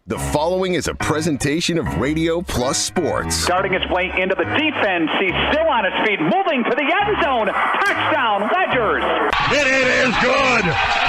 The following is a presentation of Radio Plus Sports. Starting its way into the defense. He's still on his feet, moving to the end zone. Touchdown, Ledgers. It is good.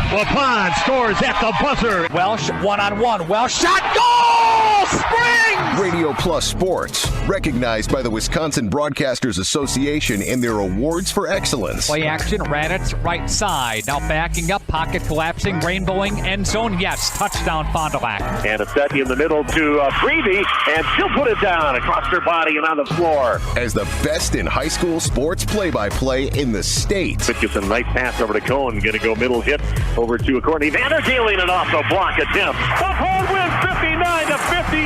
Waupun scores at the buzzer. Welsh one-on-one. Welsh shot. Goal! Springs! Radio Plus Sports, recognized by the Wisconsin Broadcasters Association in their awards for excellence. Play action, Raditz right side. Now backing up, pocket collapsing, rainbowing, end zone. Yes, touchdown, Fond du Lac. And a set in the middle to Freebie, and she'll put it down across her body and on the floor. As the best in high school sports play-by-play in the state. Gibson, nice pass over to Cohen. Going to go middle hit over to Courtney Vanderdeeling, and off the block attempt. Waupun wins 59-58.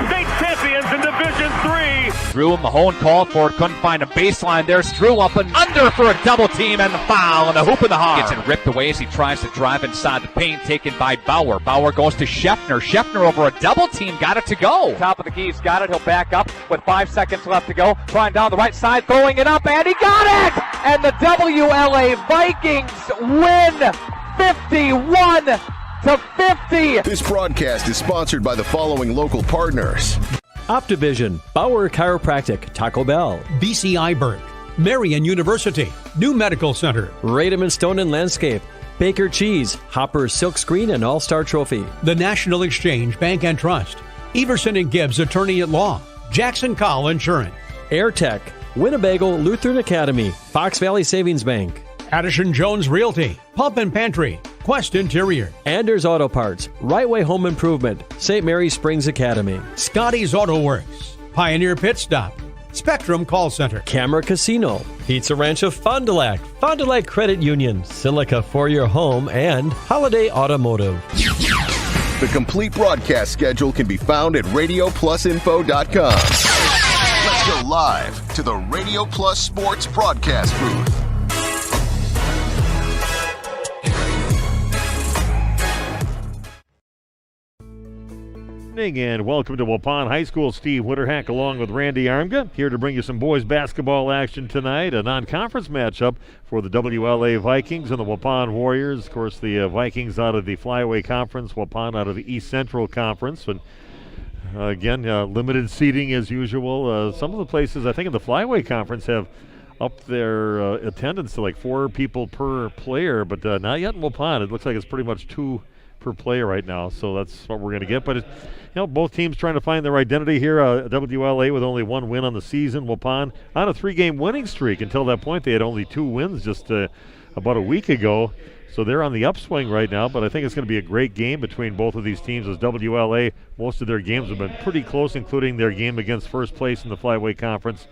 State champions in Division III. Drew Mahone called for it, couldn't find a baseline there. Drew up and under for a double team and the foul and a hoop in the heart. Gets it ripped away as he tries to drive inside the paint, taken by Bauer. Bauer goes to Scheffner. Scheffner over a double team, got it to go. Top of the key, he's got it. He'll back up with 5 seconds left to go. Trying down the right side, throwing it up, and he got it! And the WLA Vikings win 51-50. This broadcast is sponsored by the following local partners. Optivision, Bauer Chiropractic, Taco Bell, BCI Burke, Marian University, New Medical Center, Rademan Stone and Landscape, Baker Cheese, Hopper Silk Screen and All-Star Trophy, the National Exchange Bank and Trust, Everson and Gibbs Attorney at Law, Jackson Call Insurance, AirTech, Winnebago Lutheran Academy, Fox Valley Savings Bank, Addison Jones Realty, Pump and Pantry, Quest Interior, Anders Auto Parts, Right Way Home Improvement, St. Mary Springs Academy, Scotty's Auto Works, Pioneer Pit Stop, Spectrum Call Center, Camera Casino, Pizza Ranch of Fond du Lac, Fond du Lac Credit Union, Silica for your home, and Holiday Automotive. The complete broadcast schedule can be found at RadioPlusInfo.com. Let's go live to the Radio Plus Sports broadcast booth. And welcome to Waupun High School. Steve Winterhack along with Randy Armga here to bring you some boys basketball action tonight. A non-conference matchup for the WLA Vikings and the Waupun Warriors. Of course, the Vikings out of the Flyaway Conference, Waupun out of the East Central Conference. And again, limited seating as usual. Some of the places, I think, in the Flyaway Conference have upped their attendance to like 4 people per player, but not yet in Waupun. It looks like it's pretty much 2 per player right now, so that's what we're going to get. But both teams trying to find their identity here. WLA with only 1 win on the season. Waupun on a 3-game winning streak. Until that point, they had only 2 wins just about a week ago. So they're on the upswing right now, but I think it's going to be a great game between both of these teams, as WLA, most of their games have been pretty close, including their game against first place in the Flyway Conference,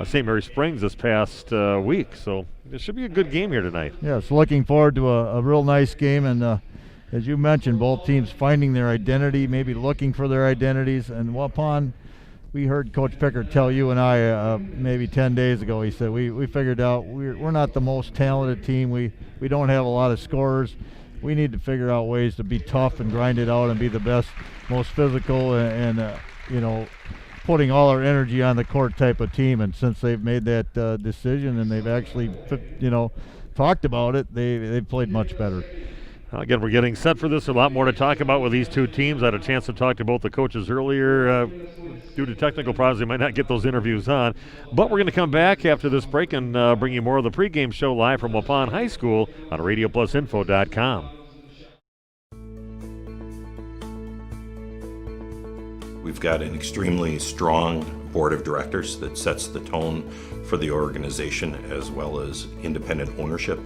St. Mary Springs, this past week. So it should be a good game here tonight. Yes, looking forward to a real nice game, and as you mentioned, both teams finding their identity, maybe looking for their identities. And Waupun, we heard Coach Pickard tell you and I maybe 10 days ago, he said, we figured out we're not the most talented team. We don't have a lot of scorers. We need to figure out ways to be tough and grind it out and be the best, most physical, and putting all our energy on the court type of team. And since they've made that decision and they've actually, talked about it, they've played much better. Again, we're getting set for this. A lot more to talk about with these two teams. I had a chance to talk to both the coaches earlier. Due to technical problems, they might not get those interviews on. But we're going to come back after this break and bring you more of the pregame show live from Waupun High School on RadioPlusInfo.com. We've got an extremely strong board of directors that sets the tone for the organization, as well as independent ownership.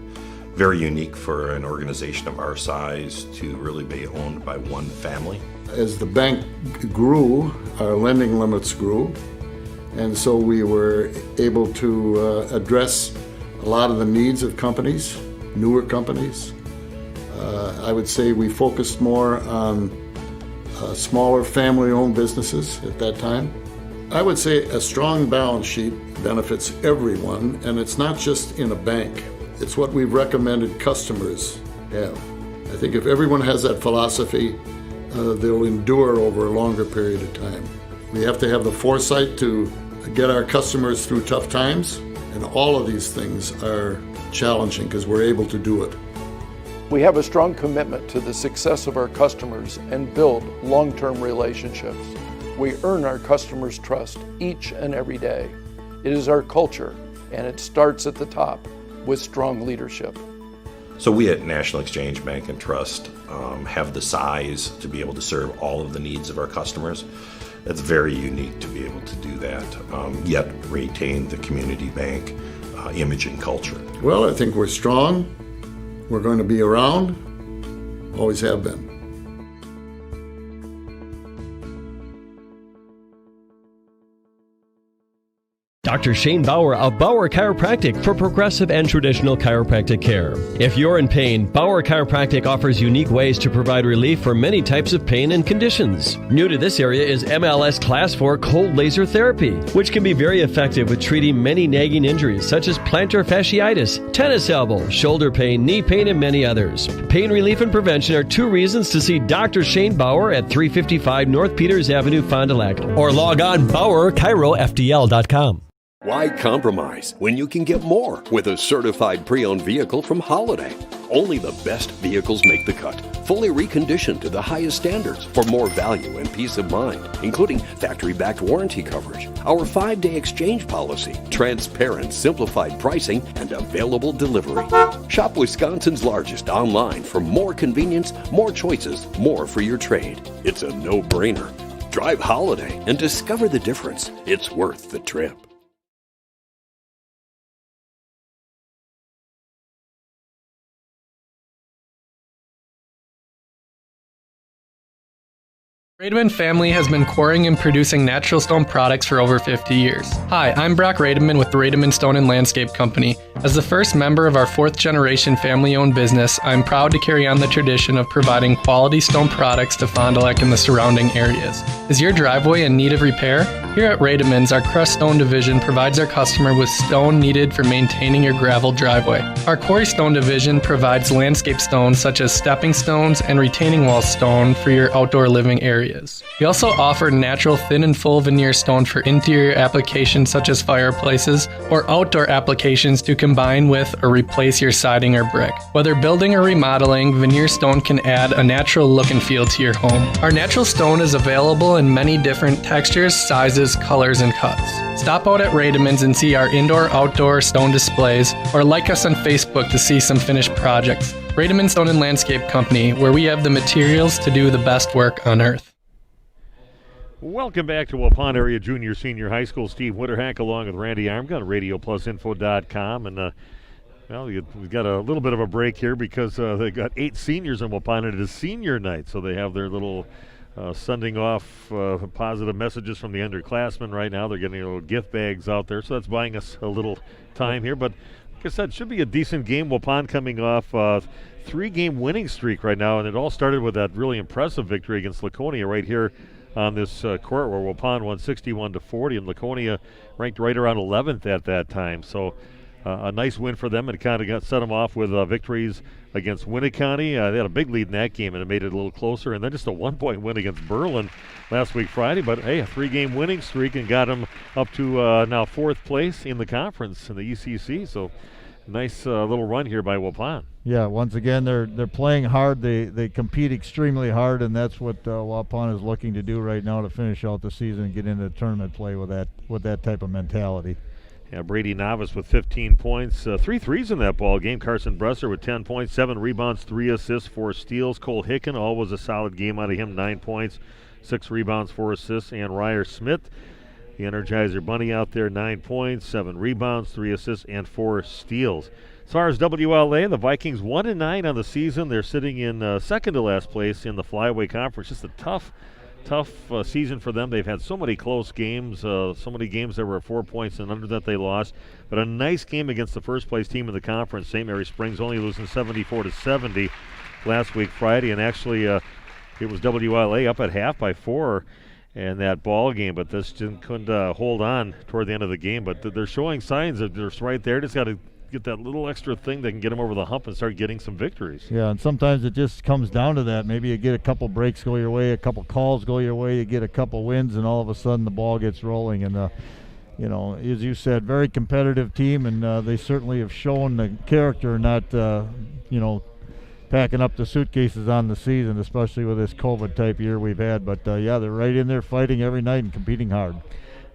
Very unique for an organization of our size to really be owned by one family. As the bank grew, our lending limits grew, and so we were able to address a lot of the needs of companies, newer companies. I would say we focused more on smaller family-owned businesses at that time. I would say a strong balance sheet benefits everyone, and it's not just in a bank. It's what we've recommended customers have. I think if everyone has that philosophy, they'll endure over a longer period of time. We have to have the foresight to get our customers through tough times, and all of these things are challenging because we're able to do it. We have a strong commitment to the success of our customers and build long-term relationships. We earn our customers' trust each and every day. It is our culture, and it starts at the top with strong leadership. So we at National Exchange Bank and Trust have the size to be able to serve all of the needs of our customers. That's very unique to be able to do that, yet retain the community bank image and culture. Well, I think we're strong. We're going to be around. Always have been. Dr. Shane Bauer of Bauer Chiropractic for progressive and traditional chiropractic care. If you're in pain, Bauer Chiropractic offers unique ways to provide relief for many types of pain and conditions. New to this area is MLS Class 4 cold laser therapy, which can be very effective with treating many nagging injuries such as plantar fasciitis, tennis elbow, shoulder pain, knee pain, and many others. Pain relief and prevention are 2 reasons to see Dr. Shane Bauer at 355 North Peters Avenue, Fond du Lac, or log on BauerChiroFDL.com. Why compromise when you can get more with a certified pre-owned vehicle from Holiday? Only the best vehicles make the cut, fully reconditioned to the highest standards for more value and peace of mind, including factory-backed warranty coverage, our 5-day exchange policy, transparent, simplified pricing, and available delivery. Shop Wisconsin's largest online for more convenience, more choices, more for your trade. It's a no-brainer. Drive Holiday and discover the difference. It's worth the trip. Rademan family has been quarrying and producing natural stone products for over 50 years. Hi, I'm Brock Rademan with the Rademan Stone and Landscape Company. As the first member of our 4th generation family-owned business, I'm proud to carry on the tradition of providing quality stone products to Fond du Lac and the surrounding areas. Is your driveway in need of repair? Here at Rademan's, our crushed stone division provides our customer with stone needed for maintaining your gravel driveway. Our quarry stone division provides landscape stones such as stepping stones and retaining wall stone for your outdoor living area. We also offer natural thin and full veneer stone for interior applications such as fireplaces or outdoor applications to combine with or replace your siding or brick. Whether building or remodeling, veneer stone can add a natural look and feel to your home. Our natural stone is available in many different textures, sizes, colors, and cuts. Stop out at Rademan's and see our indoor-outdoor stone displays, or like us on Facebook to see some finished projects. Rademan Stone and Landscape Company, where we have the materials to do the best work on earth. Welcome back to Waupun Area Junior Senior High School. Steve Witterhack along with Randy Armga on RadioPlusInfo.com. And, we've got a little bit of a break here because they got 8 seniors in Waupun, and it is senior night. So they have their little sending off positive messages from the underclassmen right now. They're getting little gift bags out there. So that's buying us a little time here. But like I said, should be a decent game. Waupun coming off 3-game winning streak right now. And it all started with that really impressive victory against Laconia right here on this court, where Waupun won 61-40, and Laconia ranked right around 11th at that time. So a nice win for them, and it kind of set them off with victories against Winneconne. They had a big lead in that game, and it made it a little closer. And then just a 1-point win against Berlin last week Friday. But hey, a 3-game winning streak and got them up to now 4th place in the conference in the ECC. So nice little run here by Waupun. Yeah, once again, they're playing hard. They compete extremely hard, and that's what Waupun is looking to do right now to finish out the season and get into tournament play with that type of mentality. Yeah, Brady Novice with 15 points, 3 threes in that ball game. Carson Bresser with 10 points, 7 rebounds, 3 assists, 4 steals. Cole Hicken, all was a solid game out of him, 9 points, 6 rebounds, 4 assists. And Ryer Smith, the Energizer Bunny out there, 9 points, 7 rebounds, 3 assists, and 4 steals. As far as WLA, the Vikings 1-9 on the season. They're sitting in second to last place in the Flyway Conference. Just a tough season for them. They've had so many close games, so many games that were 4 points and under that they lost. But a nice game against the first place team in the conference, St. Mary Springs, only losing 74-70 last week Friday. And actually, it was WLA up at half by 4 in that ball game, but this couldn't hold on toward the end of the game. But they're showing signs that they're right there. Just got to get that little extra thing that can get them over the hump and start getting some victories. Yeah, and sometimes it just comes down to that. Maybe you get a couple breaks go your way, a couple calls go your way, you get a couple wins, and all of a sudden the ball gets rolling. And as you said, very competitive team, and they certainly have shown the character, not, packing up the suitcases on the season, especially with this COVID-type year we've had. But, they're right in there fighting every night and competing hard.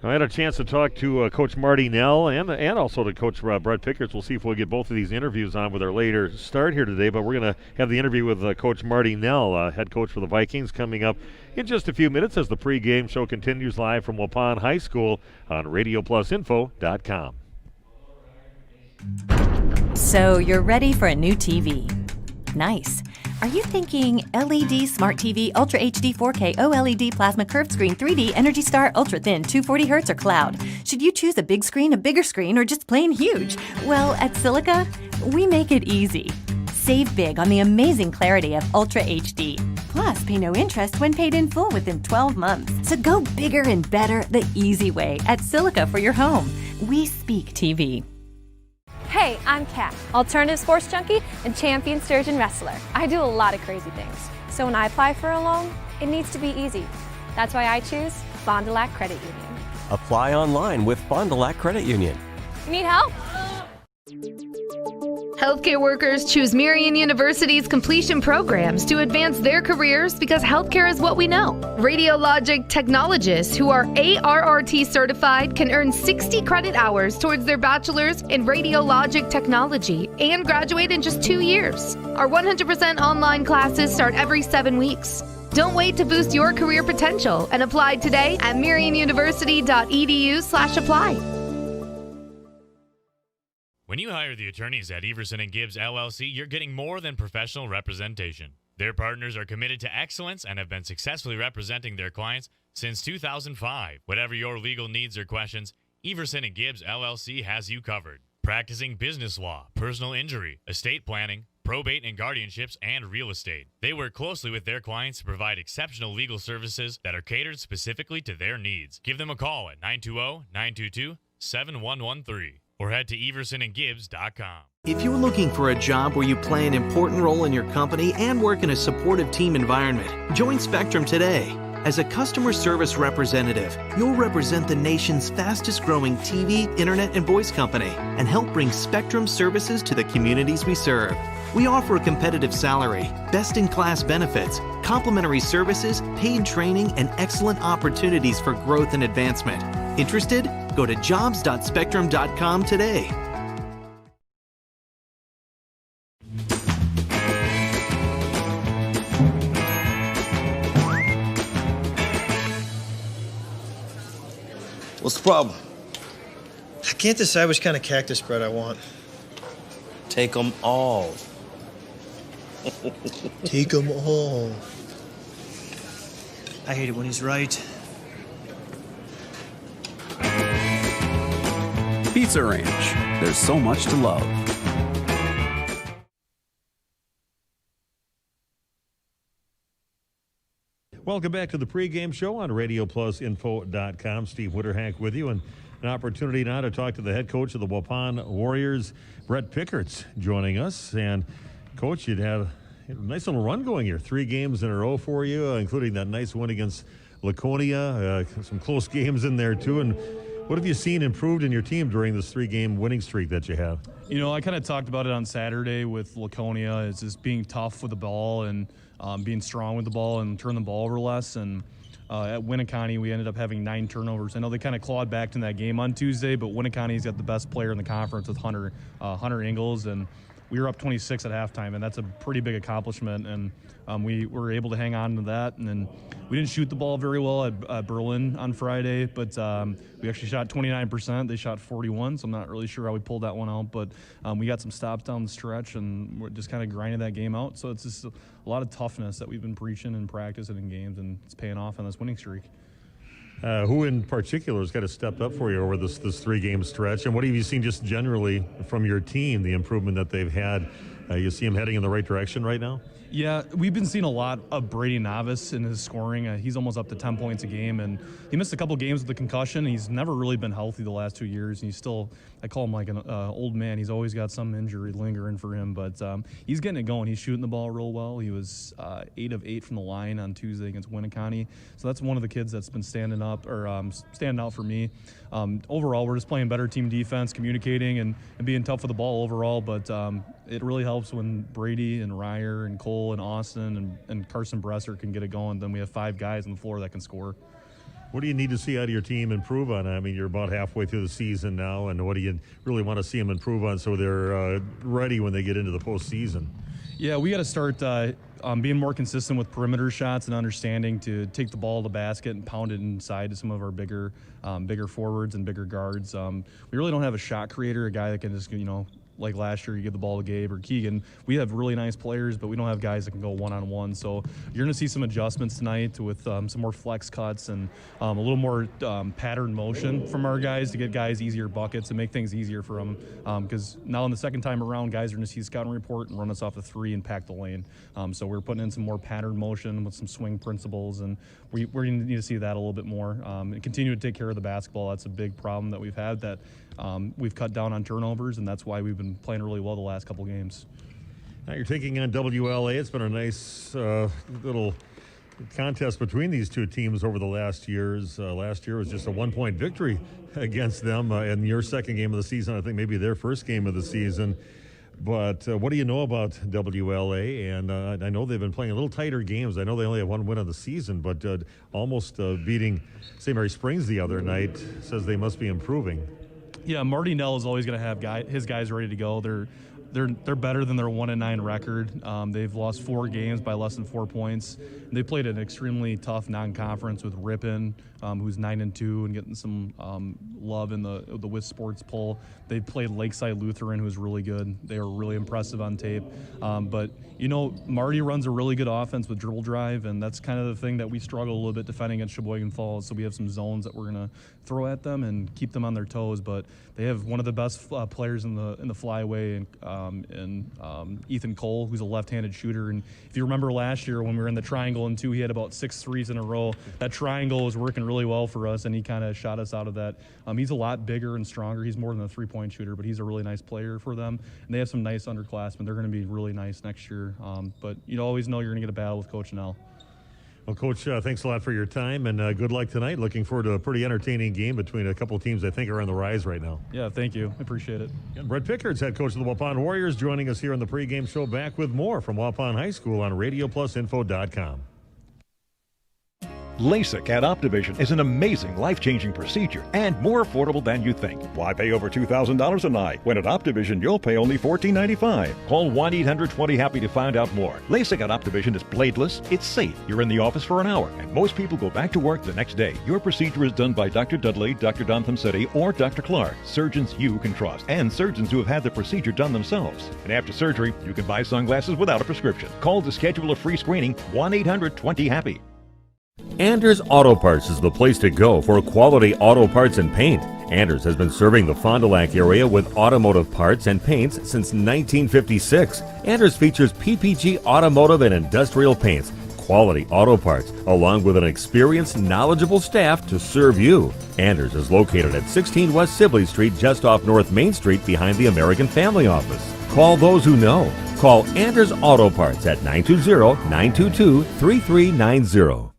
I had a chance to talk to Coach Marty Nell and also to Coach Brett Pickerts. We'll see if we'll get both of these interviews on with our later start here today, but we're going to have the interview with Coach Marty Nell, head coach for the Vikings, coming up in just a few minutes as the pregame show continues live from Waupun High School on RadioPlusInfo.com. So you're ready for a new TV. Nice. Are you thinking LED Smart TV, Ultra HD 4K, OLED Plasma Curved Screen, 3D, Energy Star, Ultra Thin, 240 Hz, or Cloud? Should you choose a big screen, a bigger screen, or just plain huge? Well, at Silica, we make it easy. Save big on the amazing clarity of Ultra HD. Plus, pay no interest when paid in full within 12 months. So go bigger and better the easy way at Silica for your home. We speak TV. Hey, I'm Kat, alternative sports junkie and champion sturgeon wrestler. I do a lot of crazy things. So when I apply for a loan, it needs to be easy. That's why I choose Fond du Lac Credit Union. Apply online with Fond du Lac Credit Union. You need help? Healthcare workers choose Marian University's completion programs to advance their careers because healthcare is what we know. Radiologic technologists who are ARRT certified can earn 60 credit hours towards their bachelor's in radiologic technology and graduate in just 2 years. Our 100% online classes start every 7 weeks. Don't wait to boost your career potential and apply today at marianuniversity.edu/apply. When you hire the attorneys at Everson & Gibbs LLC, you're getting more than professional representation. Their partners are committed to excellence and have been successfully representing their clients since 2005. Whatever your legal needs or questions, Everson & Gibbs LLC has you covered. Practicing business law, personal injury, estate planning, probate and guardianships, and real estate. They work closely with their clients to provide exceptional legal services that are catered specifically to their needs. Give them a call at 920-922-7113. or head to eversonandgibbs.com. If you're looking for a job where you play an important role in your company and work in a supportive team environment, join Spectrum today. As a customer service representative, you'll represent the nation's fastest growing TV, internet, and voice company and help bring Spectrum services to the communities we serve. We offer a competitive salary, best-in-class benefits, complimentary services, paid training, and excellent opportunities for growth and advancement. Interested? Go to jobs.spectrum.com today. What's the problem? I can't decide which kind of cactus spread I want. Take them all. Take them all. I hate it when he's right. Pizza Ranch. There's so much to love. Welcome back to the pregame show on RadioPlusInfo.com. Steve Witterhack with you, and an opportunity now to talk to the head coach of the Waupun Warriors, Brett Pickerts, joining us. And, Coach, you'd have a nice little run going here. 3 games in a row for you, including that nice win against Laconia. Some close games in there, too. And what have you seen improved in your team during this 3-game winning streak that you have? You know, I kind of talked about it on Saturday with Laconia. It's just being tough with the ball and being strong with the ball and turn the ball over less. And at Winneconne, we ended up having 9 turnovers. I know they kind of clawed back in that game on Tuesday, but Winneconne's got the best player in the conference with Hunter Ingalls, and we were up 26 at halftime, and that's a pretty big accomplishment. And we were able to hang on to that. And then we didn't shoot the ball very well at Berlin on Friday, but we actually shot 29%. They shot 41%, so I'm not really sure how we pulled that one out. But we got some stops down the stretch, and we're just kind of grinding that game out. So it's just a lot of toughness that we've been preaching in practice and in games, and it's paying off on this winning streak. Who in particular has got to step up for you over this 3-game stretch? And what have you seen just generally from your team, the improvement that they've had? You see them heading in the right direction right now? Yeah, we've been seeing a lot of Brady Novice in his scoring. He's almost up to 10 points a game, and he missed a couple games with a concussion. He's never really been healthy the last 2 years, and he's still, I call him like an old man. He's always got some injury lingering for him, but he's getting it going. He's shooting the ball real well. He was 8 of 8 from the line on Tuesday against Winneconne. So that's one of the kids that's been standing out for me. Overall, we're just playing better team defense, communicating, and being tough with the ball overall, but it really helps when Brady and Ryer and Cole and Austin and Carson Bresser can get it going. Then we have 5 guys on the floor that can score. What do you need to see out of your team improve on? I mean, you're about halfway through the season now, and what do you really want to see them improve on so they're ready when they get into the postseason? Yeah, we got to start being more consistent with perimeter shots and understanding to take the ball to the basket and pound it inside to some of our bigger forwards and bigger guards. We really don't have a shot creator, a guy that can just, like last year, you give the ball to Gabe or Keegan. We have really nice players, but we don't have guys that can go one-on-one. So you're going to see some adjustments tonight with some more flex cuts and a little more pattern motion from our guys to get guys easier buckets and make things easier for them. Because now in the second time around, guys are going to see the scouting report and run us off the 3 and pack the lane. So we're putting in some more pattern motion with some swing principles, and we're going to need to see that a little bit more. And continue to take care of the basketball. That's a big problem that we've had, that we've cut down on turnovers, and that's why we've been playing really well the last couple games. Now you're taking on WLA. It's been a nice little contest between these two teams over the last years. Last year was just a 1-point victory against them in your second game of the season. I think maybe their first game of the season. But what do you know about WLA? And I know they've been playing a little tighter games. I know they only have 1 win of the season, but almost beating St. Mary Springs the other night says they must be improving. Yeah, Marty Nell is always going to have his guys ready to go. They're better than their 1-9 record. They've lost 4 games by less than 4 points. They played an extremely tough non-conference with Ripon, who's 9-2 and getting some love in the WIS Sports poll. They played Lakeside Lutheran, who's really good. They were really impressive on tape. But Marty runs a really good offense with dribble drive, and that's kind of the thing that we struggle a little bit defending against Sheboygan Falls. So we have some zones that we're going to throw at them and keep them on their toes. But they have one of the best players in the flyway, and Ethan Cole, who's a left-handed shooter. And if you remember last year when we were in the triangle and 2, he had about 6 threes in a row. That triangle was working really well for us, and he kind of shot us out of that. He's a lot bigger and stronger. He's more than a 3-point shooter, but he's a really nice player for them. And they have some nice underclassmen. They're going to be really nice next year. But you always know you're going to get a battle with Coach Nell. Well, Coach, thanks a lot for your time, and good luck tonight. Looking forward to a pretty entertaining game between a couple teams I think are on the rise right now. Yeah, thank you. I appreciate it. And Brett Pickard's head coach of the Waupun Warriors, joining us here on the pregame show. Back with more from Waupun High School on RadioPlusInfo.com. LASIK at Optivision is an amazing, life-changing procedure and more affordable than you think. Why pay over $2,000 a night when at Optivision you'll pay only $14.95? Call 1-800-20-HAPPY to find out more. LASIK at Optivision is bladeless, it's safe. You're in the office for an hour, and most people go back to work the next day. Your procedure is done by Dr. Dudley, Dr. Dontham-City, or Dr. Clark, surgeons you can trust, and surgeons who have had the procedure done themselves. And after surgery, you can buy sunglasses without a prescription. Call to schedule a free screening, 1-800-20-HAPPY. Anders Auto Parts is the place to go for quality auto parts and paint. Anders has been serving the Fond du Lac area with automotive parts and paints since 1956. Anders features PPG automotive and industrial paints, quality auto parts, along with an experienced, knowledgeable staff to serve you. Anders is located at 16 West Sibley Street, just off North Main Street behind the American Family Office. Call those who know. Call Anders Auto Parts at 920-922-3390.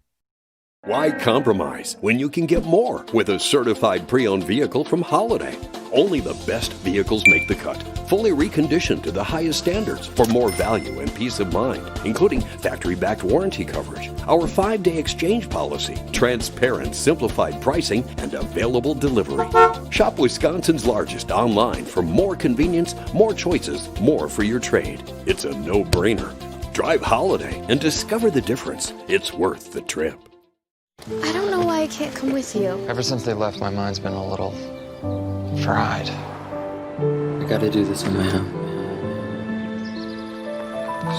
Why compromise when you can get more with a certified pre-owned vehicle from Holiday? Only the best vehicles make the cut, fully reconditioned to the highest standards for more value and peace of mind, including factory-backed warranty coverage, our 5-day exchange policy, transparent, simplified pricing, and available delivery. Shop Wisconsin's largest online for more convenience, more choices, more for your trade. It's a no-brainer. Drive Holiday and discover the difference. It's worth the trip. I don't know why I can't come with you. Ever since they left, my mind's been a little fried. I gotta do this on my own.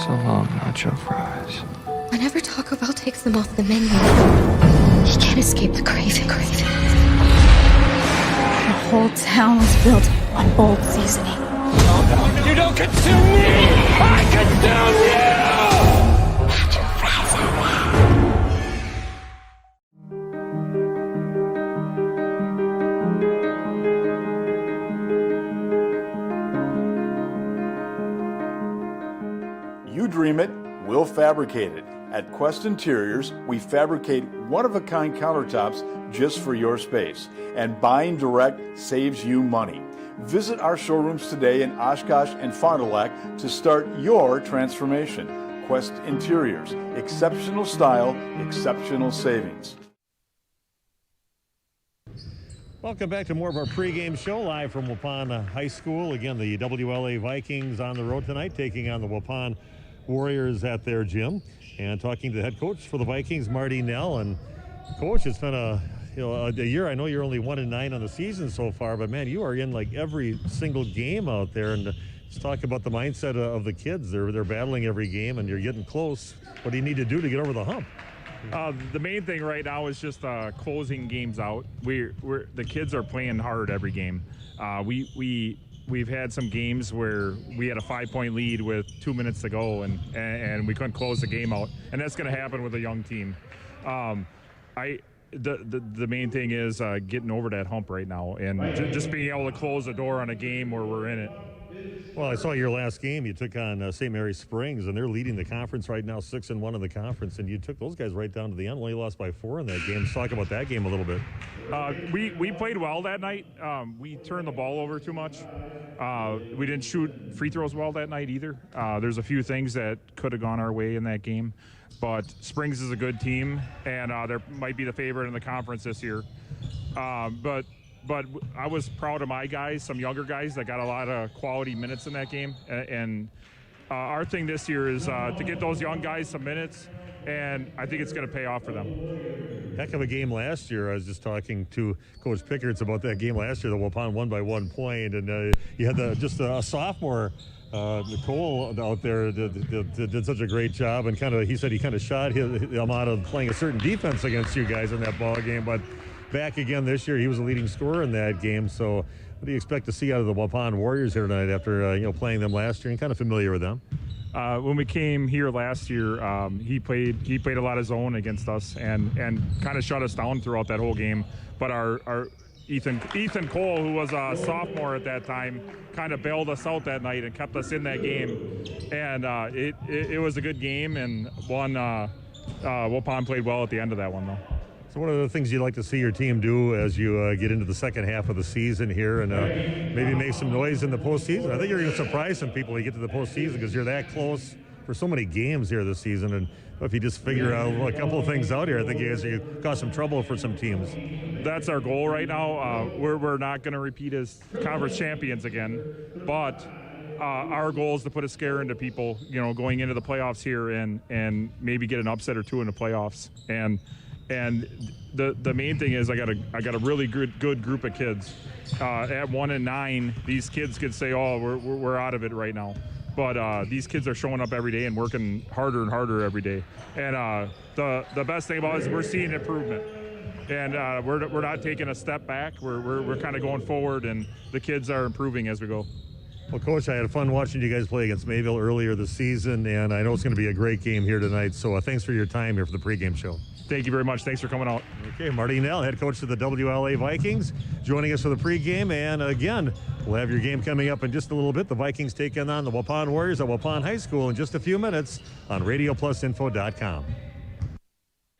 So long, nacho fries. Whenever Taco Bell takes them off the menu, he can't escape the craving. The whole town was built on bold seasoning. No, you don't consume me! I consume you! dream it, we'll fabricate it. At Quest Interiors, we fabricate one-of-a-kind countertops just for your space. And buying direct saves you money. Visit our showrooms today in Oshkosh and Fond du Lac to start your transformation. Quest Interiors, exceptional style, exceptional savings. Welcome back to more of our pregame show live from Waupun High School. Again, the WLA Vikings on the road tonight, taking on the Waupun Warriors at their gym. And talking to the head coach for the Vikings, Marty Nell. And coach, it's been a year. I know you're only 1-9 on the season so far, but man, you are in like every single game out there. And let's talk about the mindset of the kids. They're battling every game, and you're getting close. What do you need to do to get over the hump? The main thing right now is just closing games out. The kids are playing hard every game. We've had some games where we had a 5-point lead with 2 minutes to go, and we couldn't close the game out, and that's going to happen with a young team. The main thing is getting over that hump right now, and just being able to close the door on a game where we're in it. Well, I saw your last game. You took on St. Mary's Springs, and they're leading the conference right now, 6-1 in the conference, and you took those guys right down to the end. Only lost by 4 in that game. Let's talk about that game a little bit. We played well that night. We turned the ball over too much. We didn't shoot free throws well that night either. There's a few things that could have gone our way in that game, but Springs is a good team, and they might be the favorite in the conference this year. But I was proud of my guys, some younger guys that got a lot of quality minutes in that game. And our thing this year is to get those young guys some minutes, and I think it's going to pay off for them. Heck of a game last year. I was just talking to Coach Pickerts about that game last year. The Waupun won by 1 point, and you had just a sophomore, Nicole, out there did such a great job, and he said he kind of shot him out of playing a certain defense against you guys in that ball game, but back again this year. He was a leading scorer in that game. So what do you expect to see out of the Waupun Warriors here tonight after playing them last year and kind of familiar with them? When we came here last year, he played a lot of zone against us and kind of shut us down throughout that whole game. But our Ethan Cole, who was a sophomore at that time, kind of bailed us out that night and kept us in that game. And it was a good game, and Waupun played well at the end of that one, though. So what are the things you'd like to see your team do as you get into the second half of the season here and maybe make some noise in the postseason? I think you're going to surprise some people when you get to the postseason because you're that close for so many games here this season. And if you just figure out a couple of things out here, I think you cause some trouble for some teams. That's our goal right now. We're not going to repeat as conference champions again, but our goal is to put a scare into people, going into the playoffs here and maybe get an upset or two in the playoffs. And the main thing is I got a really good group of kids. At 1-9, these kids could say, "Oh, we're out of it right now," but these kids are showing up every day and working harder and harder every day. And the best thing about it is we're seeing improvement, and we're not taking a step back. We're kind of going forward, and the kids are improving as we go. Well, Coach, I had fun watching you guys play against Mayville earlier this season, and I know it's going to be a great game here tonight. So thanks for your time here for the pregame show. Thank you very much. Thanks for coming out. Okay, Marty Nell, head coach of the WLA Vikings, joining us for the pregame. And again, we'll have your game coming up in just a little bit. The Vikings taking on the Waupun Warriors at Waupun High School in just a few minutes on RadioPlusInfo.com.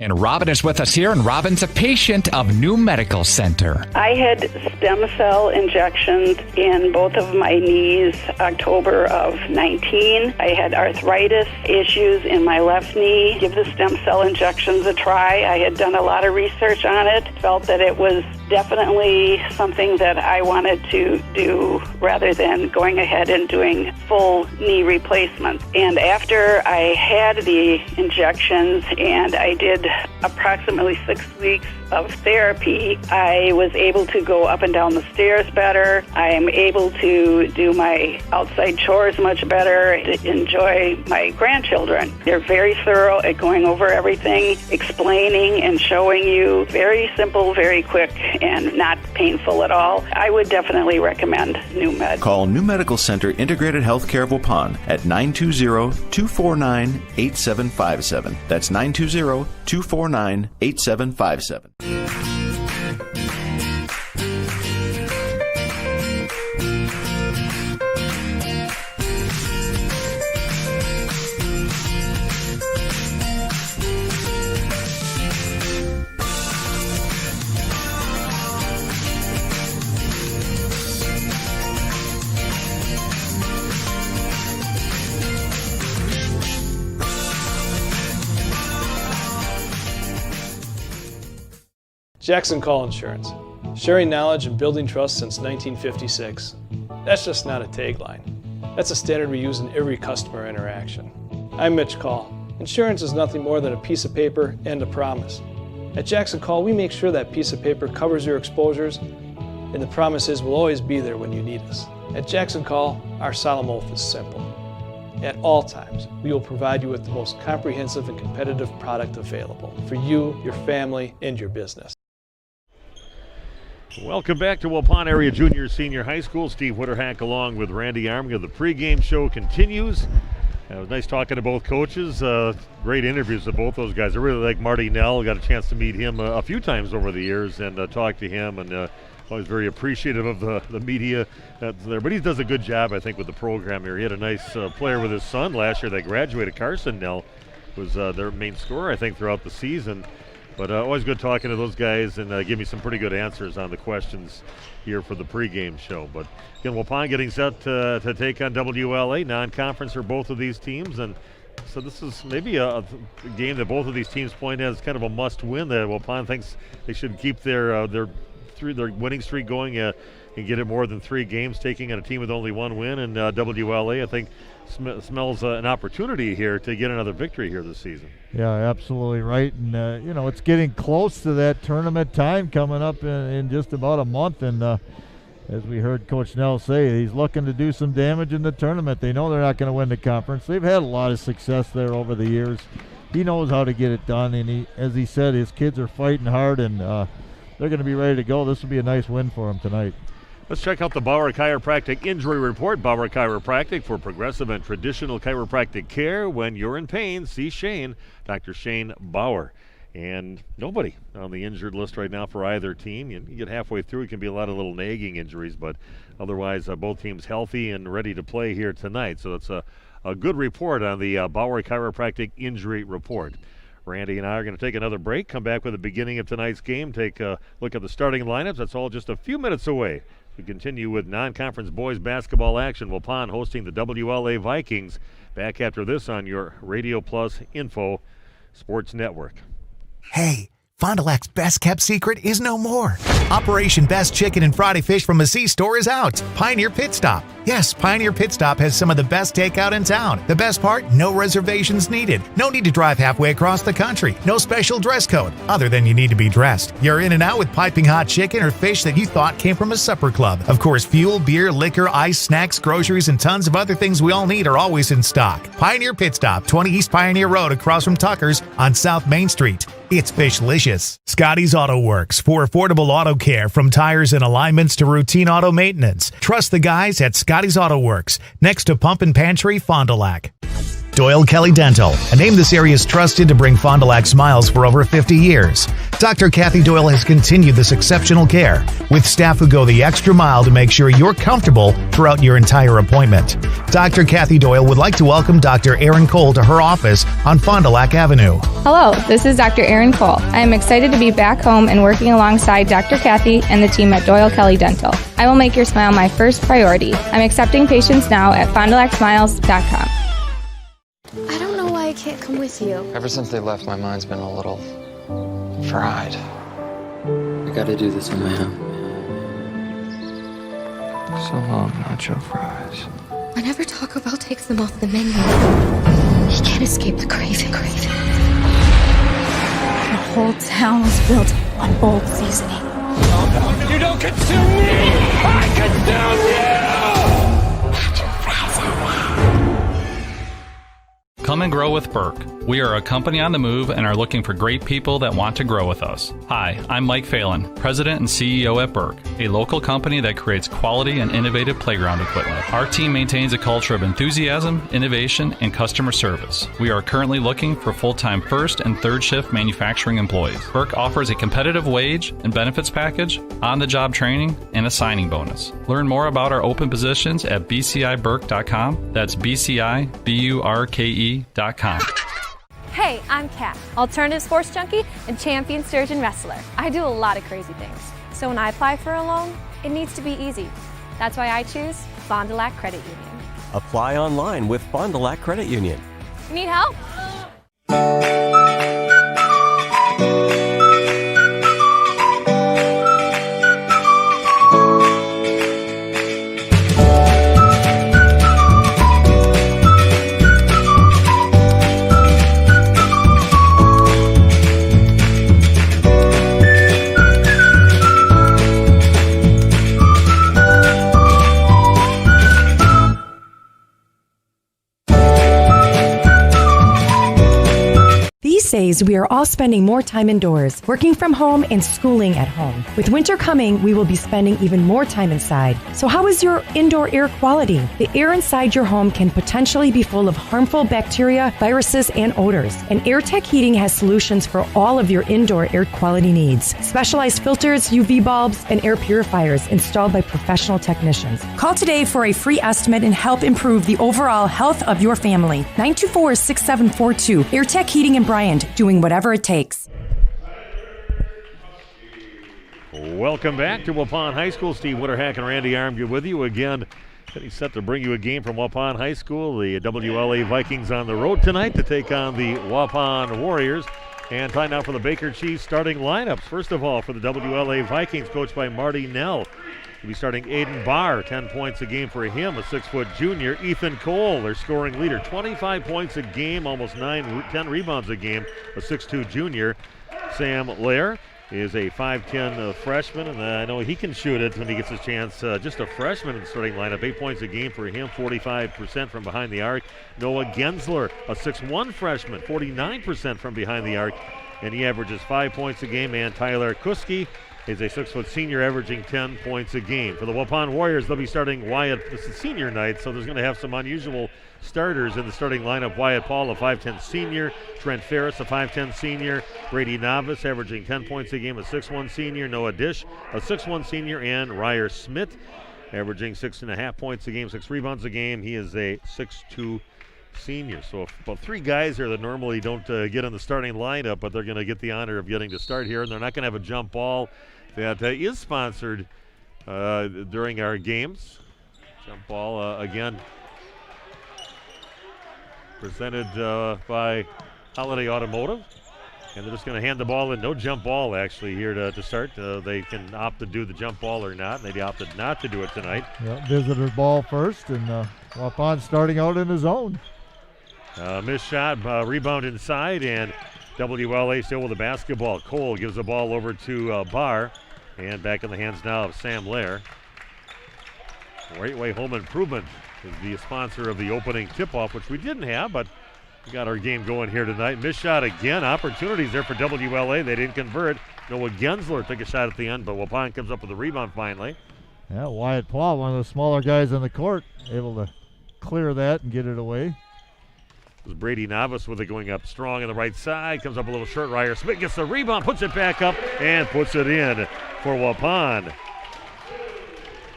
And Robin is with us here, and Robin's a patient of New Medical Center. I had stem cell injections in both of my knees October of 19. I had arthritis issues in my left knee. Give the stem cell injections a try. I had done a lot of research on it, felt that it was definitely something that I wanted to do rather than going ahead and doing full knee replacements. And after I had the injections and I did approximately 6 weeks of therapy, I was able to go up and down the stairs better. I am able to do my outside chores much better, enjoy my grandchildren. They're very thorough at going over everything, explaining and showing you. Very simple, very quick, and not painful at all. I would definitely recommend New Med. Call New Medical Center Integrated Healthcare of Waupun at 920-249-8757. That's 920-249-8757. Jackson Call Insurance, sharing knowledge and building trust since 1956. That's just not a tagline. That's a standard we use in every customer interaction. I'm Mitch Call. Insurance is nothing more than a piece of paper and a promise. At Jackson Call, we make sure that piece of paper covers your exposures, and the promise is we'll always be there when you need us. At Jackson Call, our solemn oath is simple. At all times, we will provide you with the most comprehensive and competitive product available for you, your family, and your business. Welcome back to Waupun Area Junior Senior High School. Steve Witterhack along with Randy Armiga. The pregame show continues. It was nice talking to both coaches. Great interviews with both those guys. I really like Marty Nell. Got a chance to meet him a few times over the years and talk to him. And always very appreciative of the media that's there. But he does a good job, I think, with the program here. He had a nice player with his son last year that graduated. Carson Nell was their main scorer, I think, throughout the season. But always good talking to those guys and give me some pretty good answers on the questions here for the pregame show. But again, Waupun getting set to take on WLA, non-conference for both of these teams. And so this is maybe a game that both of these teams point as kind of a must-win. That Waupun thinks they should keep their winning streak going and get it more than 3 games, taking on a team with only 1 win. And WLA, I think, smells an opportunity here to get another victory here this season. Yeah, absolutely right. And, it's getting close to that tournament time coming up in just about a month. And as we heard Coach Nell say, he's looking to do some damage in the tournament. They know they're not going to win the conference. They've had a lot of success there over the years. He knows how to get it done. And as he said, his kids are fighting hard, and they're going to be ready to go. This will be a nice win for him tonight. Let's check out the Bauer Chiropractic Injury Report. Bauer Chiropractic for progressive and traditional chiropractic care. When you're in pain, see Shane, Dr. Shane Bauer. And nobody on the injured list right now for either team. You get halfway through, it can be a lot of little nagging injuries, but otherwise both teams healthy and ready to play here tonight. So it's a good report on the Bauer Chiropractic Injury Report. Randy and I are going to take another break, come back with the beginning of tonight's game, take a look at the starting lineups. That's all just a few minutes away. We continue with non-conference boys basketball action. Waupun hosting the WLA Vikings. Back after this on your Radio Plus Info Sports Network. Hey, Fond du Lac's best-kept secret is no more. Operation Best Chicken and Friday Fish from the C-Store is out. Pioneer Pit Stop. Yes, Pioneer Pit Stop has some of the best takeout in town. The best part? No reservations needed. No need to drive halfway across the country. No special dress code, other than you need to be dressed. You're in and out with piping hot chicken or fish that you thought came from a supper club. Of course, fuel, beer, liquor, ice, snacks, groceries, and tons of other things we all need are always in stock. Pioneer Pit Stop, 20 East Pioneer Road across from Tucker's on South Main Street. It's Fishlicious. Scotty's Auto Works for affordable auto care, from tires and alignments to routine auto maintenance. Trust the guys at Scotty's Auto Works, next to Pump and Pantry, Fond du Lac. Doyle Kelly Dental, a name this area has trusted to bring Fond du Lac smiles for over 50 years. Dr. Kathy Doyle has continued this exceptional care with staff who go the extra mile to make sure you're comfortable throughout your entire appointment. Dr. Kathy Doyle would like to welcome Dr. Erin Cole to her office on Fond du Lac Avenue. Hello, this is Dr. Erin Cole. I am excited to be back home and working alongside Dr. Kathy and the team at Doyle Kelly Dental. I will make your smile my first priority. I'm accepting patients now at fonddulacsmiles.com. I don't know why I can't come with you. Ever since they left, my mind's been a little fried. I gotta do this on my own. So long, nacho fries. Whenever Taco Bell takes them off the menu, he can't escape the craving. The whole town was built on old seasoning. You don't consume me! I consume you! Come and grow with Burke. We are a company on the move and are looking for great people that want to grow with us. Hi, I'm Mike Phelan, President and CEO at Burke, a local company that creates quality and innovative playground equipment. Our team maintains a culture of enthusiasm, innovation, and customer service. We are currently looking for full-time first and third shift manufacturing employees. Burke offers a competitive wage and benefits package, on-the-job training, and a signing bonus. Learn more about our open positions at bciburke.com. That's bciburke.com. Hey, I'm Kat, alternative sports junkie and champion sturgeon wrestler. I do a lot of crazy things. So when I apply for a loan, it needs to be easy. That's why I choose Fond du Lac Credit Union. Apply online with Fond du Lac Credit Union. You need help? days, we are all spending more time indoors, working from home and schooling at home. With winter coming, we will be spending even more time inside. So how is your indoor air quality? The air inside your home can potentially be full of harmful bacteria, viruses, and odors. And AirTech Heating has solutions for all of your indoor air quality needs. Specialized filters, UV bulbs, and air purifiers installed by professional technicians. Call today for a free estimate and help improve the overall health of your family. 924-6742. AirTech Heating in Bryant, doing whatever it takes. Welcome back to Waupun High School. Steve Witterhack and Randy Armgood with you again. Getting set to bring you a game from Waupun High School. The WLA Vikings on the road tonight to take on the Waupun Warriors. And time now for the Baker Chiefs starting lineups. First of all, for the WLA Vikings, coached by Marty Nell. He'll be starting Aiden Barr, 10 points a game for him, a 6-foot junior. Ethan Cole, their scoring leader, 25 points a game, almost 10 rebounds a game, a 6'2 junior. Sam Lair is a 5'10 freshman, and I know he can shoot it when he gets his chance. Just a freshman in the starting lineup, 8 points a game for him, 45% from behind the arc. Noah Gensler, a 6'1 freshman, 49% from behind the arc, and he averages 5 points a game. And Tyler Kuski is a 6-foot senior averaging 10 points a game. For the Waupun Warriors, they'll be starting Wyatt. This is senior night, so there's going to have some unusual starters in the starting lineup. Wyatt Paul, a 5'10 senior. Trent Ferris, a 5'10 senior. Brady Novice, averaging 10 points a game, a 6'1 senior. Noah Dish, a 6'1 senior. And Ryer Smith, averaging 6.5 points a game, 6 rebounds a game. He is a 6'2 senior. So about 3 guys here that normally don't get in the starting lineup, but they're going to get the honor of getting to start here. And they're not going to have a jump ball that is sponsored during our games. Jump ball, again, presented by Holiday Automotive. And they're just going to hand the ball in. No jump ball, actually, here to start. They can opt to do the jump ball or not. They opted not to do it tonight. Yeah, visitor ball first, and Waupun starting out in his own. Missed shot, rebound inside, and WLA still with the basketball. Cole gives the ball over to Barr, and back in the hands now of Sam Lair. Great Way Home Improvement is the sponsor of the opening tip-off, which we didn't have, but we got our game going here tonight. Missed shot again. Opportunities there for WLA. They didn't convert. Noah Gensler took a shot at the end, but Waupun comes up with the rebound finally. Yeah, Wyatt Paul, one of the smaller guys on the court, able to clear that and get it away. It was Brady Novice with it going up strong on the right side. Comes up a little short. Ryer Smith gets the rebound, puts it back up, and puts it in for Waupun.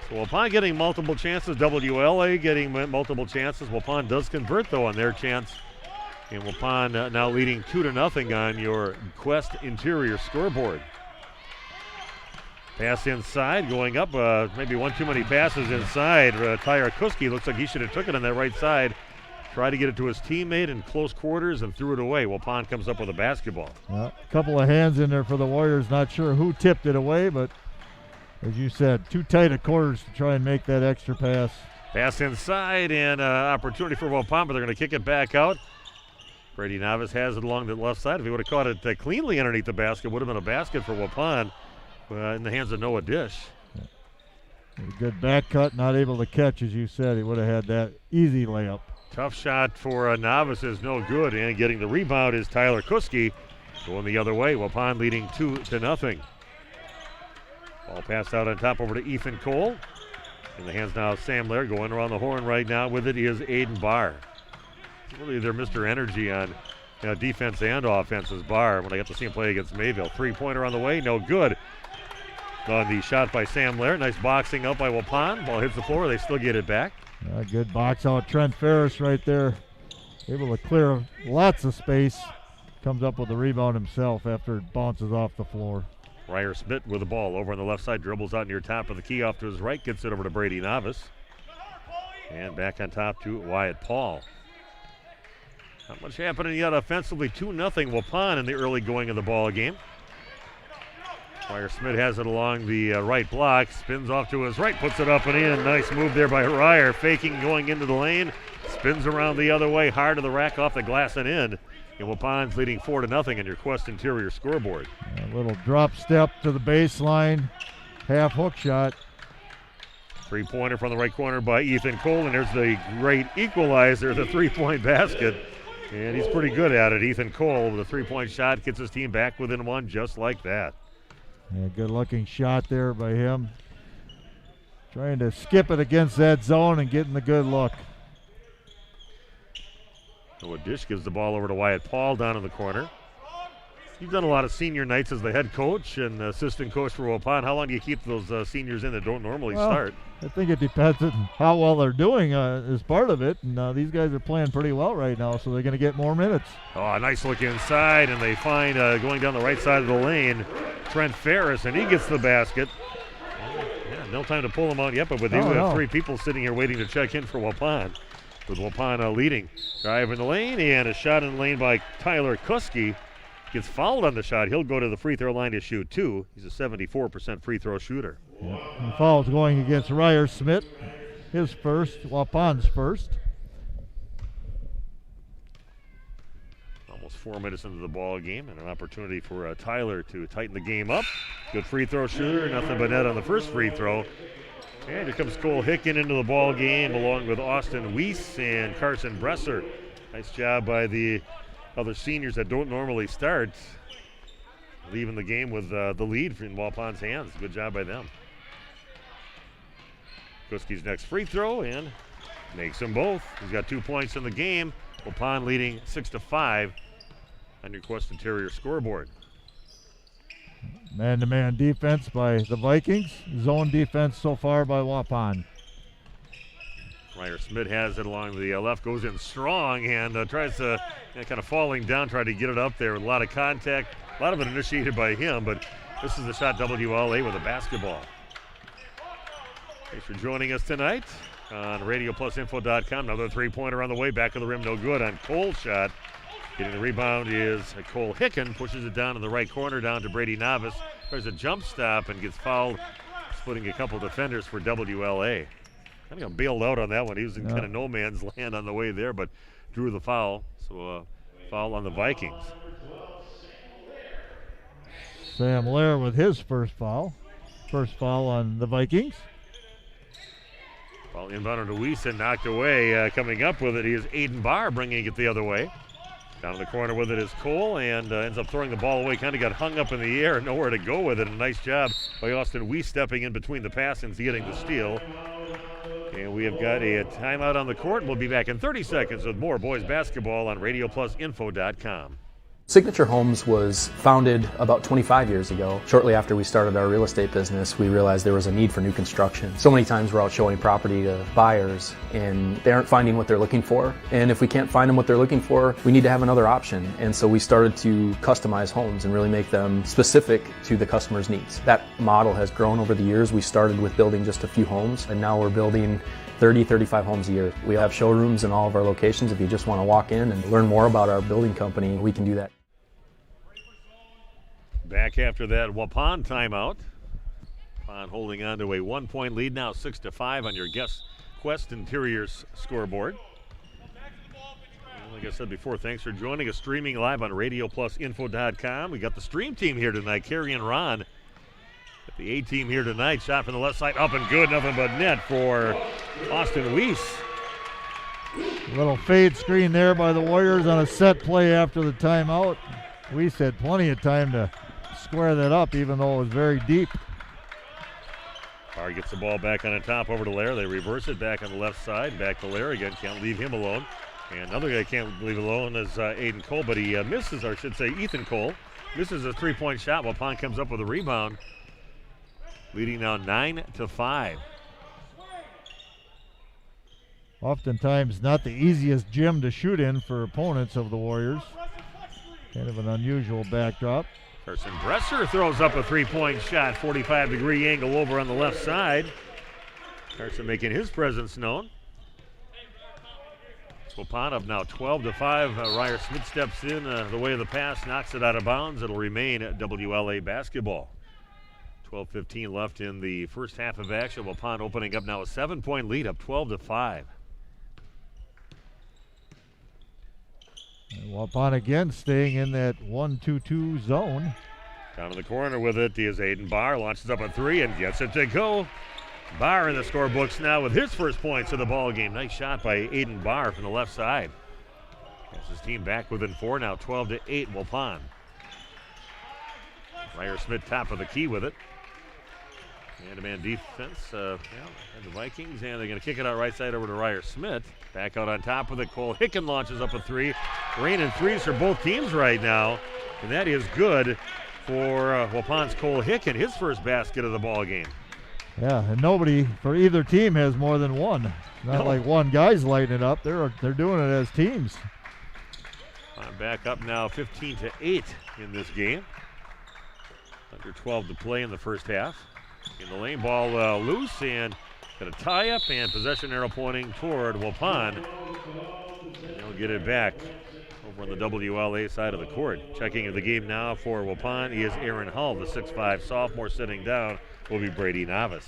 So Waupun getting multiple chances. WLA getting multiple chances. Waupun does convert, though, on their chance. And Waupun now leading 2-0 on your Quest Interior scoreboard. Pass inside, going up. Maybe one too many passes inside. Tyler Kuski looks like he should have took it on that right side. Tried to get it to his teammate in close quarters and threw it away. Waupun comes up with a basketball. A couple of hands in there for the Warriors. Not sure who tipped it away, but as you said, too tight of quarters to try and make that extra pass. Pass inside and opportunity for Waupun, but they're going to kick it back out. Brady Novice has it along the left side. If he would have caught it cleanly underneath the basket, would have been a basket for Waupun in the hands of Noah Dish. A good back cut, not able to catch, as you said. He would have had that easy layup. Tough shot for Novice is no good, and getting the rebound is Tyler Kuski. Going the other way, Waupun leading 2-0. Ball passed out on top over to Ethan Cole. In the hands now of Sam Lair. Going around the horn right now with it is Aiden Barr. Really their Mr. Energy on defense and offense is Barr when I got to see him play against Mayville. 3-pointer on the way, no good. On the shot by Sam Lair. Nice boxing up by Waupun. Ball hits the floor, they still get it back. Good box out. Trent Ferris right there. Able to clear lots of space. Comes up with the rebound himself after it bounces off the floor. Ryer Smith with the ball over on the left side. Dribbles out near top of the key off to his right. Gets it over to Brady Novice. And back on top to Wyatt Paul. Not much happening yet offensively. 2-0 Waupun in the early going of the ball game. Ryer Smith has it along the right block, spins off to his right, puts it up and in. Nice move there by Ryer, faking going into the lane, spins around the other way, hard to the rack, off the glass and in. And Waupun's leading 4-0 on your Quest Interior scoreboard. A little drop step to the baseline, half hook shot. 3-pointer from the right corner by Ethan Cole, and there's the great equalizer, the 3-point basket. And he's pretty good at it. Ethan Cole with a three-point shot gets his team back within one just like that. Yeah, good-looking shot there by him. Trying to skip it against that zone and getting the good look. Noah Dish gives the ball over to Wyatt Paul down in the corner. You've done a lot of senior nights as the head coach and assistant coach for Waupun. How long do you keep those seniors in that don't normally start? I think it depends on how well they're doing as part of it. And these guys are playing pretty well right now, so they're going to get more minutes. Oh, a nice look inside, and they find going down the right side of the lane, Trent Ferris, and he gets the basket. Yeah, no time to pull him out yet, but we have three people sitting here waiting to check in for Waupun. With Waupun leading. Drive in the lane, and a shot in the lane by Tyler Kuski. Gets fouled on the shot. He'll go to the free throw line to shoot two. He's a 74% free throw shooter. Yeah. The foul's going against Ryer Smith. His first, Waupun's first. Almost 4 minutes into the ball game, and an opportunity for Tyler to tighten the game up. Good free throw shooter. Nothing but net on the first free throw. And here comes Cole Hicken into the ball game along with Austin Weiss and Carson Bresser. Nice job by the other seniors that don't normally start, leaving the game with the lead in Waupun's hands. Good job by them. Kuski's next free throw and makes them both. He's got 2 points in the game. Waupun leading 6-5 on your Quest Interior scoreboard. Man-to-man defense by the Vikings. Zone defense so far by Waupun. Ryer Smith has it along the left, goes in strong and tries to kind of falling down, trying to get it up there with a lot of contact. A lot of it initiated by him, but this is the shot WLA with a basketball. Thanks for joining us tonight on RadioPlusInfo.com. Another three-pointer on the way, back of the rim, no good on Cole's shot. Getting the rebound is Cole Hicken, pushes it down in the right corner, down to Brady Novice. There's a jump stop and gets fouled, splitting a couple defenders for WLA. Kind of bailed out on that one. He was in kind of no man's land on the way there, but drew the foul. So foul on the Vikings. Sam Lair with his first foul. First foul on the Vikings. Ball inbound to Weiss and knocked away. Coming up with it, he is Aiden Barr bringing it the other way. Down in the corner with it is Cole, and ends up throwing the ball away. Kind of got hung up in the air, nowhere to go with it. A nice job by Austin Weiss stepping in between the pass and getting the steal. And we have got a timeout on the court. We'll be back in 30 seconds with more boys basketball on RadioPlusInfo.com. Signature Homes was founded about 25 years ago. Shortly after we started our real estate business, we realized there was a need for new construction. So many times we're out showing property to buyers and they aren't finding what they're looking for. And if we can't find them what they're looking for, we need to have another option. And so we started to customize homes and really make them specific to the customer's needs. That model has grown over the years. We started with building just a few homes, and now we're building 30, 35 homes a year. We have showrooms in all of our locations. If you just want to walk in and learn more about our building company, we can do that. Back after that Waupun timeout. Waupun holding on to a 1-point lead now, 6-5 on your Quest Interiors scoreboard. Like I said before, thanks for joining us, streaming live on RadioPlusInfo.com. We got the stream team here tonight, Carrie and Ron. Got the A team here tonight. Shot from the left side, up and good, nothing but net for Austin Weiss. A little fade screen there by the Warriors on a set play after the timeout. Weiss had plenty of time to square that up, even though it was very deep. Barr gets the ball back on the top over to Lair. They reverse it back on the left side. Back to Lair again. Can't leave him alone. And another guy can't leave alone is Aiden Cole, but he misses, or I should say Ethan Cole, misses a three-point shot while Waupun comes up with a rebound. Leading now 9-5. Oftentimes not the easiest gym to shoot in for opponents of the Warriors. Kind of an unusual backdrop. Carson Bresser throws up a three-point shot, 45-degree angle over on the left side. Carson making his presence known. Waupun up now 12-5. Ryer Smith steps in the way of the pass, knocks it out of bounds. It'll remain at WLA basketball. 12:15 left in the first half of action. Waupun opening up now a 7-point lead, up 12-5. And Waupun again staying in that 1-2-2 zone. Down in the corner with it is Aiden Barr. Launches up a three and gets it to go. Barr in the scorebooks now with his first points of the ball game. Nice shot by Aiden Barr from the left side. Has his team back within 4 now, 12-8 Waupun. Ryer Smith top of the key with it. Man-to-man defense, and the Vikings, and they're going to kick it out right side over to Ryer Smith. Back out on top with it. Cole Hicken launches up a three. Rain and threes for both teams right now, and that is good for Waupun's Cole Hicken, his first basket of the ball game. Yeah, and nobody for either team has more than one. Not like one guy's lighting it up. They're doing it as teams. I'm back up now, 15-8 in this game. Under 12 to play in the first half. In the lane, ball loose, and got a tie-up, and possession arrow pointing toward Waupun. And they'll get it back over on the WLA side of the court. Checking in the game now for Waupun is Aaron Hull, the 6'5 sophomore. Sitting down will be Brady Novice.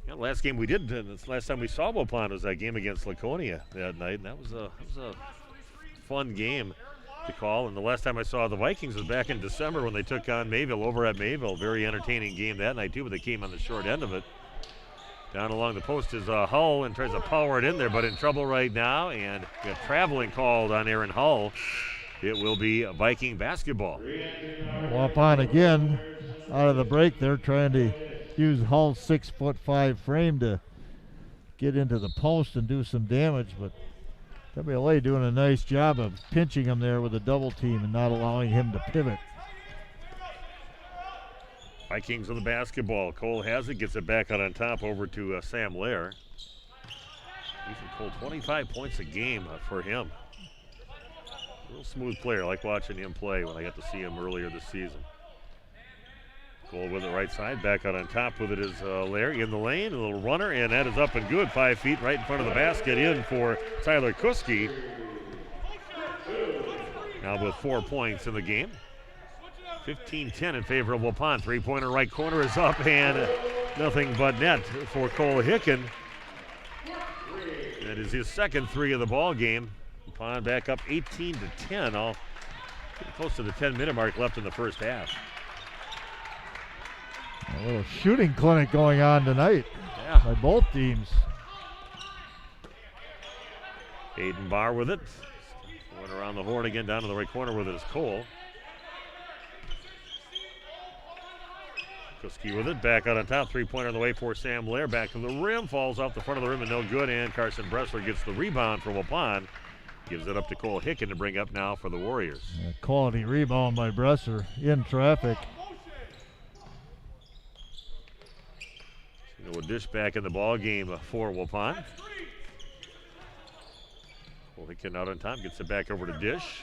Yeah, last game we did, this last time we saw Waupun was that game against Laconia that night, and that was a fun game to call. And the last time I saw the Vikings was back in December when they took on Mayville over at Mayville. Very entertaining game that night too, but they came on the short end of it. Down along the post is Hull and tries to power it in there, but in trouble right now, and we have traveling called on Aaron Hull. It will be Viking basketball. Waupun again out of the break. They're trying to use Hull's 6'5" frame to get into the post and do some damage, but WLA doing a nice job of pinching him there with a double team and not allowing him to pivot. Vikings on the basketball. Cole has it, gets it back out on top over to Sam Lair. Ethan Cole, 25 points a game for him. Real smooth player. I like watching him play when I got to see him earlier this season. Cole with it right side, back out on top with it is Lair in the lane, a little runner, and that is up and good. 5 feet right in front of the basket in for Tyler Kuski. Now with 4 points in the game. 15-10 in favor of Waupun. Three-pointer right corner is up, and nothing but net for Cole Hicken. That is his second three of the ball game. Waupun back up 18-10. All getting close to the 10-minute mark left in the first half. A little shooting clinic going on tonight by both teams. Aiden Barr with it. Went around the horn again, down to the right corner with it is Cole. Kuski with it, back out on top. Three-pointer on the way for Sam Lair. Back to the rim, falls off the front of the rim and no good. And Carson Bressler gets the rebound for Waupun. Gives it up to Cole Hicken to bring up now for the Warriors. Quality rebound by Bressler in traffic. A dish back in the ball game for Waupun. Cole Hicken out on time, gets it back over to Dish.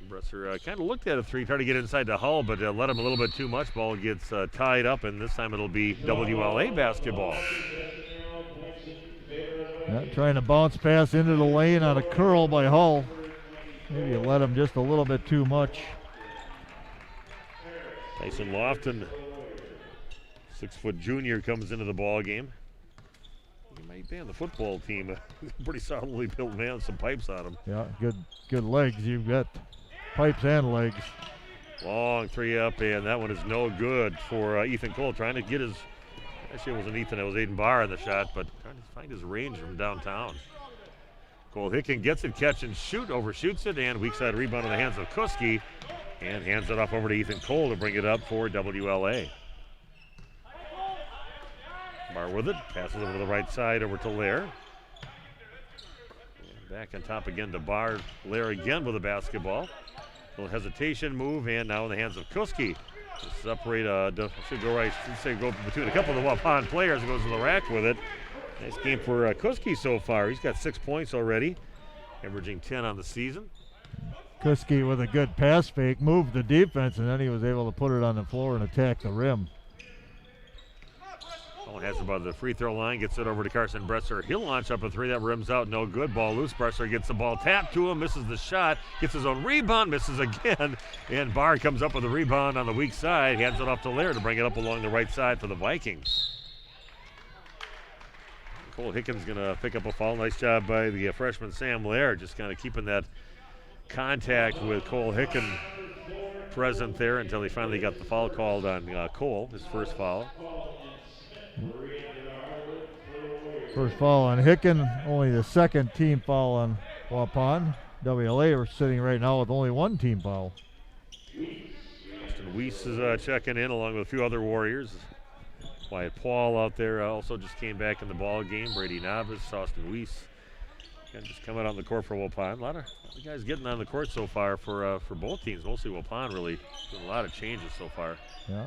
Bresser kind of looked at a three, tried to get inside the Hull, but let him a little bit too much. Ball gets tied up, and this time it'll be WLA basketball. Trying to bounce pass into the lane on a curl by Hull. Maybe you let him just a little bit too much. Tyson Lofton, 6-foot junior, comes into the ball game. He might be on the football team. Pretty solidly built man with some pipes on him. Yeah, good legs. You've got pipes and legs. Long three up, and that one is no good for Ethan Cole. Trying to get his, actually it wasn't Ethan, it was Aiden Barr in the shot, but trying to find his range from downtown. Cole Hicken gets it, catch and shoot, overshoots it, and weak side rebound in the hands of Kuski, and hands it off over to Ethan Cole to bring it up for WLA. Barr with it, passes over to the right side over to Lair. And back on top again to Barr. Lair again with the basketball. A little hesitation move, and now in the hands of Kuski. Separate, should go between a couple of the Waupun players. Goes to the rack with it. Nice game for Kuski so far. He's got 6 points already, averaging 10 on the season. Kuski with a good pass fake, moved the defense, and then he was able to put it on the floor and attack the rim. Has it above the free throw line, gets it over to Carson Bresser. He'll launch up a three, that rims out, no good. Ball loose, Bresser gets the ball tapped to him, misses the shot, gets his own rebound, misses again, and Barr comes up with a rebound on the weak side, hands it off to Lair to bring it up along the right side for the Vikings. Cole Hicken's gonna pick up a foul. Nice job by the freshman Sam Lair, just kind of keeping that contact with Cole Hicken present there until he finally got the foul called on Cole, his first foul. First foul on Hicken, only the second team foul on Waupun. WLA are sitting right now with only one team foul. Austin Weiss is checking in along with a few other Warriors. Wyatt Paul out there also just came back in the ball game. Brady Novice, Austin Weiss. Again, just coming on the court for Waupun. A lot of guys getting on the court so far for both teams. Mostly Waupun really doing a lot of changes so far. Yeah.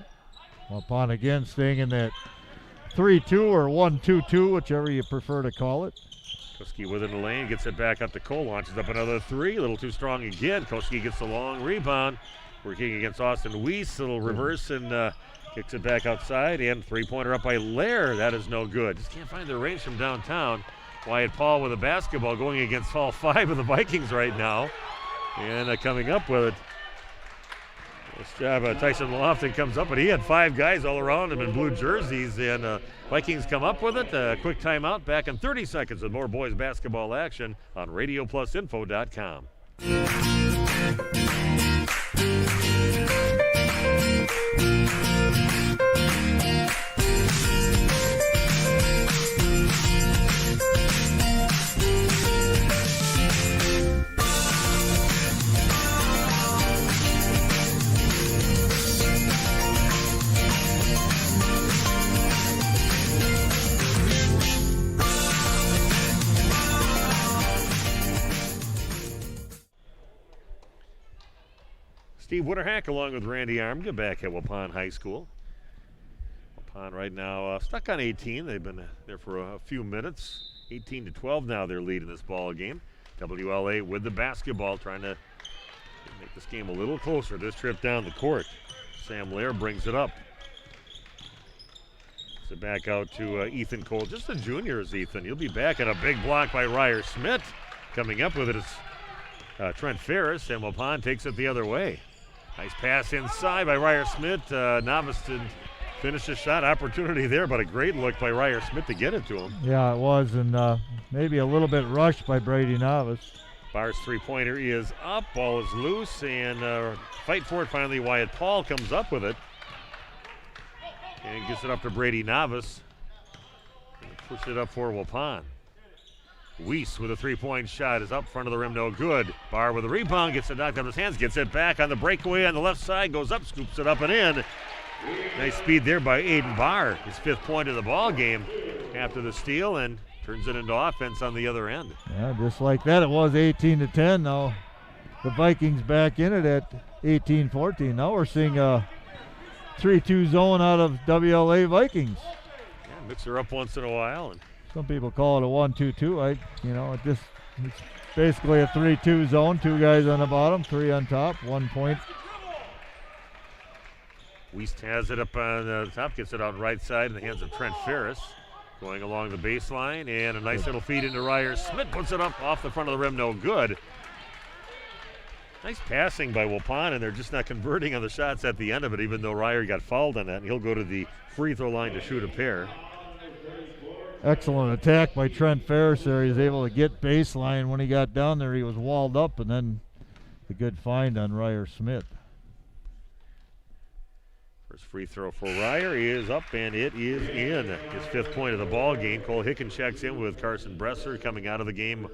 Waupun again staying in that 3-2 or 1-2-2, whichever you prefer to call it. Koski within the lane, gets it back up to Cole, launches up another three, a little too strong again. Koski gets the long rebound, working against Austin Weiss, a little reverse and kicks it back outside, and three-pointer up by Lair. That is no good. Just can't find the range from downtown. Wyatt Paul with a basketball going against all five of the Vikings right now, and coming up with it. This job, Tyson Lofton comes up, but he had five guys all around him in blue jerseys, and Vikings come up with it. Quick timeout, back in 30 seconds with more boys basketball action on RadioPlusInfo.com. Steve Witterhack along with Randy Armga back at Waupun High School. Waupun right now stuck on 18. They've been there for a few minutes. 18-12 now they're leading this ball game. WLA with the basketball trying to make this game a little closer this trip down the court. Sam Lair brings it up. So back out to Ethan Cole. Just the juniors, Ethan. He'll be back at a big block by Ryer Smith. Coming up with it is Trent Ferris, and Waupun takes it the other way. Nice pass inside by Ryer Smith. Novice didn't finish the shot. Opportunity there, but a great look by Ryer Smith to get it to him. Yeah, it was, and maybe a little bit rushed by Brady Novice. Barr's three-pointer is up. Ball is loose, and fight for it finally. Wyatt Paul comes up with it. And gets it up to Brady Novice. And push it up for Waupun. Weiss with a three-point shot is up front of the rim, no good. Barr with a rebound, gets it knocked out of his hands, gets it back on the breakaway on the left side, goes up, scoops it up and in. Nice speed there by Aiden Barr, his fifth point of the ball game after the steal, and turns it into offense on the other end. Yeah, just like that, it was 18-10. Now the Vikings back in it at 18-14. Now we're seeing a 3-2 zone out of WLA Vikings. Yeah, mix her up once in a while. And some people call it a 1-2-2. It's basically a 3-2 zone. Two guys on the bottom, three on top, 1 point. Wiest has it up on the top, gets it on right side in the hands of Trent Ferris. Going along the baseline, and a nice little feed into Ryer Smith. Puts it up off the front of the rim, no good. Nice passing by Waupun, and they're just not converting on the shots at the end of it, even though Ryer got fouled on that, and he'll go to the free throw line to shoot a pair. Excellent attack by Trent Ferris there. He was able to get baseline. When he got down there, he was walled up, and then the good find on Ryer Smith. First free throw for Ryer is up, and it is in. His fifth point of the ball game. Cole Hicken checks in with Carson Bresser. Coming out of the game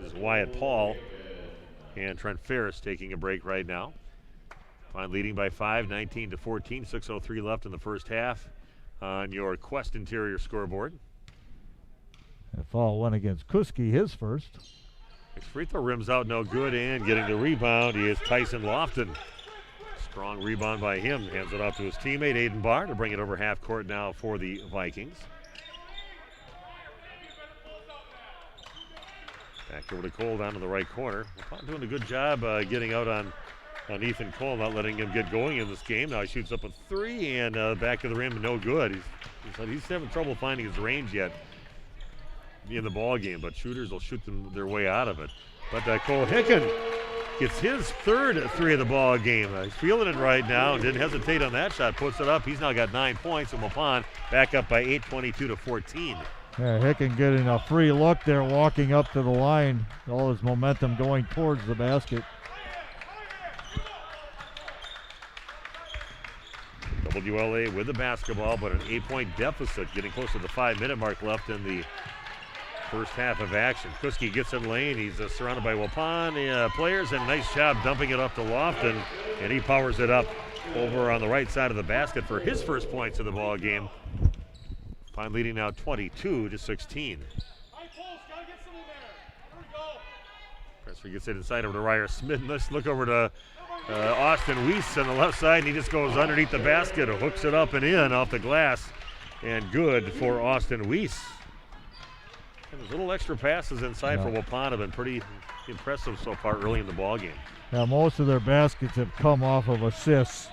is Wyatt Paul, and Trent Ferris taking a break right now. Fine, leading by 5, 19-14, 6:03 left in the first half on your Quest Interior scoreboard. That foul went against Kuski, his first. His free throw rims out, no good, and getting the rebound is Tyson Lofton. Strong rebound by him. Hands it off to his teammate, Aiden Barr, to bring it over half court now for the Vikings. Back over to Cole down in the right corner. Waupun doing a good job getting out on Ethan Cole, not letting him get going in this game. Now he shoots up a three, and back of the rim, no good. He's having trouble finding his range yet in the ball game, but shooters will shoot their way out of it. But Cole Hicken gets his third three of the ball game. He's feeling it right now and didn't hesitate on that shot. Puts it up. He's now got 9 points, and Waupun back up by 8, 22-14. Yeah, Hicken getting a free look there, walking up to the line. All his momentum going towards the basket. WLA with the basketball, but an 8-point deficit, getting close to the 5-minute mark left in the First half of action. Kuski gets in lane. He's surrounded by Waupun players, and nice job dumping it up to Lofton, and he powers it up over on the right side of the basket for his first points of the ball game. Waupun leading now 22-16. Presser gets it inside over to Ryer Smith. Let's look over to Austin Weiss on the left side, and he just goes underneath the basket, hooks it up and in off the glass, and good for Austin Weiss. And those little extra passes inside for Waupun have been pretty impressive so far early in the ball game. Now most of their baskets have come off of assists.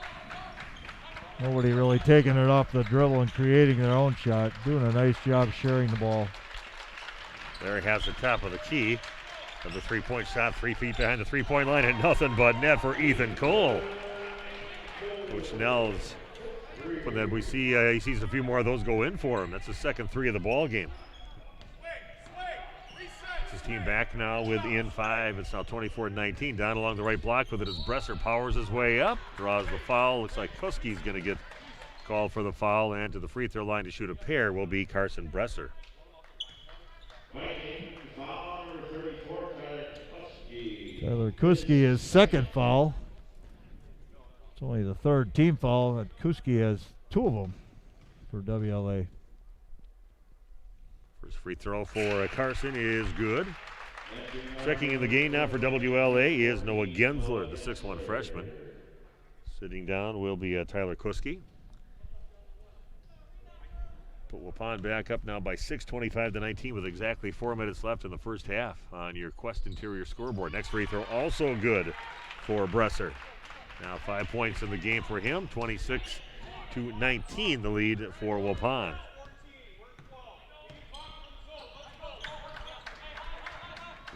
Nobody really taking it off the dribble and creating their own shot. Doing a nice job sharing the ball. There he has the top of the key of the three-point shot, 3 feet behind the three-point line, and nothing but net for Ethan Cole. Coach Nels, when that we see he sees a few more of those go in for him. That's the second 3 of the ball game. His team back now within 5. It's now 24-19. Down along the right block with it as Bresser powers his way up, draws the foul. Looks like Kuski's going to get called for the foul, and to the free throw line to shoot a pair will be Carson Bresser. Tyler Kuski is second foul. It's only the third team foul, and Kuski has 2 of them for WLA. First free throw for Carson is good. Checking in the game now for WLA is Noah Gensler, the 6'1 freshman. Sitting down will be Tyler Kuski. Put Waupun back up now by 6, 25-19, with exactly 4 minutes left in the first half on your Quest Interior scoreboard. Next free throw also good for Bresser. Now 5 points in the game for him, 26-19 the lead for Waupun.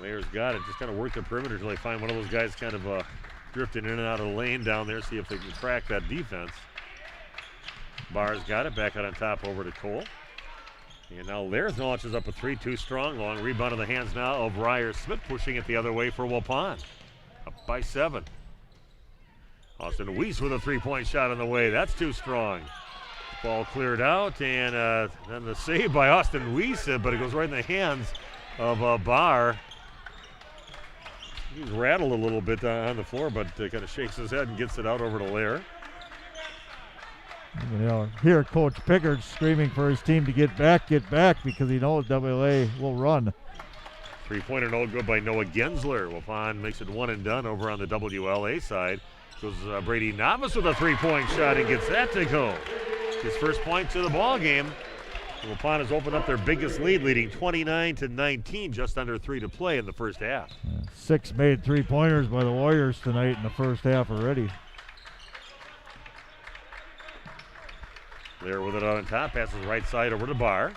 Layer's got it, just kind of work the perimeter until they find one of those guys kind of drifting in and out of the lane down there, see if they can crack that defense. Barr's got it, back out on top over to Cole. And now Laird launches up a 3, too strong. Long rebound in the hands now of Ryer Smith, pushing it the other way for Waupun. Up by 7. Austin Weiss with a 3-point shot on the way. That's too strong. Ball cleared out, and then the save by Austin Weiss, but it goes right in the hands of Barr. He's rattled a little bit on the floor, but kind of shakes his head and gets it out over to Lair. You know, here Coach Pickard screaming for his team to get back, because he knows WLA will run. 3-pointer no good by Noah Gensler. Waupun makes it one and done over on the WLA side. Goes Brady Novice with a 3-point shot and gets that to go. His first point to the ball game. Waupun has opened up their biggest lead, leading 29-19, just under 3 to play in the first half. 6 made 3-pointers by the Warriors tonight in the first half already. There with it on top, passes right side over to Barr.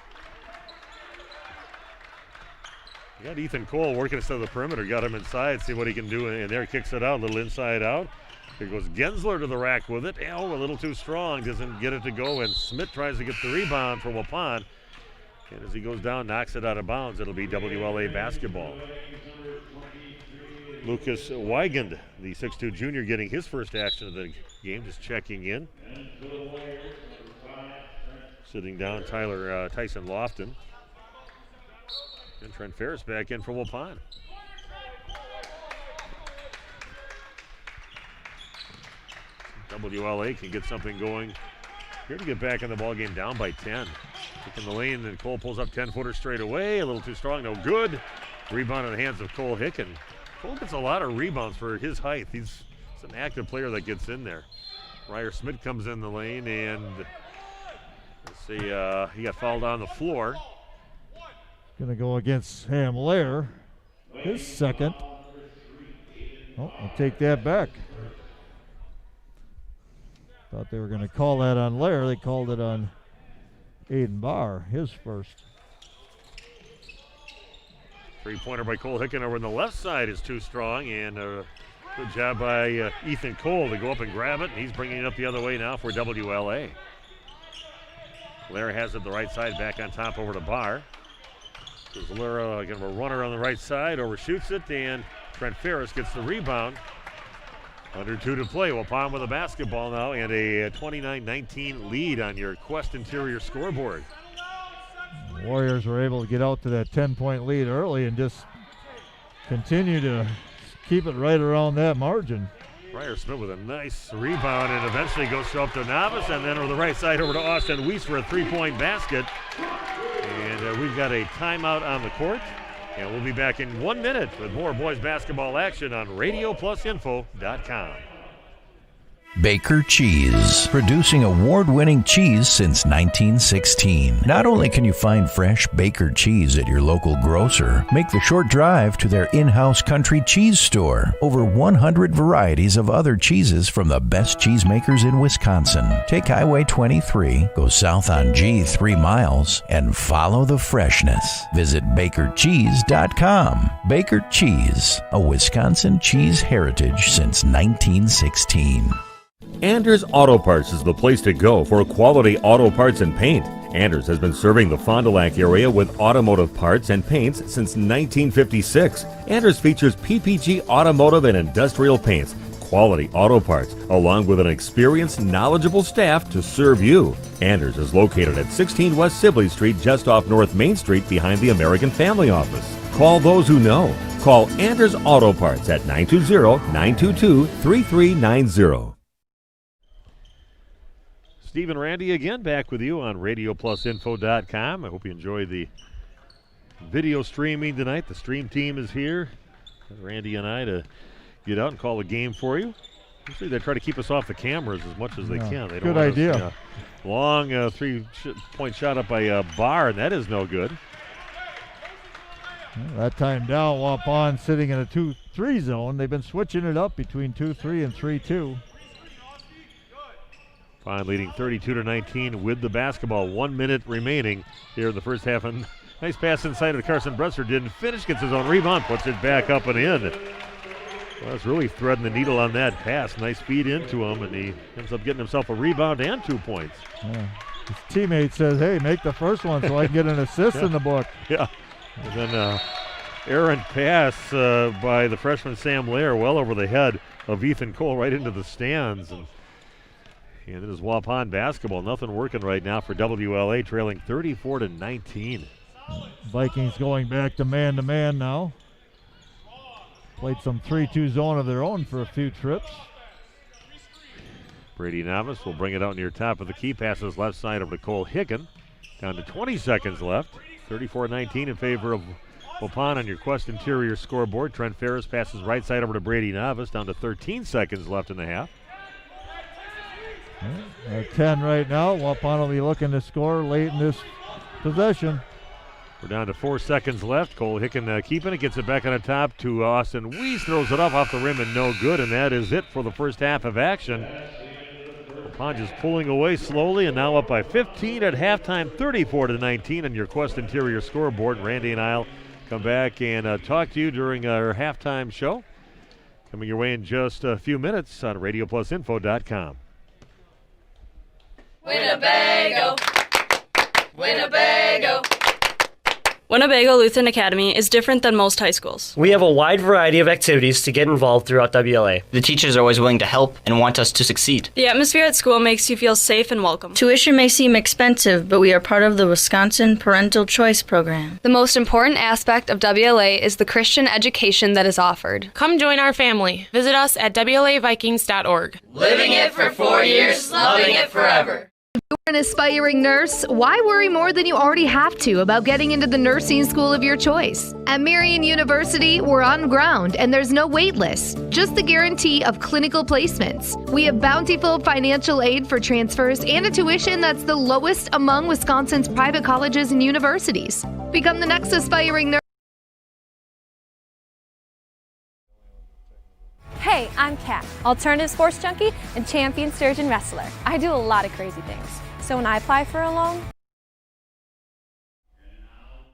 You got Ethan Cole working instead of the perimeter, got him inside, see what he can do, and there kicks it out, a little inside out. Here goes Gensler to the rack with it. Oh, a little too strong, doesn't get it to go, and Smith tries to get the rebound for Waupun. And as he goes down, knocks it out of bounds. It'll be WLA basketball. Lucas Weigand, the 6'2 junior, getting his first action of the game, just checking in. Sitting down, Tyson Lofton. And Trent Ferris back in for Waupun. WLA can get something going here to get back in the ball game, down by 10. Kick in the lane, and Cole pulls up 10-footer straight away. A little too strong, no good. Rebound in the hands of Cole Hicken. Cole gets a lot of rebounds for his height. He's an active player that gets in there. Ryer Smith comes in the lane, and let's see, he got fouled on the floor. Gonna go against Sam Lair, his second. Oh, I'll take that back. Thought they were going to call that on Lair. They called it on Aiden Barr, his first. 3-pointer by Cole Hicken over on the left side is too strong, and a good job by Ethan Cole to go up and grab it. And he's bringing it up the other way now for WLA. Lair has it the right side, back on top over to Barr. There's Lair, kind of a runner on the right side, overshoots it, and Trent Ferris gets the rebound. Under 2 to play. Waupun with a basketball now and a 29-19 lead on your Quest Interior scoreboard. Warriors were able to get out to that 10-point lead early and just continue to keep it right around that margin. Ryder Smith with a nice rebound and eventually goes up to Novice and then over the right side over to Austin Weiss for a 3-point basket. And we've got a timeout on the court. And we'll be back in 1 minute with more boys basketball action on RadioPlusInfo.com. Baker Cheese, producing award-winning cheese since 1916. Not only can you find fresh Baker cheese at your local grocer, make the short drive to their in-house country cheese store. Over 100 varieties of other cheeses from the best cheesemakers in Wisconsin. Take Highway 23, go south on G 3 miles, and follow the freshness. Visit BakerCheese.com. Baker Cheese, a Wisconsin cheese heritage since 1916. Anders Auto Parts is the place to go for quality auto parts and paint. Anders has been serving the Fond du Lac area with automotive parts and paints since 1956. Anders features PPG automotive and industrial paints, quality auto parts, along with an experienced, knowledgeable staff to serve you. Anders is located at 16 West Sibley Street, just off North Main Street behind the American Family Office. Call those who know. Call Anders Auto Parts at 920-922-3390. Steve and Randy again back with you on RadioPlusInfo.com. I hope you enjoyed the video streaming tonight. The stream team is here. Randy and I to get out and call a game for you. Usually they try to keep us off the cameras as much as they can. They don't Good idea. Long 3-point shot up by Barr, and that is no good. Well, that time down, Waupun sitting in a 2-3 zone. They've been switching it up between 2-3 and 3-2. Fine leading 32-19 with the basketball. 1 minute remaining here in the first half. And nice pass inside of Carson Bresser. Didn't finish, gets his own rebound, puts it back up and in. Well, it's really threading the needle on that pass. Nice feed into him, and he ends up getting himself a rebound and 2 points. Yeah. His teammate says, hey, make the first one so I can get an assist in the book. Yeah. And then errant pass by the freshman Sam Lair well over the head of Ethan Cole right into the stands. And it is Waupun basketball. Nothing working right now for WLA, trailing 34-19. Vikings going back to man now. Played some 3-2 zone of their own for a few trips. Brady Novice will bring it out near top of the key. Passes left side over to Cole Hicken. Down to 20 seconds left. 34-19 in favor of Waupun on your Quest Interior scoreboard. Trent Ferris passes right side over to Brady Novice. Down to 13 seconds left in the half. 10 right now. Waupun will be looking to score late in this possession. We're down to 4 seconds left. Cole Hicken keeping it, gets it back on the top to Austin Weiss, throws it off the rim and no good, and that is it for the first half of action. Waupun just pulling away slowly and now up by 15 at halftime, 34-19 on your Quest Interior scoreboard. Randy and I'll come back and talk to you during our halftime show. Coming your way in just a few minutes on RadioPlusInfo.com. Winnebago, Winnebago. Winnebago Lutheran Academy is different than most high schools. We have a wide variety of activities to get involved throughout WLA. The teachers are always willing to help and want us to succeed. The atmosphere at school makes you feel safe and welcome. Tuition may seem expensive, but we are part of the Wisconsin Parental Choice Program. The most important aspect of WLA is the Christian education that is offered. Come join our family. Visit us at WLAVikings.org. Living it for 4 years, loving it forever. If you're an aspiring nurse, why worry more than you already have to about getting into the nursing school of your choice? At Marian University, we're on ground and there's no wait list, just the guarantee of clinical placements. We have bountiful financial aid for transfers and a tuition that's the lowest among Wisconsin's private colleges and universities. Become the next aspiring nurse. Hey, I'm Kat, alternative sports junkie and champion sturgeon wrestler. I do a lot of crazy things. So when I apply for a loan,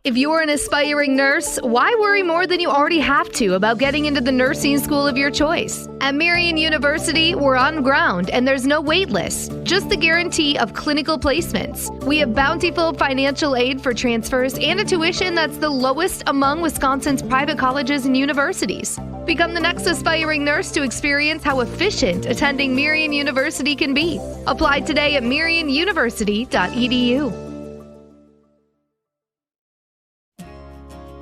If you're an aspiring nurse, why worry more than you already have to about getting into the nursing school of your choice? At Marian University, we're on ground and there's no wait list, just the guarantee of clinical placements. We have bountiful financial aid for transfers and a tuition that's the lowest among Wisconsin's private colleges and universities. Become the next aspiring nurse to experience how efficient attending Marian University can be. Apply today at marianuniversity.edu.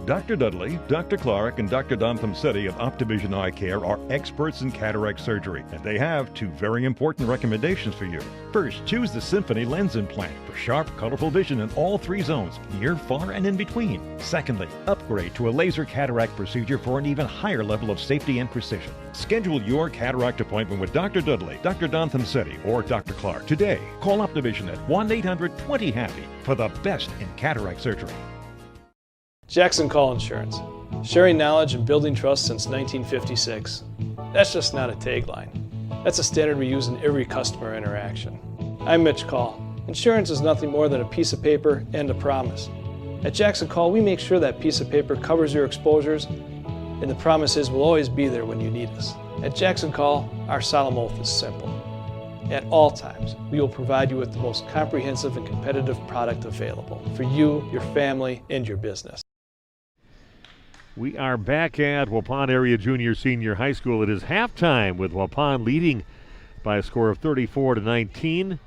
Dr. Dudley, Dr. Clark, and Dr. Don Thumsetti of Optivision Eye Care are experts in cataract surgery, and they have two very important recommendations for you. First, choose the Symphony Lens Implant for sharp, colorful vision in all three zones, near, far, and in between. Secondly, upgrade to a laser cataract procedure for an even higher level of safety and precision. Schedule your cataract appointment with Dr. Dudley, Dr. Don Thumsetti, or Dr. Clark today. Call Optivision at 1-800-20-HAPPY for the best in cataract surgery. Jackson Call Insurance, sharing knowledge and building trust since 1956. That's just not a tagline. That's a standard we use in every customer interaction. I'm Mitch Call. Insurance is nothing more than a piece of paper and a promise. At Jackson Call, we make sure that piece of paper covers your exposures, and the promise is we'll always be there when you need us. At Jackson Call, our solemn oath is simple. At all times, we will provide you with the most comprehensive and competitive product available for you, your family, and your business. We are back at Waupun Area Junior Senior High School. It is halftime with Waupun leading by a score of 34-19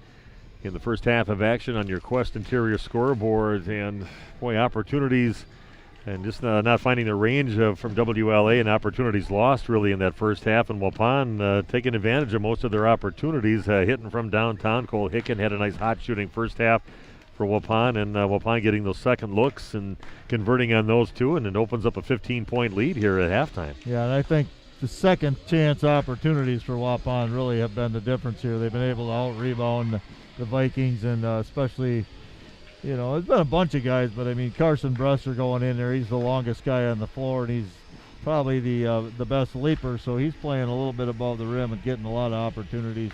in the first half of action on your Quest Interior scoreboard. And boy, opportunities and just not finding the range from WLA, and opportunities lost really in that first half. And Waupun taking advantage of most of their opportunities, hitting from downtown. Cole Hicken had a nice hot shooting first half for Waupun, and Waupun getting those second looks and converting on those two, and it opens up a 15-point lead here at halftime. Yeah, and I think the second chance opportunities for Waupun really have been the difference here. They've been able to out-rebound the Vikings, and especially, you know, there's been a bunch of guys, but I mean, Carson Bresser going in there, he's the longest guy on the floor, and he's probably the best leaper, so he's playing a little bit above the rim and getting a lot of opportunities.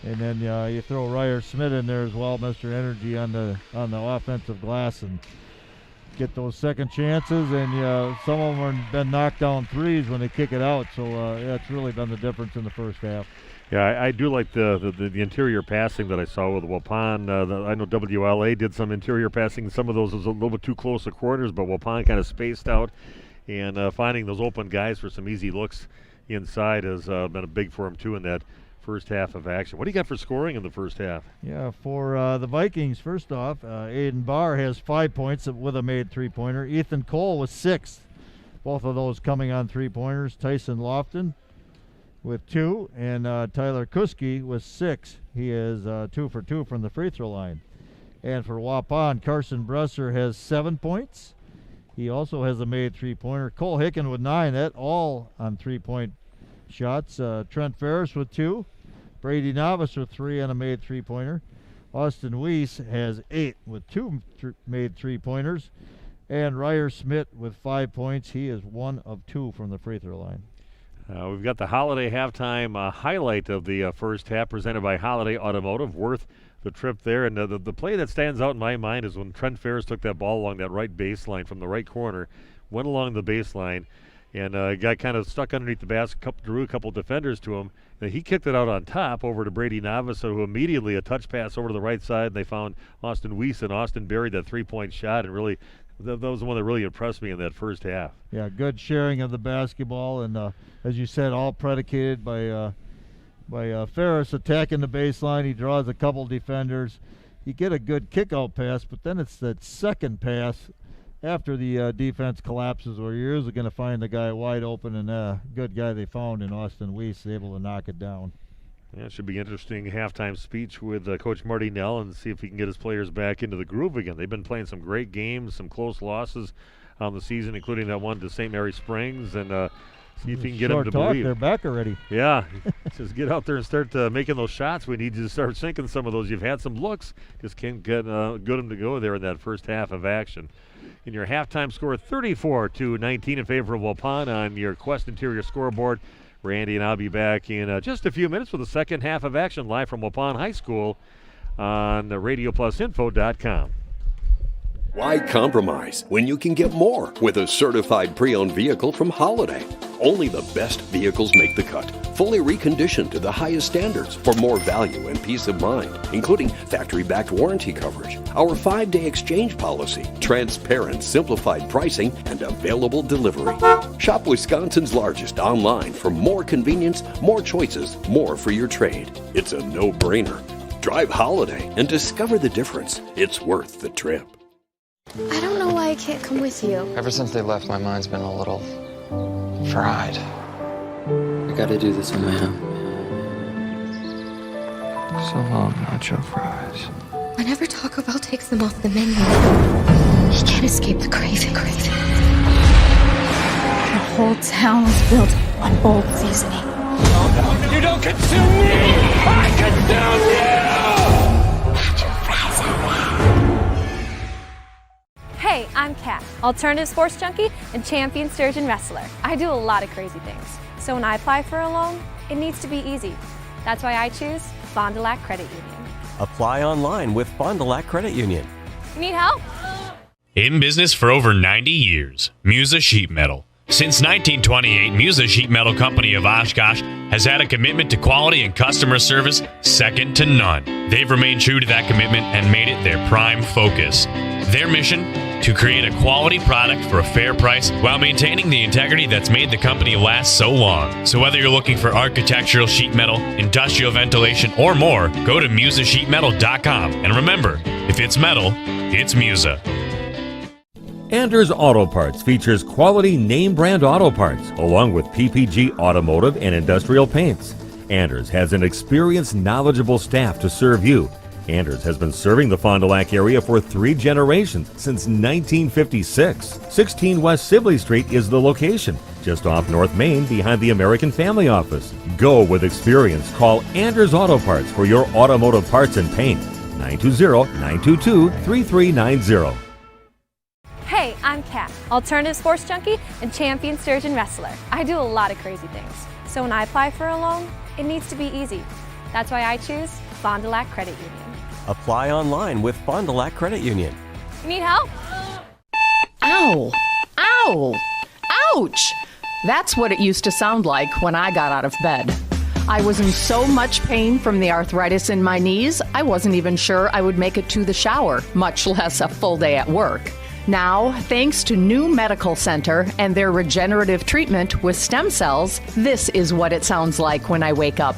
And then you throw Ryer Smith in there as well, Mr. Energy on the offensive glass, and get those second chances. And some of them have been knocked down threes when they kick it out. So that's really been the difference in the first half. Yeah, I do like the interior passing that I saw with Waupun. I know WLA did some interior passing. Some of those was a little bit too close to corners, but Waupun kind of spaced out, and finding those open guys for some easy looks inside has been a big for him too in that first half of action. What do you got for scoring in the first half? Yeah, for the Vikings, first off, Aiden Barr has 5 points with a made three-pointer. Ethan Cole was 6. Both of those coming on three-pointers. Tyson Lofton with 2, and Tyler Kuski with 6. He is 2 for 2 from the free throw line. And for Waupun, Carson Bresser has 7 points. He also has a made three-pointer. Cole Hicken with 9. That all on three-point shots. Trent Ferris with 2. Brady Novice with 3 and a made three-pointer. Austin Weiss has 8 with 2 made three-pointers. And Ryer Smith with 5 points. He is 1 of 2 from the free throw line. We've got the Holiday halftime highlight of the first half presented by Holiday Automotive. Worth the trip there. And the play that stands out in my mind is when Trent Ferris took that ball along that right baseline from the right corner, went along the baseline, and got kind of stuck underneath the basket, drew a couple defenders to him. And he kicked it out on top over to Brady Novice, who immediately a touch pass over to the right side, and they found Austin Weiss, and Austin buried that three-point shot, and really that was the one that really impressed me in that first half. Yeah, good sharing of the basketball, and as you said, all predicated by Ferris attacking the baseline. He draws a couple defenders. You get a good kick-out pass, but then it's that second pass after the defense collapses where you're usually going to find the guy wide open, and a good guy they found in Austin Weiss able to knock it down. Yeah, it should be interesting halftime speech with Coach Marty Nell, and see if he can get his players back into the groove again. They've been playing some great games, some close losses on the season, including that one to St. Mary Springs, and see if he can get them to believe. They're back already. Yeah, just get out there and start making those shots. We need you to start sinking some of those. You've had some looks, just can't get them to go there in that first half of action. In your halftime score, 34-19 in favor of Waupun on your Quest Interior scoreboard. Randy and I'll be back in just a few minutes with the second half of action live from Waupun High School on RadioPlusInfo.com. Why compromise when you can get more with a certified pre-owned vehicle from Holiday? Only the best vehicles make the cut, fully reconditioned to the highest standards for more value and peace of mind, including factory-backed warranty coverage, our 5-day exchange policy, transparent, simplified pricing, and available delivery. Shop Wisconsin's largest online for more convenience, more choices, more for your trade. It's a no-brainer. Drive Holiday and discover the difference. It's worth the trip. I don't know why why I can't come with you. Ever since they left, my mind's been a little fried. I gotta do this on my own. So long, nacho fries. Whenever Taco Bell takes them off the menu, he can't escape the craving. The whole town was built on bold seasoning. No, you don't consume me! I consume you! Hey, I'm Kat, alternative sports junkie and champion sturgeon wrestler. I do a lot of crazy things. So when I apply for a loan, it needs to be easy. That's why I choose Fond du Lac Credit Union. Apply online with Fond du Lac Credit Union. You need help? In business for over 90 years, Musa Sheet Metal. Since 1928, Musa Sheet Metal Company of Oshkosh has had a commitment to quality and customer service second to none. They've remained true to that commitment and made it their prime focus. Their mission? To create a quality product for a fair price while maintaining the integrity that's made the company last so long. So whether you're looking for architectural sheet metal, industrial ventilation, or more, go to musasheetmetal.com. And remember, if it's metal, it's Musa. Anders Auto Parts features quality name brand auto parts along with PPG automotive and industrial paints. Anders has an experienced, knowledgeable staff to serve you. Anders has been serving the Fond du Lac area for 3 generations since 1956. 16 West Sibley Street is the location, just off North Main behind the American Family Office. Go with experience. Call Anders Auto Parts for your automotive parts and paint. 920-922-3390. Hey, I'm Kat, alternative sports junkie and champion sturgeon wrestler. I do a lot of crazy things. So when I apply for a loan, it needs to be easy. That's why I choose Fond du Lac Credit Union. Apply online with Fond du Lac Credit Union. You need help? Ow! Ow! Ouch! That's what it used to sound like when I got out of bed. I was in so much pain from the arthritis in my knees, I wasn't even sure I would make it to the shower, much less a full day at work. Now, thanks to New Medical Center and their regenerative treatment with stem cells, this is what it sounds like when I wake up.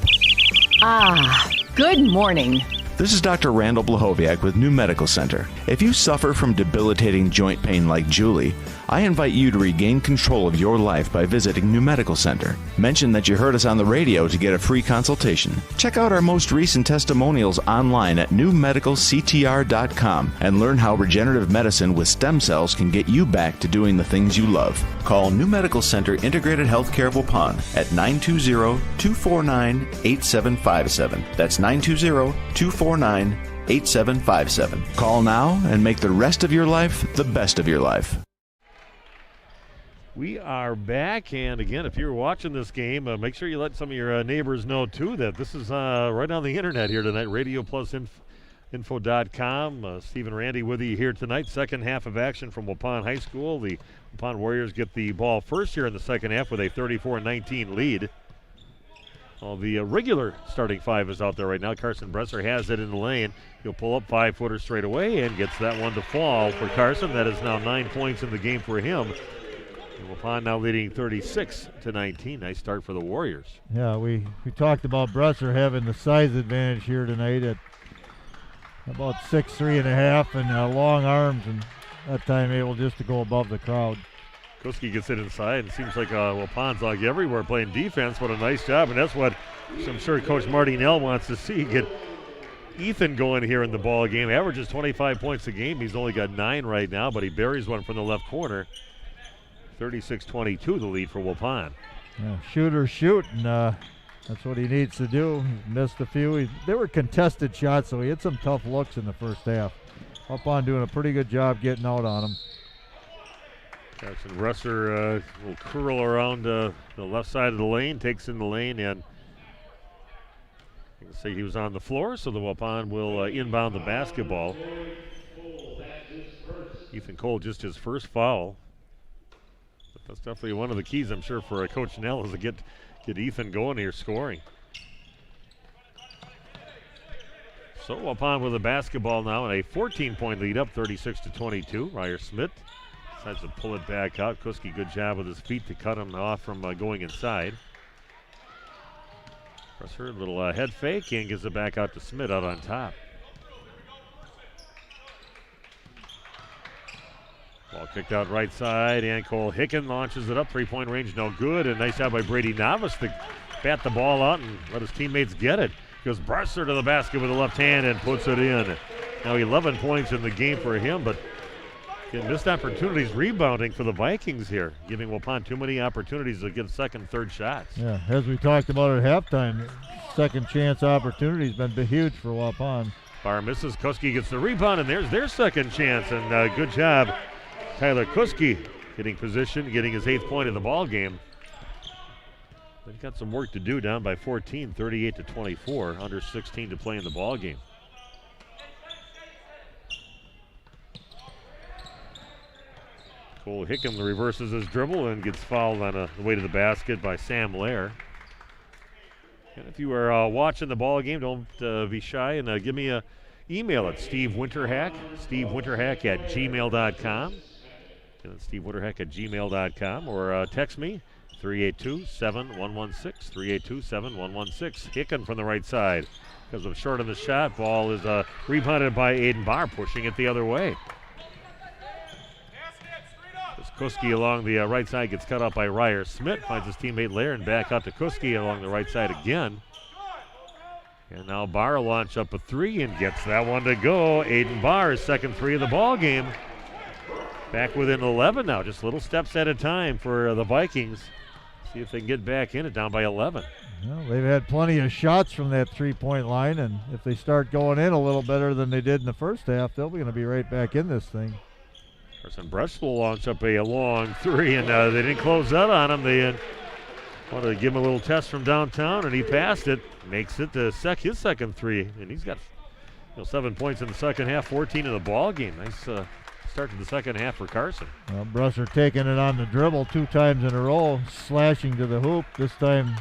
Ah, good morning. This is Dr. Randall Blahoviak with New Medical Center. If you suffer from debilitating joint pain like Julie, I invite you to regain control of your life by visiting New Medical Center. Mention that you heard us on the radio to get a free consultation. Check out our most recent testimonials online at newmedicalctr.com and learn how regenerative medicine with stem cells can get you back to doing the things you love. Call New Medical Center Integrated Healthcare Waupun at 920-249-8757. That's 920-249-8757. Call now and make the rest of your life the best of your life. We are back, and again, if you're watching this game, make sure you let some of your neighbors know, too, that this is right on the internet here tonight, RadioPlusInfo.com. Steve and Randy with you here tonight. Second half of action from Waupun High School. The Waupun Warriors get the ball first here in the second half with a 34-19 lead. Well, the regular starting 5 is out there right now. Carson Bresser has it in the lane. He'll pull up 5-footer straight away and gets that one to fall for Carson. That is now 9 points in the game for him. Waupun now leading 36-19. Nice start for the Warriors. Yeah, we talked about Bresser having the size advantage here tonight at about 6'3.5" and long arms, and that time able just to go above the crowd. Kuski gets it inside, and it seems like Waupun's like everywhere playing defense. What a nice job, and that's what I'm sure Coach Marty Nell wants to see. Get Ethan going here in the ball game. Averages 25 points a game. He's only got 9 right now, but he buries one from the left corner. 36-22 the lead for Waupun. Yeah, shoot, and that's what he needs to do. He missed a few. They were contested shots, so he had some tough looks in the first half. Waupun doing a pretty good job getting out on him. Carson Bresser will curl around the left side of the lane, takes in the lane, and you can see he was on the floor, so the Waupun will inbound the basketball. Ethan Cole, just his first foul. But that's definitely one of the keys, I'm sure, for Coach Nell is to get Ethan going here scoring. So Waupun with the basketball now and a 14-point lead up, 36-22. Ryer Smith decides to pull it back out. Kuski, good job with his feet to cut him off from going inside. Presser, little head fake, and gives it back out to Smith out on top. Ball kicked out right side, and Cole Hicken launches it up. 3-point range, no good. And nice job by Brady Novice to bat the ball out and let his teammates get it. Goes Bresser to the basket with the left hand and puts it in. Now 11 points in the game for him, but missed opportunities rebounding for the Vikings here, giving Waupun too many opportunities to get second, third shots. Yeah, as we talked about at halftime, second chance opportunities been huge for Waupun. Barr misses. Kuski gets the rebound, and there's their second chance. And good job, Tyler Kuski, getting position, getting his 8th point of the ball game. They've got some work to do, down by 14, 38-24, under 16 to play in the ball game. Cole Hickam reverses his dribble and gets fouled on the way to the basket by Sam Lair. And if you are watching the ball game, don't be shy and give me an email at stevewinterhack at gmail.com. And it's stevewinterhack@gmail.com, or text me 382-7116, 382-7116. Hicken from the right side because of short on the shot. Ball is rebounded by Aiden Barr, pushing it the other way. Kuski along the right side gets cut out by Ryer Smith, finds his teammate Lair, and back out to Kuski along the right side again. And now Barr will launch up a 3 and gets that one to go. Aiden Barr's second 3 of the ball game. Back within 11 now, just little steps at a time for the Vikings. See if they can get back in it, down by 11. Well, they've had plenty of shots from that 3-point line, and if they start going in a little better than they did in the first half, they'll be going to be right back in this thing. Carson Bresch will launch up a long 3, and they didn't close that on him. They wanted to give him a little test from downtown, and he passed it. Makes it his second 3, and he's got 7 points in the second half, 14 in the ball game. Nice start to the second half for Carson. Well, Bresser taking it on the dribble 2 times in a row, slashing to the hoop. This time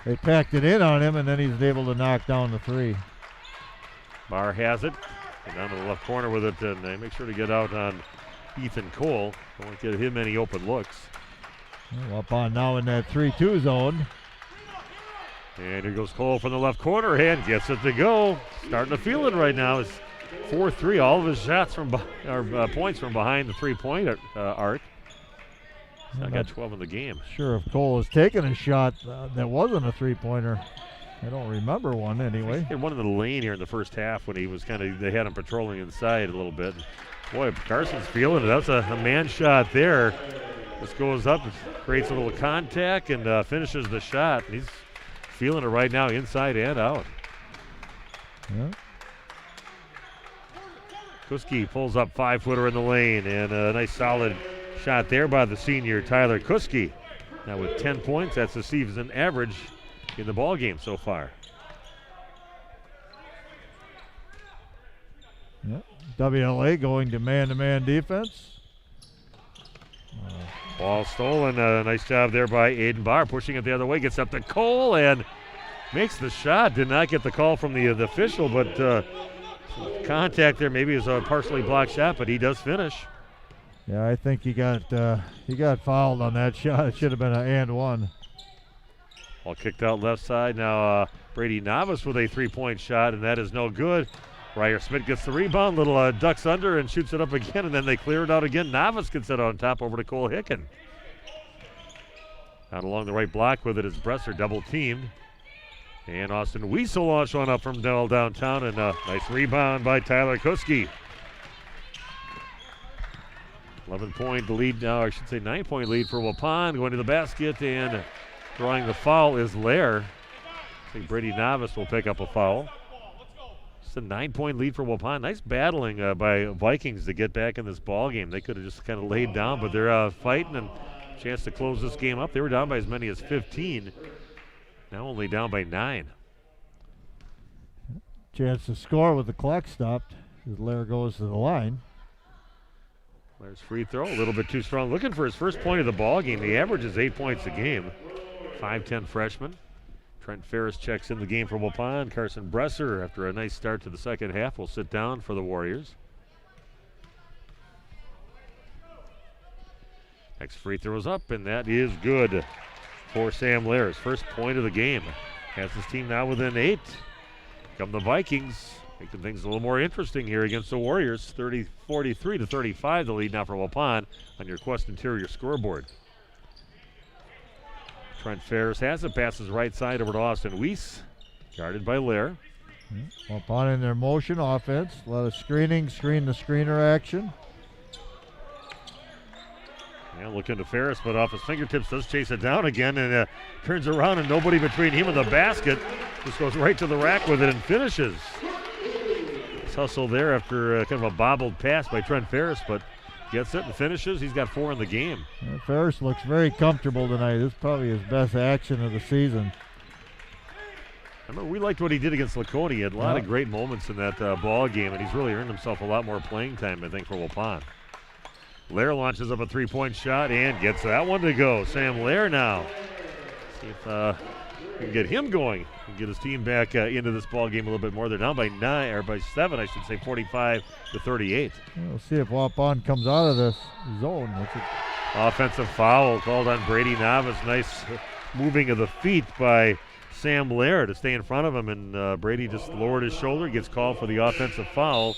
they packed it in on him, and then he's able to knock down the 3. Barr has it, and down to the left corner with it, and they make sure to get out on Ethan Cole. Don't give him any open looks. Well, up on now in that 3-2 zone. And here goes Cole from the left corner and gets it to go. Starting to feel it right now. It's 4-3. All of his shots points from behind the 3-point arc. He's got 12 in the game. Sure, if Cole has taken a shot that wasn't a 3-pointer. I don't remember one anyway. He had one in the lane here in the first half when he was they had him patrolling inside a little bit. Boy, Carson's feeling it. That's a man shot there. This goes up, creates a little contact, and finishes the shot. He's feeling it right now, inside and out. Yeah. Kuski pulls up 5-footer in the lane, and a nice solid shot there by the senior Tyler Kuski. Now with 10 points, that's the season average in the ball game so far. Yep. WLA going to man-to-man defense. Ball stolen. Nice job there by Aiden Barr, pushing it the other way. Gets up to Cole and makes the shot. Did not get the call from the official, but contact there. Maybe it was a partially blocked shot, but he does finish. Yeah, I think he got fouled on that shot. It should have been an and 1. Ball kicked out left side. Now Brady Novice with a 3-point shot, and that is no good. Ryer Smith gets the rebound, little ducks under and shoots it up again, and then they clear it out again. Novice gets it on top over to Cole Hicken. Out along the right block with it is Bresser, double teamed. And Austin Wiesel launched one up from downtown, and a nice rebound by Tyler Kuski. 11-point lead now, I should say 9-point lead for Waupun. Going to the basket and drawing the foul is Lair. I think Brady Novice will pick up a foul. It's a 9-point lead for Waupun. Nice battling by Vikings to get back in this ball game. They could have just kind of laid down, but they're fighting and a chance to close this game up. They were down by as many as 15. Now only down by 9. Chance to score with the clock stopped as Lair goes to the line. Lair's free throw, a little bit too strong. Looking for his first point of the ball game. The average is 8 points a game. 5'10" freshman. Trent Ferris checks in the game for Waupun. Carson Bresser, after a nice start to the second half, will sit down for the Warriors. Next free throw is up, and that is good for Sam Lair's first point of the game. Has his team now within 8. Come the Vikings. Making things a little more interesting here against the Warriors. 43-35 the lead now for Waupun on your Quest Interior scoreboard. Trent Ferris has it, passes right side over to Austin Weiss, guarded by Lair. Waupun in their motion offense, a lot of screening, screen-the-screener action. Yeah, looking to Ferris, but off his fingertips, does chase it down again, and turns around, and nobody between him and the basket. Just goes right to the rack with it and finishes. Nice hustle there after kind of a bobbled pass by Trent Ferris, but gets it and finishes. He's got 4 in the game. Yeah, Ferris looks very comfortable tonight. This is probably his best action of the season. I remember we liked what he did against Laconia. He had a lot of great moments in that ball game, and he's really earned himself a lot more playing time, I think, for Waupun. Lair launches up a three-point shot and gets that one to go. Sam Lair now. See if we can get him going and get his team back into this ball game a little bit more. They're down by 7, I should say, 45-38. We'll see if Waupun comes out of this zone. Offensive foul called on Brady Novice. Nice moving of the feet by Sam Lair to stay in front of him, and Brady just lowered his shoulder, gets called for the offensive foul.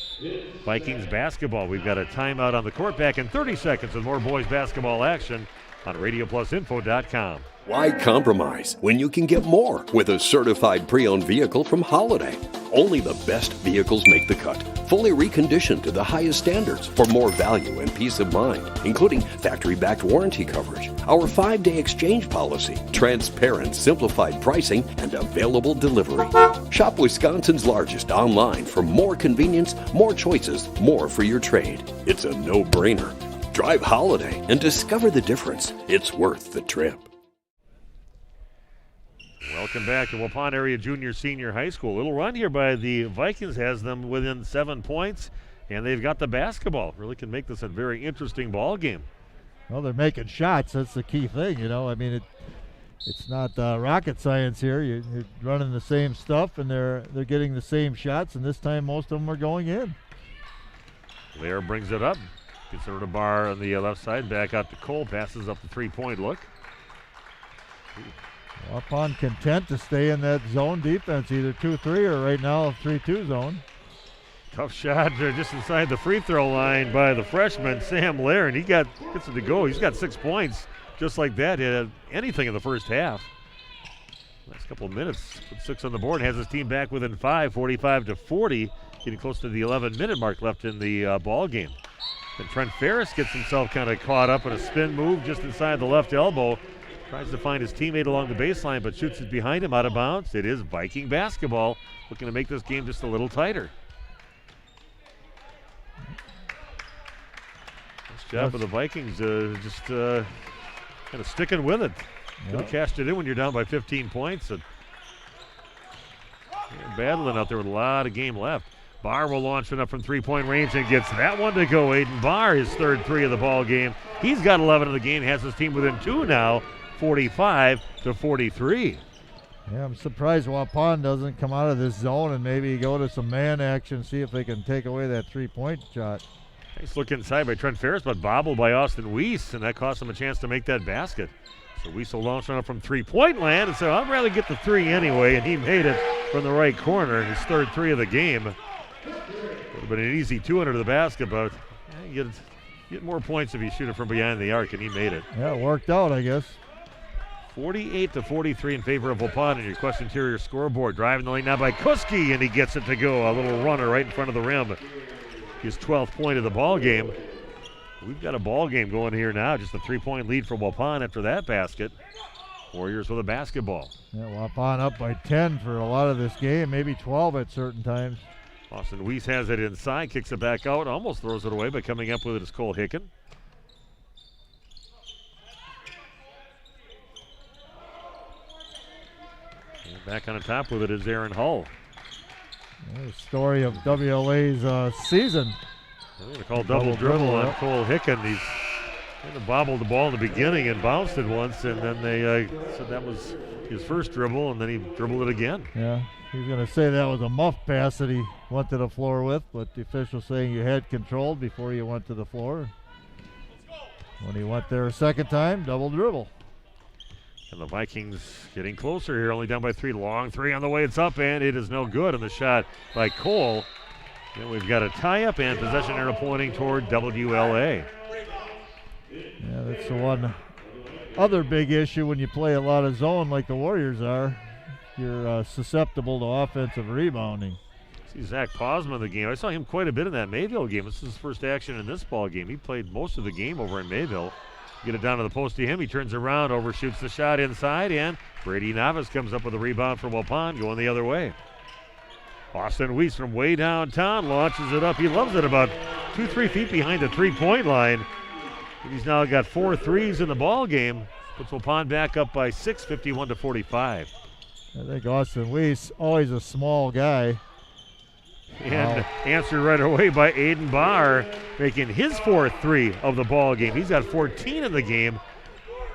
Vikings basketball. We've got a timeout on the court. Back in 30 seconds with more boys basketball action on RadioPlusInfo.com. Why compromise when you can get more with a certified pre-owned vehicle from Holiday? Only the best vehicles make the cut, fully reconditioned to the highest standards for more value and peace of mind, including factory-backed warranty coverage, our 5-day exchange policy, transparent, simplified pricing, and available delivery. Shop Wisconsin's largest online for more convenience, more choices, more for your trade. It's a no-brainer. Drive Holiday and discover the difference. It's worth the trip. Welcome back to Waupun Area Junior Senior High School. A little run here by the Vikings has them within 7 points, and they've got the basketball. Really can make this a very interesting ball game. Well, they're making shots. That's the key thing, you know. I mean, it's not rocket science here. You're running the same stuff, and they're getting the same shots, and this time most of them are going in. Lair brings it up. Gets over to Barr on the left side. Back out to Cole. Passes up the three-point look. Waupun content to stay in that zone defense, either 2-3 or right now a 3-2 zone. Tough shot just inside the free throw line by the freshman, Sam Lair, and he gets it to go. He's got 6 points just like that. He had anything in the first half. Last couple of minutes, put 6 on the board, has his team back within 5, 45-40, getting close to the 11-minute mark left in the ball game. And Trent Ferris gets himself kind of caught up in a spin move just inside the left elbow. Tries to find his teammate along the baseline, but shoots it behind him out of bounds. It is Viking basketball, looking to make this game just a little tighter. Nice job of the Vikings, just kind of sticking with it. Could have cashed it in when you're down by 15 points. And battling out there with a lot of game left. Barr will launch it up from three-point range and gets that one to go. Aiden Barr, his third 3 of the ball game. He's got 11 in the game, has his team within 2 now. 45-43. Yeah, I'm surprised Waupun doesn't come out of this zone and maybe go to some man action, see if they can take away that three-point shot. Nice look inside by Trent Ferris, but bobbled by Austin Weiss, and that cost him a chance to make that basket. So Weiss will launch on it from three-point land, and so I'd rather get the 3 anyway, and he made it from the right corner, his third 3 of the game. Would have been an easy 2 under the basket, but you get more points if you shoot it from behind the arc, and he made it. Yeah, it worked out, I guess. 48-43 in favor of Waupun in your Quest Interior scoreboard. Driving the lane now by Kuski, and he gets it to go. A little runner right in front of the rim. His 12th point of the ball game. We've got a ball game going here now. Just a 3-point lead for Waupun after that basket. Warriors with a basketball. Yeah, Waupun up by 10 for a lot of this game, maybe 12 at certain times. Austin Weiss has it inside, kicks it back out, almost throws it away, but coming up with it is Cole Hicken. Back on the top with it is Aaron Hull. The story of WLA's season. They're going to call double dribble on Cole Hicken. He's kind of bobbled the ball in the beginning and bounced it once, and then they said that was his first dribble, and then he dribbled it again. Yeah, he's going to say that was a muff pass that he went to the floor with, but the official saying you had control before you went to the floor. When he went there a second time, double dribble. And the Vikings getting closer here, only down by 3. Long three on the way, it's up, and it is no good. And the shot by Cole. And we've got a tie-up and possession arrow pointing toward WLA. Yeah, that's the one other big issue when you play a lot of zone like the Warriors are. You're susceptible to offensive rebounding. See Zach Posma in the game. I saw him quite a bit in that Mayville game. This is his first action in this ball game. He played most of the game over in Mayville. Get it down to the post to him. He turns around, overshoots the shot inside, and Brady Navas comes up with a rebound for Waupun, going the other way. Austin Weiss from way downtown launches it up. He loves it about 2-3 feet behind the three-point line. He's now got 4 threes in the ball game. Puts Waupun back up by 6, 51-45. I think Austin Weiss, always a small guy. And answered right away by Aiden Barr, making his 4th three of the ball game. He's got 14 in the game.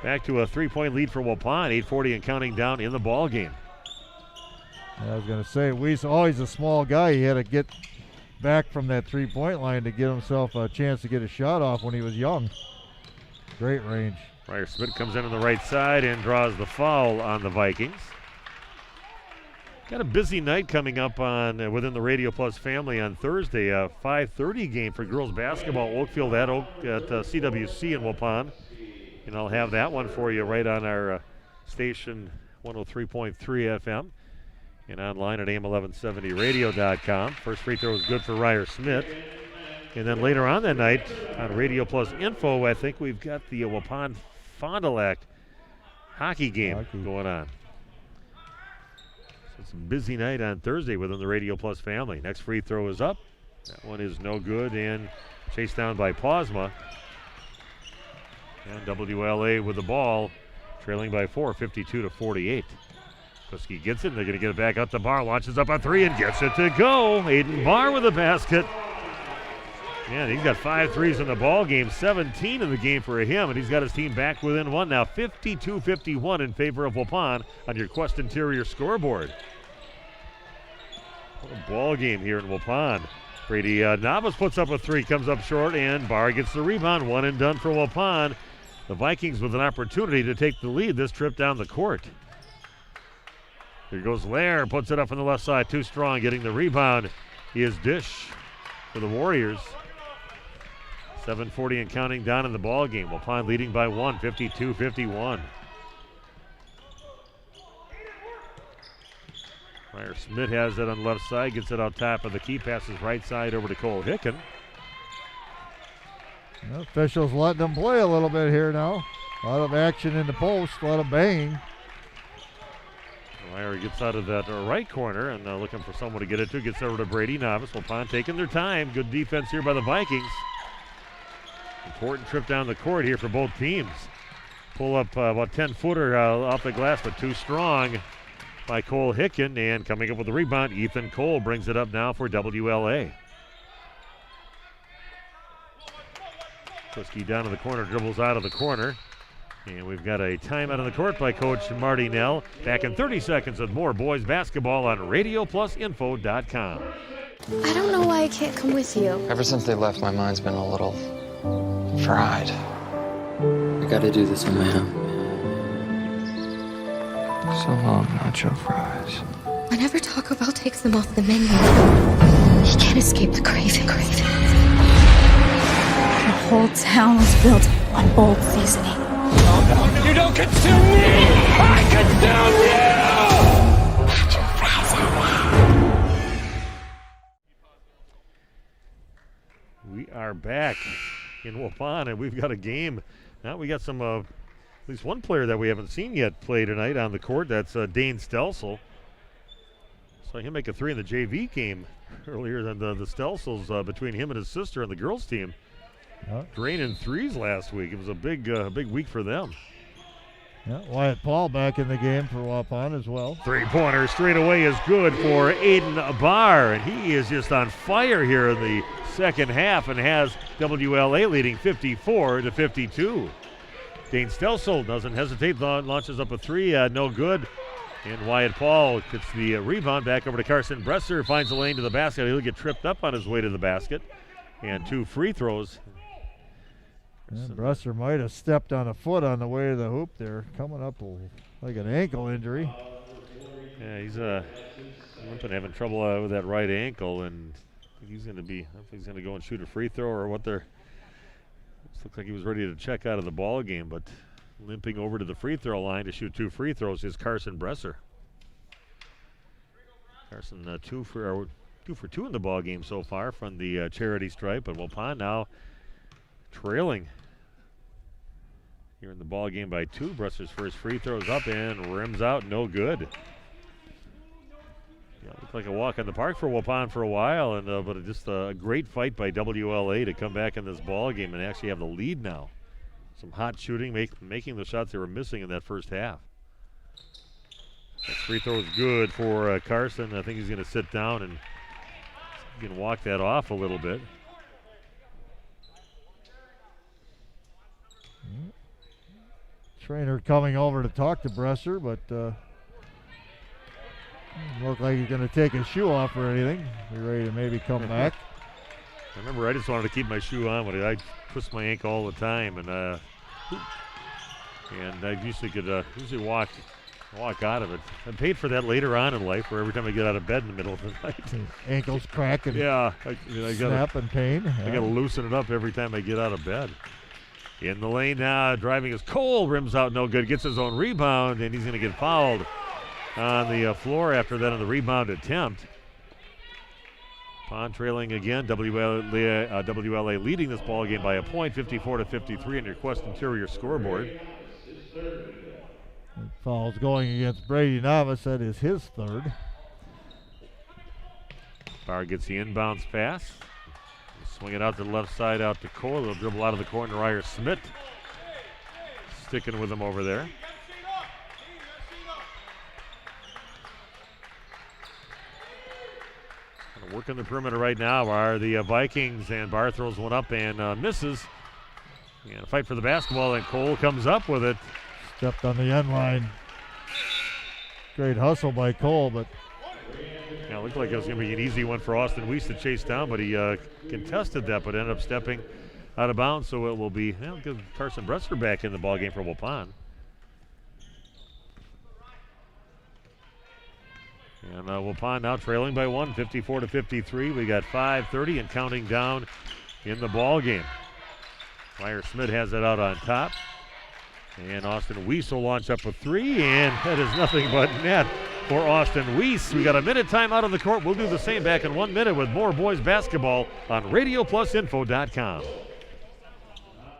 Back to a 3-point lead for Waupun, 8:40 and counting down in the ball game. I was going to say, Weiss, always a small guy. He had to get back from that 3-point line to give himself a chance to get a shot off when he was young. Great range. Ryder Smith comes in on the right side and draws the foul on the Vikings. Got a busy night coming up on within the Radio Plus family on Thursday. A 5:30 game for girls basketball. Oakfield at CWC in Waupun. And I'll have that one for you right on our station 103.3 FM. And online at AM1170radio.com. First free throw is good for Ryder Smith. And then later on that night on Radio Plus Info, I think we've got the Waupun Fond du Lac hockey game going on. So it's a busy night on Thursday within the Radio Plus family. Next free throw is up. That one is no good and chased down by Posma. And WLA with the ball, trailing by 4, 52-48. Kuski gets it, and they're going to get it back up to Barr. Launches up on 3 and gets it to go. Aiden Barr with the basket. Yeah, he's got 5 threes in the ball game, 17 in the game for him, and he's got his team back within 1 now, 52-51 in favor of Waupun on your Quest Interior scoreboard. What a ball game here in Waupun. Brady Navas puts up a 3, comes up short, and Barr gets the rebound. 1 and done for Waupun. The Vikings with an opportunity to take the lead this trip down the court. Here goes Lair, puts it up on the left side, too strong, getting the rebound. He is Dish for the Warriors. 7:40 and counting down in the ball game. Waupun leading by 1, 52-51. Ryder Smith has it on the left side, gets it out top of the key, passes right side over to Cole Hicken. Well, officials letting them play a little bit here now. A lot of action in the post, a lot of banging. Ryder gets out of that right corner and looking for someone to get it to. Gets over to Brady Navas. Waupun taking their time. Good defense here by the Vikings. Important trip down the court here for both teams. Pull up about 10-footer off the glass, but too strong by Cole Hicken. And coming up with the rebound, Ethan Cole brings it up now for WLA. Kuski down to the corner, dribbles out of the corner. And we've got a timeout on the court by Coach Marty Nell. Back in 30 seconds with more boys basketball on RadioPlusInfo.com. I don't know why I can't come with you. Ever since they left, my mind's been a little fried. I gotta do this on my own. So long, nacho fries. Whenever Taco Bell takes them off the menu, he can't escape the craving. The whole town was built on old seasoning. No, you don't consume me! I consume you! We are back in Waupun, and we've got a game. Now we got some, at least one player that we haven't seen yet play tonight on the court. That's Dane Stelsel. Saw him make a 3 in the JV game earlier than the Stelsels between him and his sister and the girls team. Draining threes last week. It was a big week for them. Yeah, Wyatt Paul back in the game for Waupun as well. 3-pointer straight away is good for Aiden Barr, and he is just on fire here in the second half and has WLA leading 54-52. Dane Stelsel doesn't hesitate, launches up a 3, no good. And Wyatt Paul gets the rebound back over to Carson Bresser, finds the lane to the basket. He'll get tripped up on his way to the basket. And 2 free throws. Yeah, Bresser might have stepped on a foot on the way to the hoop there. Coming up like an ankle injury. Yeah, he's limping, having trouble with that right ankle, and he's going to be. I don't know if he's going to go and shoot a free throw or what. Looks like he was ready to check out of the ball game, but limping over to the free throw line to shoot 2 free throws is Carson Bresser. Carson 2 for 2 in the ball game so far from the charity stripe, but Waupun now trailing here in the ball game by 2. Bresser's first free throws up and rims out, no good. Yeah, looked like a walk in the park for Waupun for a while, and but just a great fight by WLA to come back in this ball game and actually have the lead now. Some hot shooting, making the shots they were missing in that first half. That free throw is good for Carson. I think he's going to sit down and he can walk that off a little bit. Trainer coming over to talk to Bresser, but look like he's going to take his shoe off or anything. Be ready to maybe come back. I remember I just wanted to keep my shoe on, but I twist my ankle all the time, and I usually could walk out of it. I paid for that later on in life, where every time I get out of bed in the middle of the night, ankles crack and I snap and pain. I got to loosen it up every time I get out of bed. In the lane now, driving is Cole, rims out, no good, gets his own rebound, and he's going to get fouled on the floor after that on the rebound attempt. Waupun trailing again. WLA leading this ball game by a point, 54-53 on your Quest Interior scoreboard. Foul's going against Brady Novice. That is his third. Bauer gets the inbounds pass. Swing it out to the left side, out to Cole. They'll dribble out of the corner. Ryer Smith sticking with him over there. Working the perimeter right now are the Vikings, and Barr throws one up and misses. And a fight for the basketball, and Cole comes up with it. Stepped on the end line. Great hustle by Cole, but it looked like it was going to be an easy one for Austin Weiss to chase down, but he contested that, but ended up stepping out of bounds. So it will be give Carson Bresser back in the ballgame for Waupun. And Waupun now trailing by 1, 54-53. We got 5:30 and counting down in the ball game. Ryer Smith has it out on top. And Austin Weiss will launch up a 3, and that is nothing but net for Austin Weiss. We got a minute time out on the court. We'll do the same back in 1 minute with more boys basketball on RadioPlusInfo.com.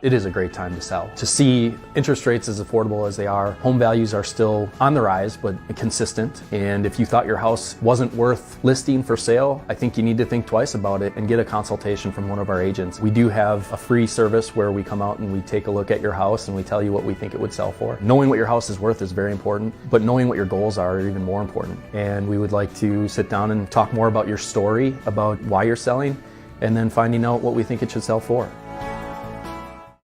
It is a great time to sell. To see interest rates as affordable as they are, home values are still on the rise, but consistent. And if you thought your house wasn't worth listing for sale, I think you need to think twice about it and get a consultation from one of our agents. We do have a free service where we come out and we take a look at your house and we tell you what we think it would sell for. Knowing what your house is worth is very important, but knowing what your goals are even more important. And we would like to sit down and talk more about your story, about why you're selling, and then finding out what we think it should sell for.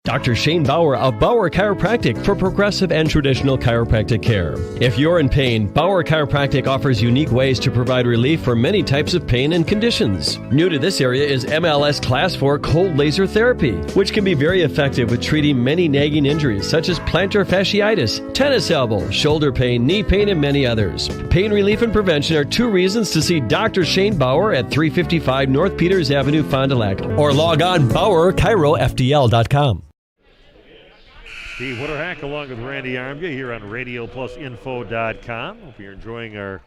Dr. Shane Bauer of Bauer Chiropractic for progressive and traditional chiropractic care. If you're in pain, Bauer Chiropractic offers unique ways to provide relief for many types of pain and conditions. New to this area is MLS Class 4 cold laser therapy, which can be very effective with treating many nagging injuries such as plantar fasciitis, tennis elbow, shoulder pain, knee pain, and many others. Pain relief and prevention are 2 reasons to see Dr. Shane Bauer at 355 North Peters Avenue, Fond du Lac, or log on BauerChiroFDL.com. Steve Witterhack along with Randy Armga here on RadioPlusInfo.com. Hope you're enjoying our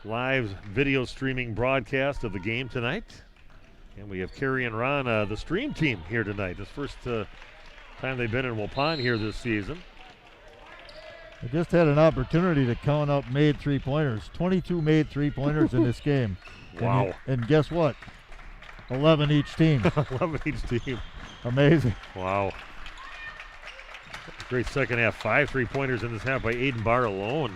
live video streaming broadcast of the game tonight. And we have Kerry and Ron, the stream team, here tonight. This first time they've been in Waupun here this season. I just had an opportunity to count up made three-pointers. 22 made three-pointers in this game. Wow. And guess what? 11 each team. 11 each team. Amazing. Wow. Great second half. 5 3-pointers in this half by Aiden Barr alone.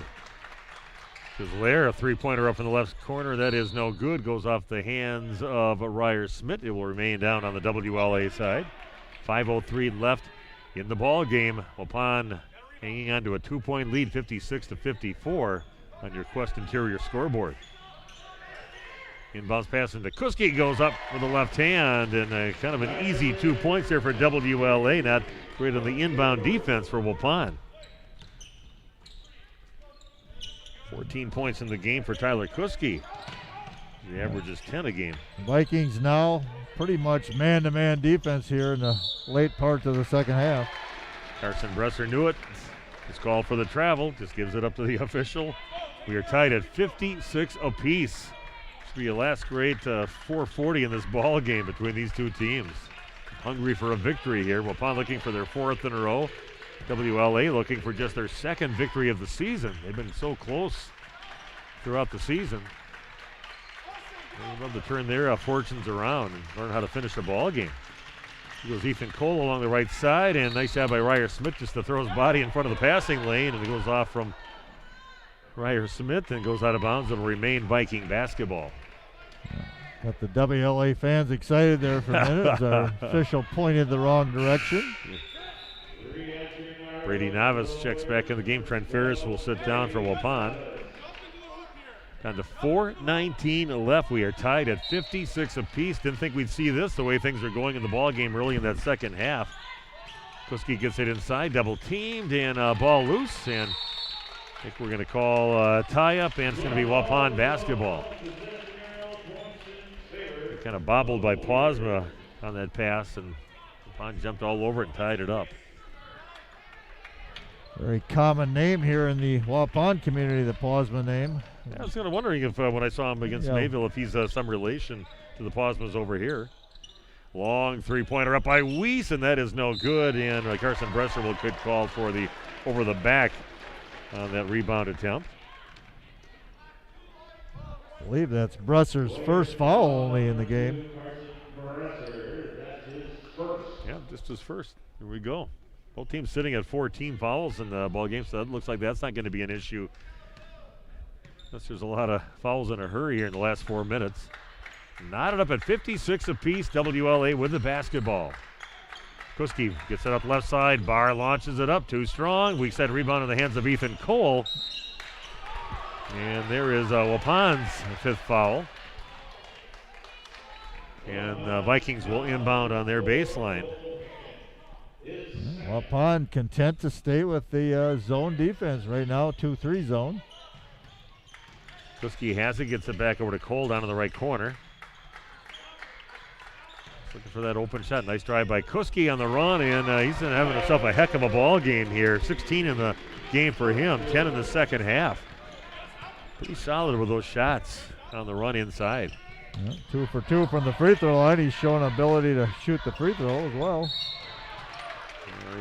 Lair, a 3-pointer up in the left corner. That is no good. Goes off the hands of Ryer Smith. It will remain down on the WLA side. 5:03 left in the ball game. Waupun hanging on to a 2-point lead, 56-54 on your Quest Interior scoreboard. Inbounds pass into Kuski, goes up with the left hand, and kind of an easy 2 points there for WLA. Not great on the inbound defense for Waupun. 14 points in the game for Tyler Kuski. The average is 10 a game. Vikings now pretty much man-to-man defense here in the late part of the second half. Carson Bresser knew it. He's called for the travel. Just gives it up to the official. We are tied at 56 apiece. Should be a last great 440 in this ball game between these two teams. Hungry for a victory here. Waupun looking for their 4th in a row. WLA looking for just their 2nd victory of the season. They've been so close throughout the season. They love to turn their fortunes around and learn how to finish a ball game. Here goes Ethan Cole along the right side, and nice job by Ryer Smith just to throw his body in front of the passing lane, and it goes off from Ryer Smith and goes out of bounds. It'll remain Viking basketball. Got the WLA fans excited there for a minute as our official pointed the wrong direction. Brady Navis checks back in the game. Trent Ferris will sit down for Waupun. Down to 4:19 left. We are tied at 56 apiece. Didn't think we'd see this the way things are going in the ball game early in that second half. Kuski gets it inside, double teamed, and ball loose. And I think we're going to call tie up, and it's going to be Waupun basketball. Kind of bobbled by Posma on that pass, and Waupun jumped all over it and tied it up. Very common name here in the Waupun community, the Posma name. Yeah, I was kind of wondering if when I saw him against Mayville, if he's some relation to the Posmas over here. Long three-pointer up by Weiss, and that is no good. And Carson Bresser will good call for the over the back on that rebound attempt. I believe that's Bresser's first foul only in the game. Yeah, just his first. Here we go. Both teams sitting at 14 fouls in the ball game, so it looks like that's not going to be an issue. Unless there's a lot of fouls in a hurry here in the last 4 minutes. Knotted up at 56 apiece. WLA with the basketball. Kuski gets it up left side. Barr launches it up. Too strong. We said rebound in the hands of Ethan Cole. And there is Waupun's 5th foul. And Vikings will inbound on their baseline. Waupun content to stay with the zone defense right now, 2-3 zone. Kuski has it, gets it back over to Cole down in the right corner. Looking for that open shot. Nice drive by Kuski on the run, and he's been having himself a heck of a ball game here. 16 in the game for him, 10 in the second half. Pretty solid with those shots on the run inside. Yeah, 2 for 2 from the free throw line. He's shown ability to shoot the free throw as well.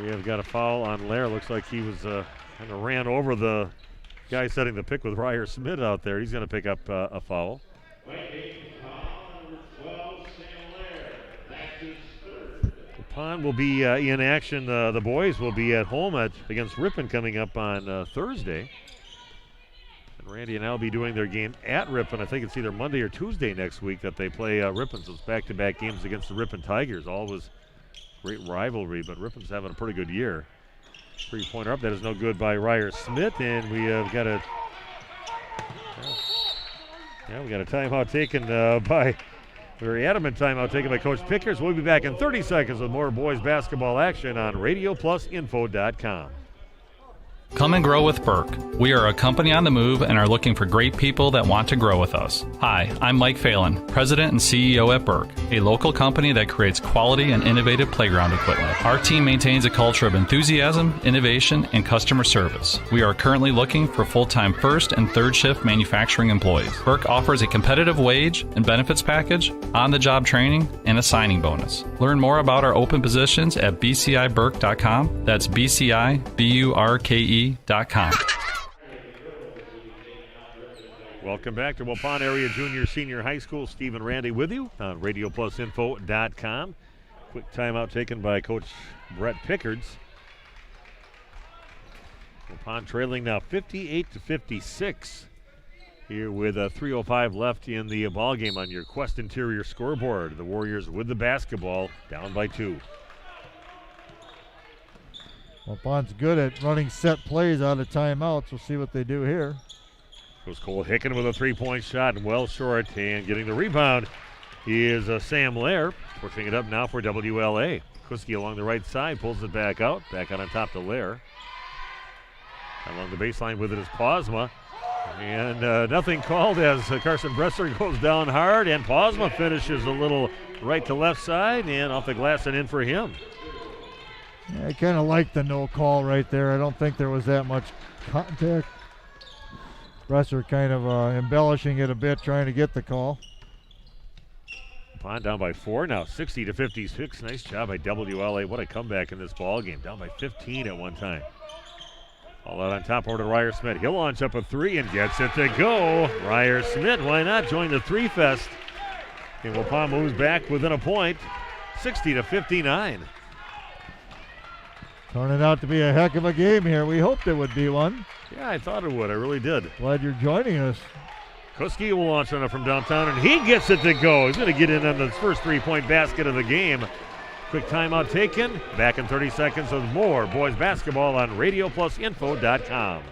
We have got a foul on Lair. Looks like he was kind of ran over the guy setting the pick with Ryer Smith out there. He's going to pick up a foul. Waupun will be in action. The boys will be at home against Ripon coming up on Thursday. And Randy and I will be doing their game at Ripon. I think it's either Monday or Tuesday next week that they play Ripon. So it's back-to-back games against the Ripon Tigers. Always great rivalry, but Ripon's having a pretty good year. Three-pointer up. That is no good by Ryer Smith, and we have got a we got a timeout taken by very adamant timeout taken by Coach Pickers. We'll be back in 30 seconds with more boys basketball action on RadioPlusInfo.com. Come and grow with Burke. We are a company on the move and are looking for great people that want to grow with us. Hi, I'm Mike Phelan, President and CEO at Burke, a local company that creates quality and innovative playground equipment. Our team maintains a culture of enthusiasm, innovation, and customer service. We are currently looking for full-time first and third shift manufacturing employees. Burke offers a competitive wage and benefits package, on-the-job training, and a signing bonus. Learn more about our open positions at bciburke.com. That's BCIBURKE.com. Welcome back to Waupun Area Junior Senior High School. Steve and Randy with you on RadioPlusInfo.com. Quick timeout taken by Coach Brett Pickards. Waupun trailing now 58-56 here with 3:05 left in the ball game on your Quest Interior scoreboard. The Warriors with the basketball, down by 2. Waupun's good at running set plays out of timeouts. We'll see what they do here. Goes Cole Hicken with a three-point shot and well short, and getting the rebound is Sam Lair. Pushing it up now for WLA. Kuski along the right side, pulls it back out on top to Lair. Along the baseline with it is Posma. And nothing called as Carson Bresser goes down hard, and Posma finishes a little right to left side and off the glass and in for him. I kind of like the no call right there. I don't think there was that much contact. Bresser kind of embellishing it a bit, trying to get the call. Waupun down by 4 now, 60-56. Nice job by WLA. What a comeback in this ball game. Down by 15 at one time. All out on top over to Ryer Smith. He'll launch up a 3 and gets it to go. Ryer Smith, why not join the 3-fest? And Waupun moves back within a point, 60-59. Turning out to be a heck of a game here. We hoped it would be one. Yeah, I thought it would. I really did. Glad you're joining us. Kuski will launch on it from downtown, and he gets it to go. He's going to get in on the first 3-point basket of the game. Quick timeout taken. Back in 30 seconds with more boys basketball on RadioPlusInfo.com.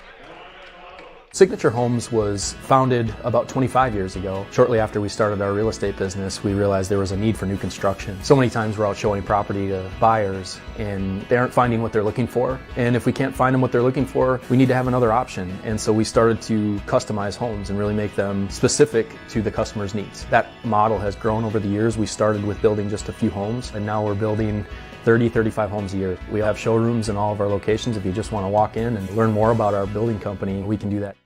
Signature Homes was founded about 25 years ago. Shortly after we started our real estate business, we realized there was a need for new construction. So many times we're out showing property to buyers and they aren't finding what they're looking for. And if we can't find them what they're looking for, we need to have another option. And so we started to customize homes and really make them specific to the customer's needs. That model has grown over the years. We started with building just a few homes, and now we're building 30, 35 homes a year. We have showrooms in all of our locations. If you just want to walk in and learn more about our building company, we can do that.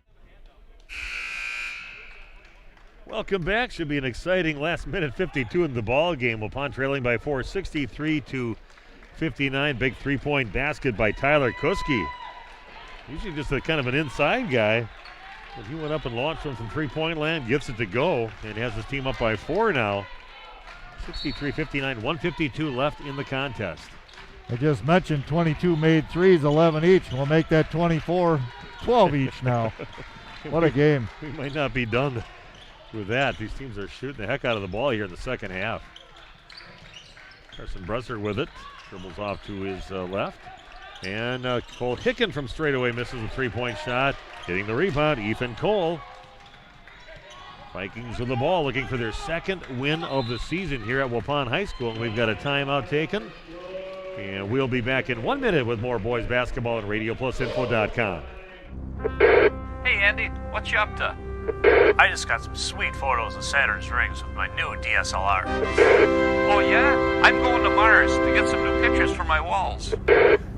Welcome back. Should be an exciting last minute 52 in the ball game. Waupun trailing by 4, 63-59. Big 3-point basket by Tyler Kuski. Usually just a kind of an inside guy. But he went up and launched one from 3-point land, gets it to go, and has his team up by 4 now. 63-59, 152 left in the contest. I just mentioned 22 made threes, 11 each. We'll make that 24, 12 each now. What a game. We might not be done with that. These teams are shooting the heck out of the ball here in the second half. Carson Bresser with it. Dribbles off to his left. And Cole Hicken from straightaway misses a 3-point shot. Getting the rebound, Ethan Cole. Vikings with the ball, looking for their second win of the season here at Waupun High School. And we've got a timeout taken. And we'll be back in 1 minute with more boys basketball at RadioPlusInfo.com. Hey Andy, what you up to? I just got some sweet photos of Saturn's rings with my new DSLR. Oh yeah? I'm going to Mars to get some new pictures for my walls.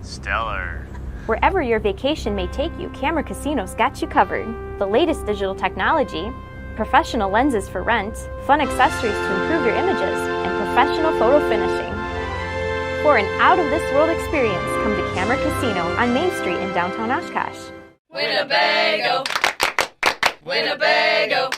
Stellar. Wherever your vacation may take you, Camera Casino's got you covered. The latest digital technology, professional lenses for rent, fun accessories to improve your images, and professional photo finishing. For an out-of-this-world experience, come to Camera Casino on Main Street in downtown Oshkosh. Winnebago, Winnebago.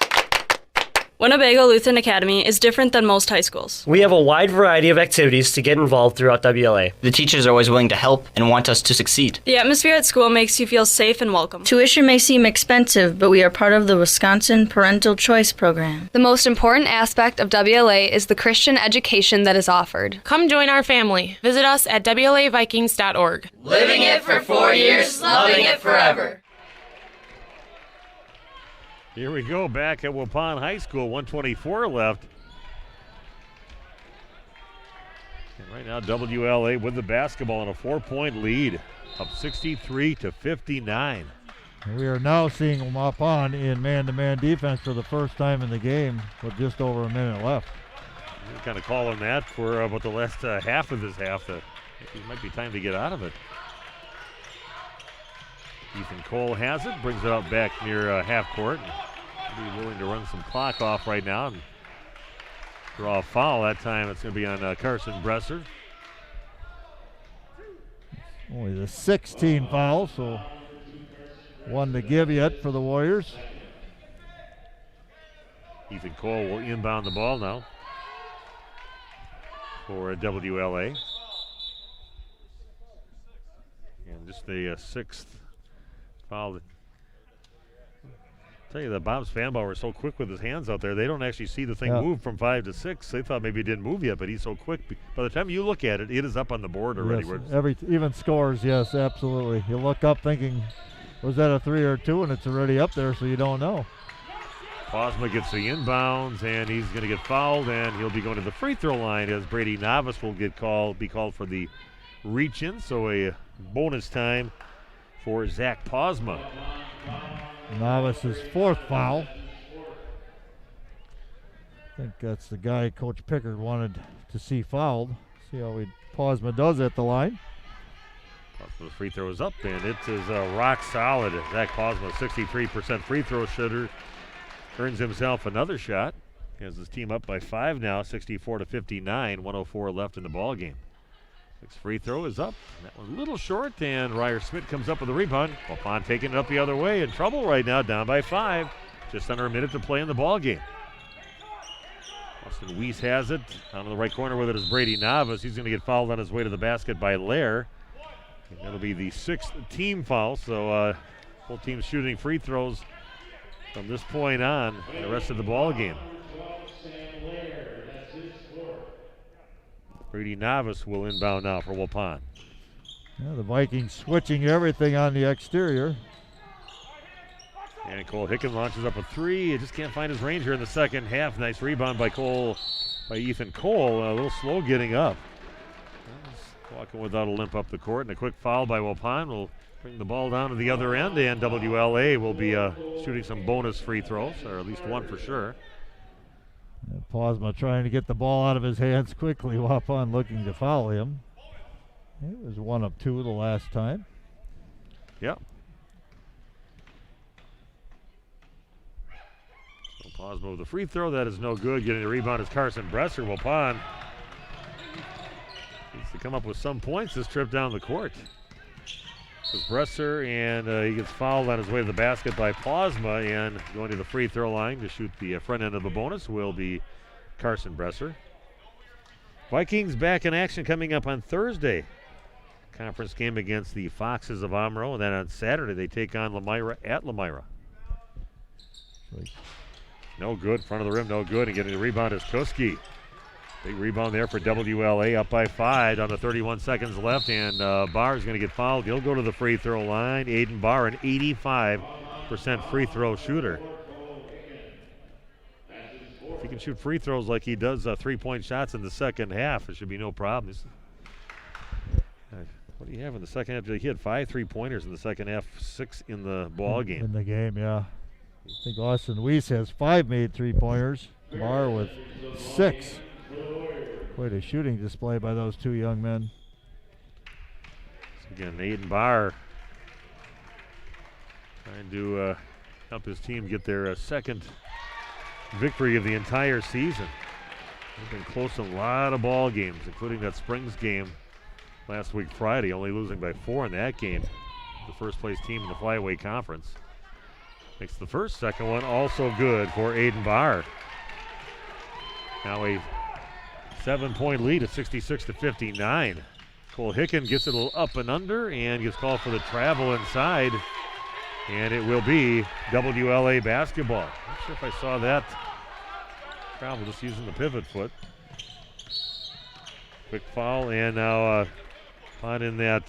Winnebago Lutheran Academy is different than most high schools. We have a wide variety of activities to get involved throughout WLA. The teachers are always willing to help and want us to succeed. The atmosphere at school makes you feel safe and welcome. Tuition may seem expensive, but we are part of the Wisconsin Parental Choice Program. The most important aspect of WLA is the Christian education that is offered. Come join our family. Visit us at WLAVikings.org. Living it for 4 years, loving it forever. Here we go, back at Waupun High School, 124 left. And right now, WLA with the basketball in a 4-point lead, up 63-59. We are now seeing Waupun in man-to-man defense for the first time in the game with just over a minute left. We're kind of calling that for about the last half of this half. It might be time to get out of it. Ethan Cole has it, brings it out back near half court. Be willing to run some clock off right now and draw a foul. That time it's going to be on Carson Bresser. Only the 16 foul, so one to give yet for the Warriors. Ethan Cole will inbound the ball now for WLA. And just the sixth foul. Tell you that Bob's Fanbauer was so quick with his hands out there. They don't actually see the thing move from 5 to 6. They thought maybe it didn't move yet, but he's so quick. By the time you look at it, it is up on the board already. Yes, even scores, yes, absolutely. You look up thinking, was that a 3 or 2, and it's already up there, so you don't know. Posma gets the inbounds, and he's going to get fouled, and he'll be going to the free throw line as Brady Novice will be called for the reach-in, so a bonus time for Zach Posma. Novice's 4th foul. I think that's the guy Coach Pickard wanted to see fouled. See how Posma does at the line. The free throw is up, and it is rock solid. Zach Posma, 63% free throw shooter, earns himself another shot. He has his team up by 5 now, 64-59, 104 left in the ball game. 6th free throw is up. That was a little short, and Ryer Smith comes up with a rebound. Waupun taking it up the other way. In trouble right now, down by 5. Just under a minute to play in the ball game. Austin Weiss has it. Down in the right corner with it is Brady Navas. He's going to get fouled on his way to the basket by Lair. And that'll be the 6th team foul. So both teams shooting free throws from this point on the rest of the ball game. Brady Navas will inbound now for Waupun. Yeah, the Vikings switching everything on the exterior. And Cole Hicken launches up a 3. He just can't find his range here in the second half. Nice rebound by Ethan Cole. A little slow getting up. He's walking without a limp up the court. And a quick foul by Waupun will bring the ball down to the other end. And WLA will be shooting some bonus free throws, or at least one for sure. Posma trying to get the ball out of his hands quickly. Waupun looking to foul him. It was 1 of 2 the last time. Yep. So Posma with the free throw. That is no good. Getting the rebound is Carson Bresser. Waupun needs to come up with some points this trip down the court. It's Bresser, and he gets fouled on his way to the basket by Posma, and going to the free throw line to shoot the front end of the bonus will be Carson Bresser. Vikings back in action coming up on Thursday. Conference game against the Foxes of Omro, and then on Saturday they take on Lemira at Lemira. No good, front of the rim, no good, and getting the rebound is Kuski. Big rebound there for WLA, up by 5, down to 31 seconds left, and Barr is going to get fouled. He'll go to the free throw line. Aiden Barr, an 85% free throw shooter. If he can shoot free throws like he does 3-point shots in the second half, it should be no problem. What do you have in the second half? He had 5 3-pointers in the second half, 6 in the ball game. In the game, yeah. I think Austin Weiss has 5 made 3-pointers. Barr with 6. Quite a shooting display by those 2 young men. So again, Aiden Barr trying to help his team get their second victory of the entire season. They've been close in a lot of ball games, including that Springs game last week Friday, only losing by 4 in that game. The first place team in the Flyaway Conference. Makes the second one also good for Aiden Barr. Now a 7-point lead at 66-59. Cole Hicken gets it a little up and under and gets called for the travel inside. And it will be WLA basketball. Not sure if I saw that travel, just using the pivot foot. Quick foul, and now on in that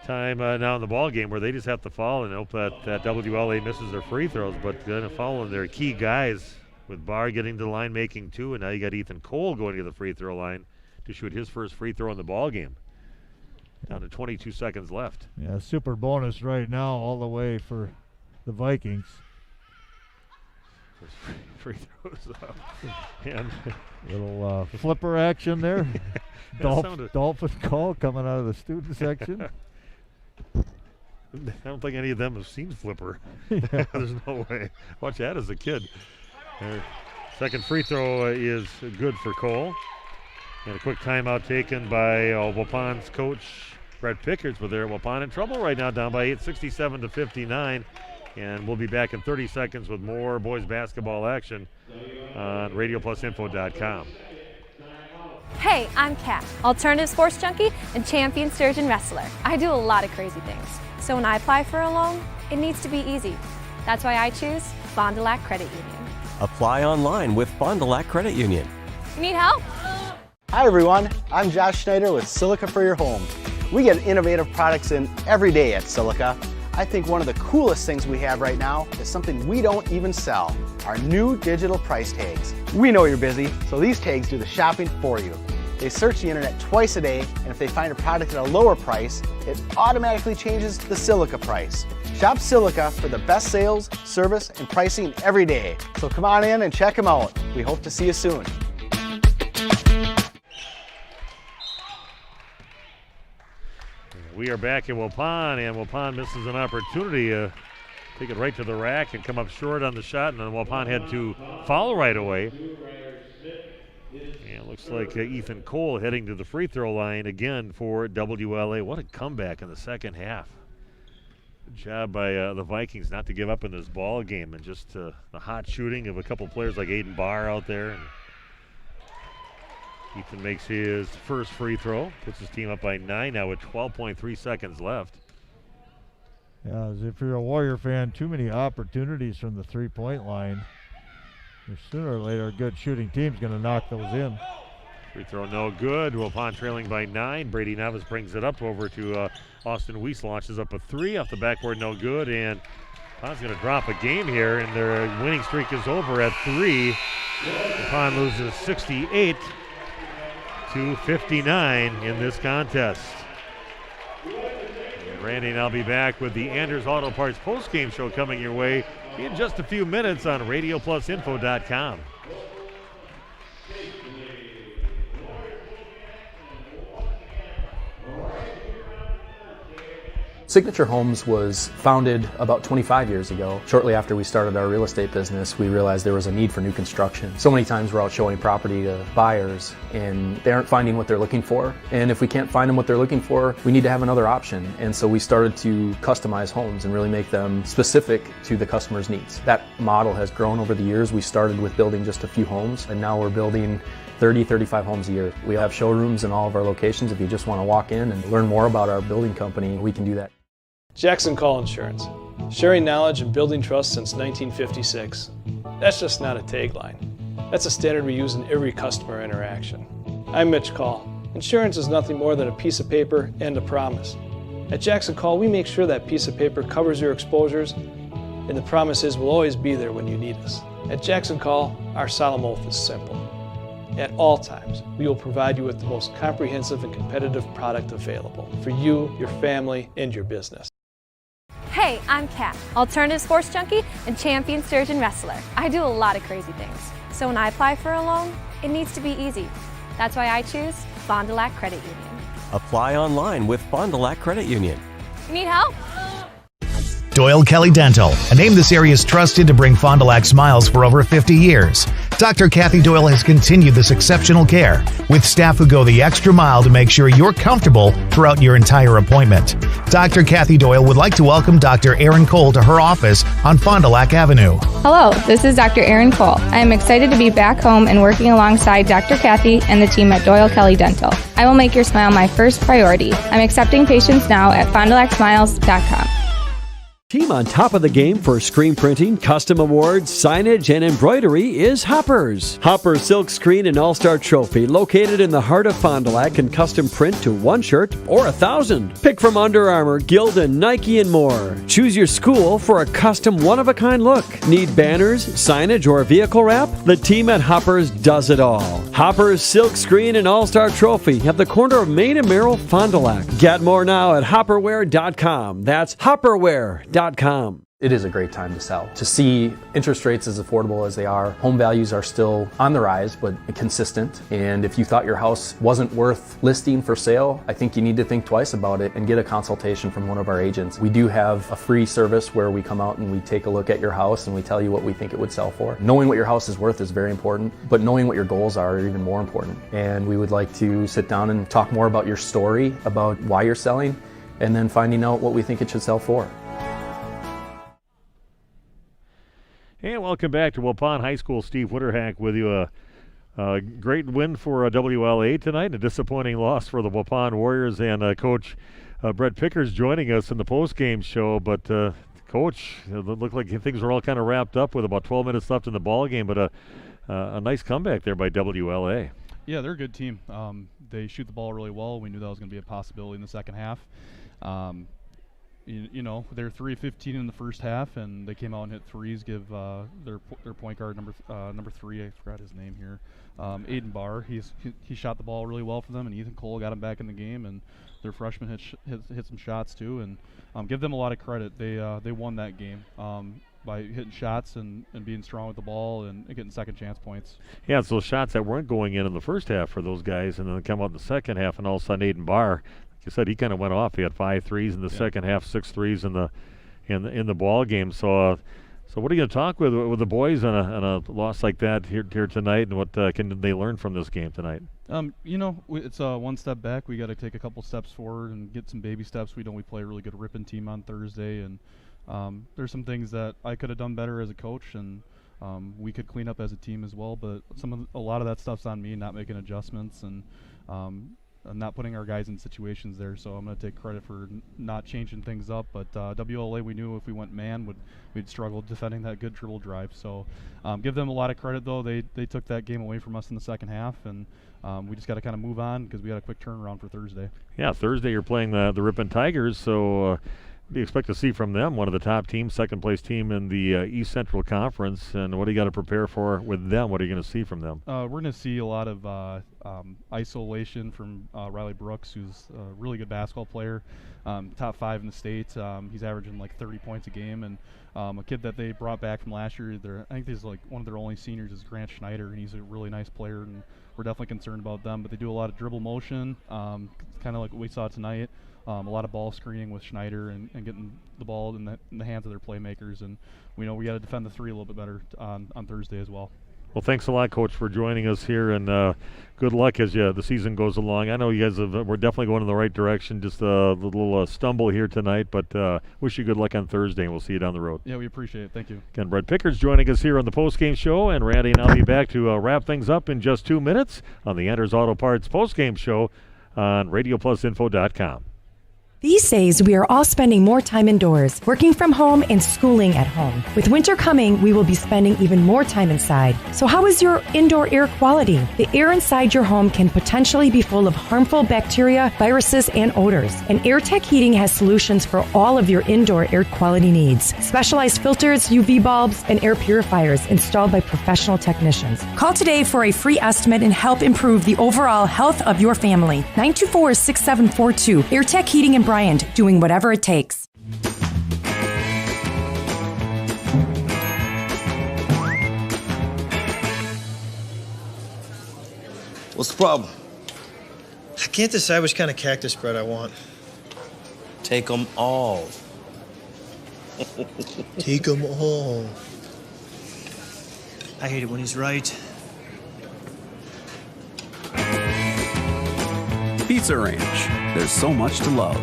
time now in the ball game where they just have to foul and hope that WLA misses their free throws, but going to follow in their key guys, with Barr getting to the line making 2, and now you got Ethan Cole going to the free throw line to shoot his first free throw in the ball game. Down to 22 seconds left. Yeah, super bonus right now all the way for the Vikings. Free throws up. And little flipper action there. Dolphin call coming out of the student section. I don't think any of them have seen flipper. Yeah. There's no way. Watch that as a kid. Second free throw is good for Cole. And a quick timeout taken by Waupun's coach, Brett Pickards, but they're Waupun in trouble right now, down by 8, 67-59. And we'll be back in 30 seconds with more boys basketball action on RadioPlusInfo.com. Hey, I'm Kat, alternative sports junkie and champion sturgeon wrestler. I do a lot of crazy things. So when I apply for a loan, it needs to be easy. That's why I choose Fond du Lac Credit Union. Apply online with Fond du Lac Credit Union. You need help? Hi everyone, I'm Josh Schneider with Silica for Your Home. We get innovative products in every day at Silica. I think one of the coolest things we have right now is something we don't even sell, our new digital price tags. We know you're busy, so these tags do the shopping for you. They search the internet twice a day, and if they find a product at a lower price, it automatically changes the Silica price. Shop Silica for the best sales, service, and pricing every day. So come on in and check them out. We hope to see you soon. We are back in Waupun, and Waupun misses an opportunity. Take it right to the rack and come up short on the shot, and then Waupun had to foul right away. And it looks like Ethan Cole heading to the free throw line again for WLA. What a comeback in the second half. Good job by the Vikings not to give up in this ball game, and just the hot shooting of a couple players like Aiden Barr out there. And Ethan makes his first free throw, puts his team up by 9 now with 12.3 seconds left. Yeah, as if you're a Warrior fan, too many opportunities from the three-point line. Sooner or later, a good shooting team's going to knock those in. Free throw no good. Waupun trailing by 9. Brady Nevis brings it up over to Austin Weiss, launches up a 3 off the backboard, no good. And Waupun's going to drop a game here, and their winning streak is over at 3. Waupun loses 68 to 59 in this contest. And Randy and I'll be back with the Anders Auto Parts postgame show coming your way in just a few minutes on RadioPlusInfo.com. Signature Homes was founded about 25 years ago. Shortly after we started our real estate business, we realized there was a need for new construction. So many times we're out showing property to buyers and they aren't finding what they're looking for. And if we can't find them what they're looking for, we need to have another option. And so we started to customize homes and really make them specific to the customer's needs. That model has grown over the years. We started with building just a few homes, and now we're building 30, 35 homes a year. We have showrooms in all of our locations. If you just want to walk in and learn more about our building company, we can do that. Jackson Call Insurance, sharing knowledge and building trust since 1956. That's just not a tagline. That's a standard we use in every customer interaction. I'm Mitch Call. Insurance is nothing more than a piece of paper and a promise. At Jackson Call, we make sure that piece of paper covers your exposures, and the promise is we'll always be there when you need us. At Jackson Call, our solemn oath is simple. At all times, we will provide you with the most comprehensive and competitive product available for you, your family, and your business. Hey, I'm Kat, alternative sports junkie and champion sturgeon wrestler. I do a lot of crazy things. So when I apply for a loan, it needs to be easy. That's why I choose Fond du Lac Credit Union. Apply online with Fond du Lac Credit Union. You need help? Doyle Kelly Dental, a name this area is trusted to bring Fond du Lac smiles for over 50 years. Dr. Kathy Doyle has continued this exceptional care with staff who go the extra mile to make sure you're comfortable throughout your entire appointment. Dr. Kathy Doyle would like to welcome Dr. Erin Cole to her office on Fond du Lac Avenue. Hello, this is Dr. Erin Cole. I am excited to be back home and working alongside Dr. Kathy and the team at Doyle Kelly Dental. I will make your smile my first priority. I'm accepting patients now at fonddulacsmiles.com. Team on top of the game for screen printing, custom awards, signage, and embroidery is Hoppers. Hoppers Silk Screen and All-Star Trophy, located in the heart of Fond du Lac, can custom print to 1 shirt or 1,000. Pick from Under Armour, Gildan, Nike, and more. Choose your school for a custom one-of-a-kind look. Need banners, signage, or vehicle wrap? The team at Hoppers does it all. Hoppers Silk Screen and All-Star Trophy at the corner of Main and Merrill, Fond du Lac. Get more now at hopperware.com. That's hopperware.com. It is a great time to sell. To see interest rates as affordable as they are, home values are still on the rise, but consistent. And if you thought your house wasn't worth listing for sale, I think you need to think twice about it and get a consultation from one of our agents. We do have a free service where we come out and we take a look at your house and we tell you what we think it would sell for. Knowing what your house is worth is very important, but knowing what your goals are even more important. And we would like to sit down and talk more about your story, about why you're selling, and then finding out what we think it should sell for. And welcome back to Waupun High School. Steve Witterhack with you. A great win for WLA tonight, and a disappointing loss for the Waupun Warriors. And Coach Brett Pickers joining us in the postgame show. But Coach, it looked like things were all kind of wrapped up with about 12 minutes left in the ball game. But a nice comeback there by WLA. Yeah, they're a good team. They shoot the ball really well. We knew that was going to be a possibility in the second half. you know, they're 3-15 in the first half, and they came out and hit threes. Give their point guard number 3, I forgot his name here, Aiden Barr. He shot the ball really well for them, and Ethan Cole got him back in the game, and their freshman hit some shots too, and give them a lot of credit. They won that game by hitting shots and being strong with the ball and getting second chance points. Yeah, it's those shots that weren't going in the first half for those guys, and then they come out in the second half, and all of a sudden Aiden Barr, like you said, he kind of went off. He had 5 threes in the second half, 6 threes in the ball game. So what are you going to talk with the boys on a loss like that here tonight, and what can they learn from this game tonight? You know, it's one step back. We got to take a couple steps forward and get some baby steps. We play a really good Ripon team on Thursday, and there's some things that I could have done better as a coach, and we could clean up as a team as well. But a lot of that stuff's on me, not making adjustments and not putting our guys in situations there. So I'm going to take credit for not changing things up. But WLA, we knew if we went man, we'd struggle defending that good dribble drive. So give them a lot of credit, though. They took that game away from us in the second half, and we just got to kind of move on because we got a quick turnaround for Thursday. Yeah, Thursday you're playing the Ripon Tigers, so what do you expect to see from them? One of the top teams, second-place team in the East Central Conference, and what do you got to prepare for with them? What are you going to see from them? We're going to see a lot of isolation from Riley Brooks, who's a really good basketball player, top 5 in the state. He's averaging like 30 points a game, and a kid that they brought back from last year, I think he's like one of their only seniors is Grant Schneider, and he's a really nice player, and we're definitely concerned about them. But they do a lot of dribble motion, kind of like what we saw tonight. A lot of ball screening with Schneider and getting the ball in the hands of their playmakers, and we know we got to defend the 3 a little bit better on Thursday as well. Well, thanks a lot, Coach, for joining us here, and good luck as the season goes along. I know you guys we're definitely going in the right direction. Just a little stumble here tonight, but wish you good luck on Thursday, and we'll see you down the road. Yeah, we appreciate it. Thank you. Again, Brett Pickard's joining us here on the postgame show, and Randy and I'll be back to wrap things up in just 2 minutes on the Anders Auto Parts postgame show on RadioPlusInfo.com. These days, we are all spending more time indoors, working from home and schooling at home. With winter coming, we will be spending even more time inside. So how is your indoor air quality? The air inside your home can potentially be full of harmful bacteria, viruses, and odors. And AirTech Heating has solutions for all of your indoor air quality needs. Specialized filters, UV bulbs, and air purifiers installed by professional technicians. Call today for a free estimate and help improve the overall health of your family. 924-6742. AirTech Heating in Bryant, doing whatever it takes. What's the problem? I can't decide which kind of cactus spread I want. Take them all. Take them all. I hate it when he's right. Pizza Ranch. There's so much to love.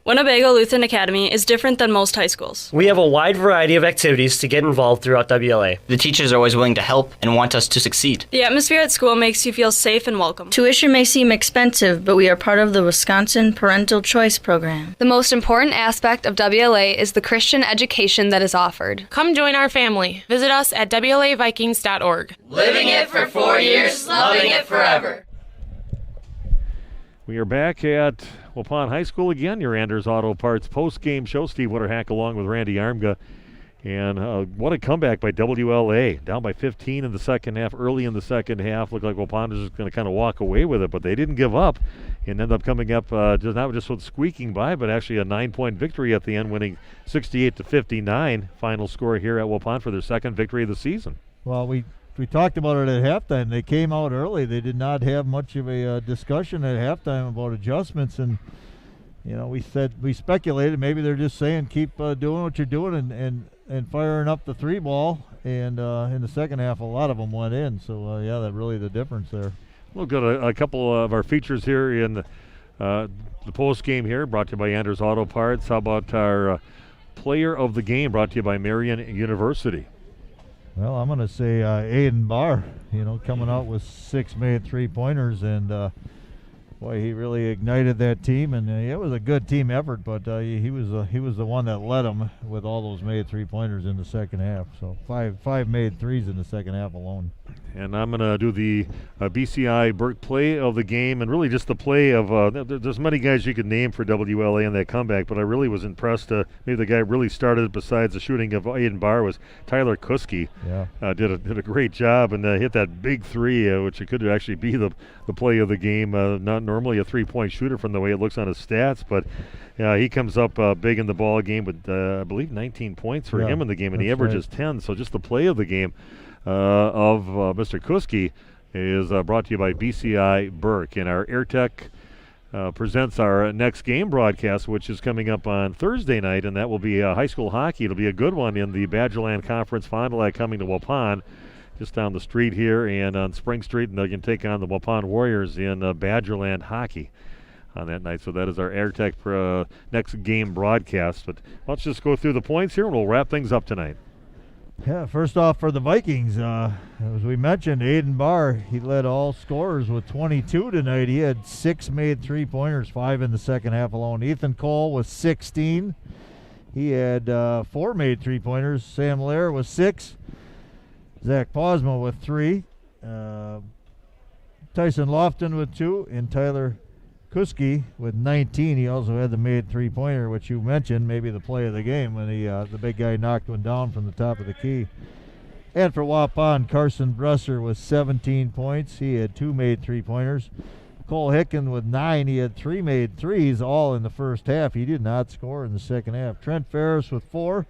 Winnebago Lutheran Academy is different than most high schools. We have a wide variety of activities to get involved throughout WLA. The teachers are always willing to help and want us to succeed. The atmosphere at school makes you feel safe and welcome. Tuition may seem expensive, but we are part of the Wisconsin Parental Choice Program. The most important aspect of WLA is the Christian education that is offered. Come join our family. Visit us at WLAVikings.org. Living it for 4 years, loving it forever. We are back at Waupun High School again. Your Anders Auto Parts post-game show. Steve Witterhack along with Randy Armga. And what a comeback by WLA. Down by 15 in the second half, early in the second half. Looked like Waupun was just going to kind of walk away with it, but they didn't give up and ended up coming up not just with squeaking by, but actually a 9-point victory at the end, winning 68-59. Final score here at Waupun for their second victory of the season. Well, we talked about it at halftime. They came out early. They did not have much of a discussion at halftime about adjustments, and we speculated maybe they're just saying keep doing what you're doing and firing up the 3 ball. And in the second half, a lot of them went in. So yeah, that really the difference there. We've got a couple of our features here in the post game here, brought to you by Anders Auto Parts. How about our player of the game, brought to you by Marian University? Well, I'm going to say Aiden Barr, coming out with 6 made three-pointers, and boy, he really ignited that team, and it was a good team effort, but he was the one that led them with all those made three-pointers in the second half. So five made threes in the second half alone. And I'm going to do the BCI Burke play of the game, and really just the play of there's many guys you could name for WLA in that comeback, but I really was impressed. Maybe the guy really started, besides the shooting of Aiden Barr, was Tyler Kuski. Yeah. Did a great job and hit that big three, which it could actually be the play of the game. Not normally a three-point shooter from the way it looks on his stats, but he comes up big in the ball game with, I believe, 19 points for him in the game, and he averages 10. So just the play of the game of Mr. Kuski is brought to you by BCI Burke. And our AirTech presents our next game broadcast, which is coming up on Thursday night, and that will be high school hockey. It'll be a good one in the Badgerland Conference. Fond du Lac coming to Waupun, just down the street here and on Spring Street, and they can take on the Waupun Warriors in Badgerland hockey on that night. So that is our AirTech next game broadcast. But let's just go through the points here, and we'll wrap things up tonight. Yeah, first off for the Vikings, as we mentioned, Aiden Barr, he led all scorers with 22 tonight. He had 6 made three-pointers, 5 in the second half alone. Ethan Cole was 16. He had 4 made three-pointers. Sam Lair was 6. Zach Posma with 3. Tyson Lofton with 2. And Tyler Kuski with 19. He also had the made three-pointer, which you mentioned, maybe the play of the game when the big guy knocked one down from the top of the key. And for Waupun, Carson Bresser with 17 points. He had 2 made three-pointers. Cole Hicken with 9. He had 3 made threes, all in the first half. He did not score in the second half. Trent Ferris with 4.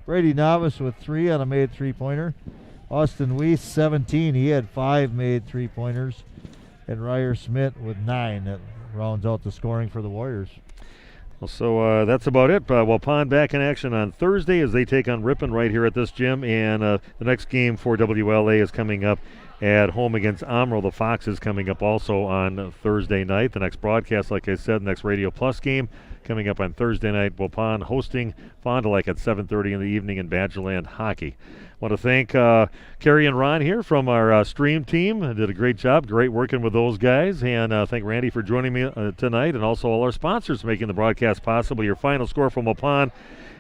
Brady Novice with 3 on a made three-pointer. Austin Weiss, 17. He had 5 made three-pointers. And Ryer Smith with 9. That rounds out the scoring for the Warriors. Well, so that's about it. Waupun back in action on Thursday as they take on Ripon right here at this gym. And the next game for WLA is coming up at home against Amro. The Foxes coming up also on Thursday night. The next broadcast, like I said, next Radio Plus game coming up on Thursday night. Waupun hosting Fond du Lac at 7:30 in the evening in Badgerland hockey. I want to thank Kerry and Ron here from our stream team. Did a great job. Great working with those guys. And thank Randy for joining me tonight, and also all our sponsors making the broadcast possible. Your final score from Waupun,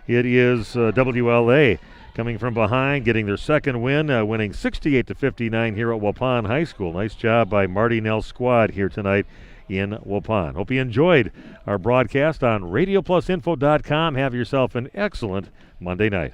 it is WLA coming from behind, getting their second win, winning 68-59 here at Waupun High School. Nice job by Marty Nell's squad here tonight in Waupun. Hope you enjoyed our broadcast on RadioPlusInfo.com. Have yourself an excellent Monday night.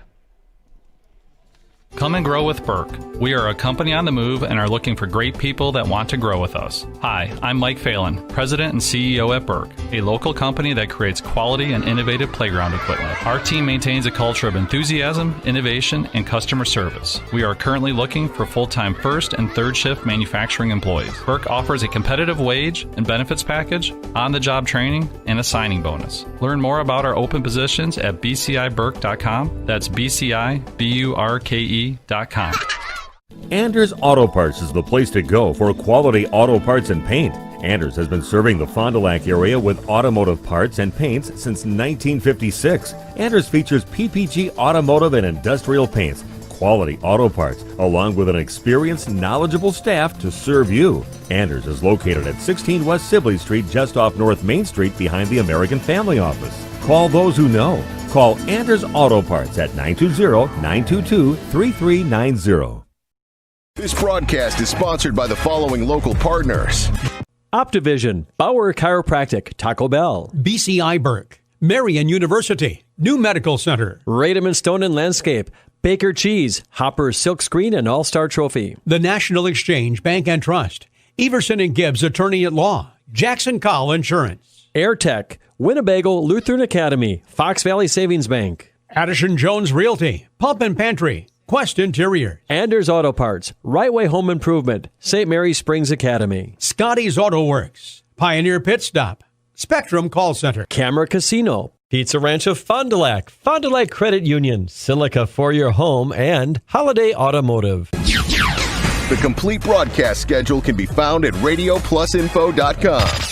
Come and grow with Burke. We are a company on the move and are looking for great people that want to grow with us. Hi, I'm Mike Phelan, President and CEO at Burke, a local company that creates quality and innovative playground equipment. Our team maintains a culture of enthusiasm, innovation, and customer service. We are currently looking for full-time first and third shift manufacturing employees. Burke offers a competitive wage and benefits package, on-the-job training, and a signing bonus. Learn more about our open positions at bciburke.com. That's BCIBURKE.com. Anders Auto Parts is the place to go for quality auto parts and paint. Anders has been serving the Fond du Lac area with automotive parts and paints since 1956. Anders features PPG automotive and industrial paints, quality auto parts, along with an experienced, knowledgeable staff to serve you. Anders is located at 16 West Sibley Street, just off North Main Street behind the American Family Office. Call those who know. Call Anders Auto Parts at 920-922-3390. This broadcast is sponsored by the following local partners: Optivision, Bauer Chiropractic, Taco Bell, BCI Burke, Marian University, New Medical Center, Rademan Stone and Landscape, Baker Cheese, Hopper Silk Screen and All-Star Trophy, the National Exchange Bank and Trust, Everson and Gibbs Attorney at Law, Jackson Call Insurance, AirTech, Winnebago Lutheran Academy, Fox Valley Savings Bank, Addison Jones Realty, Pump and Pantry, Quest Interior, Anders Auto Parts, Right Way Home Improvement, St. Mary Springs Academy, Scotty's Auto Works, Pioneer Pit Stop, Spectrum Call Center, Camera Casino, Pizza Ranch of Fond du Lac Credit Union, Silica for your home, and Holiday Automotive. The complete broadcast schedule can be found at radioplusinfo.com.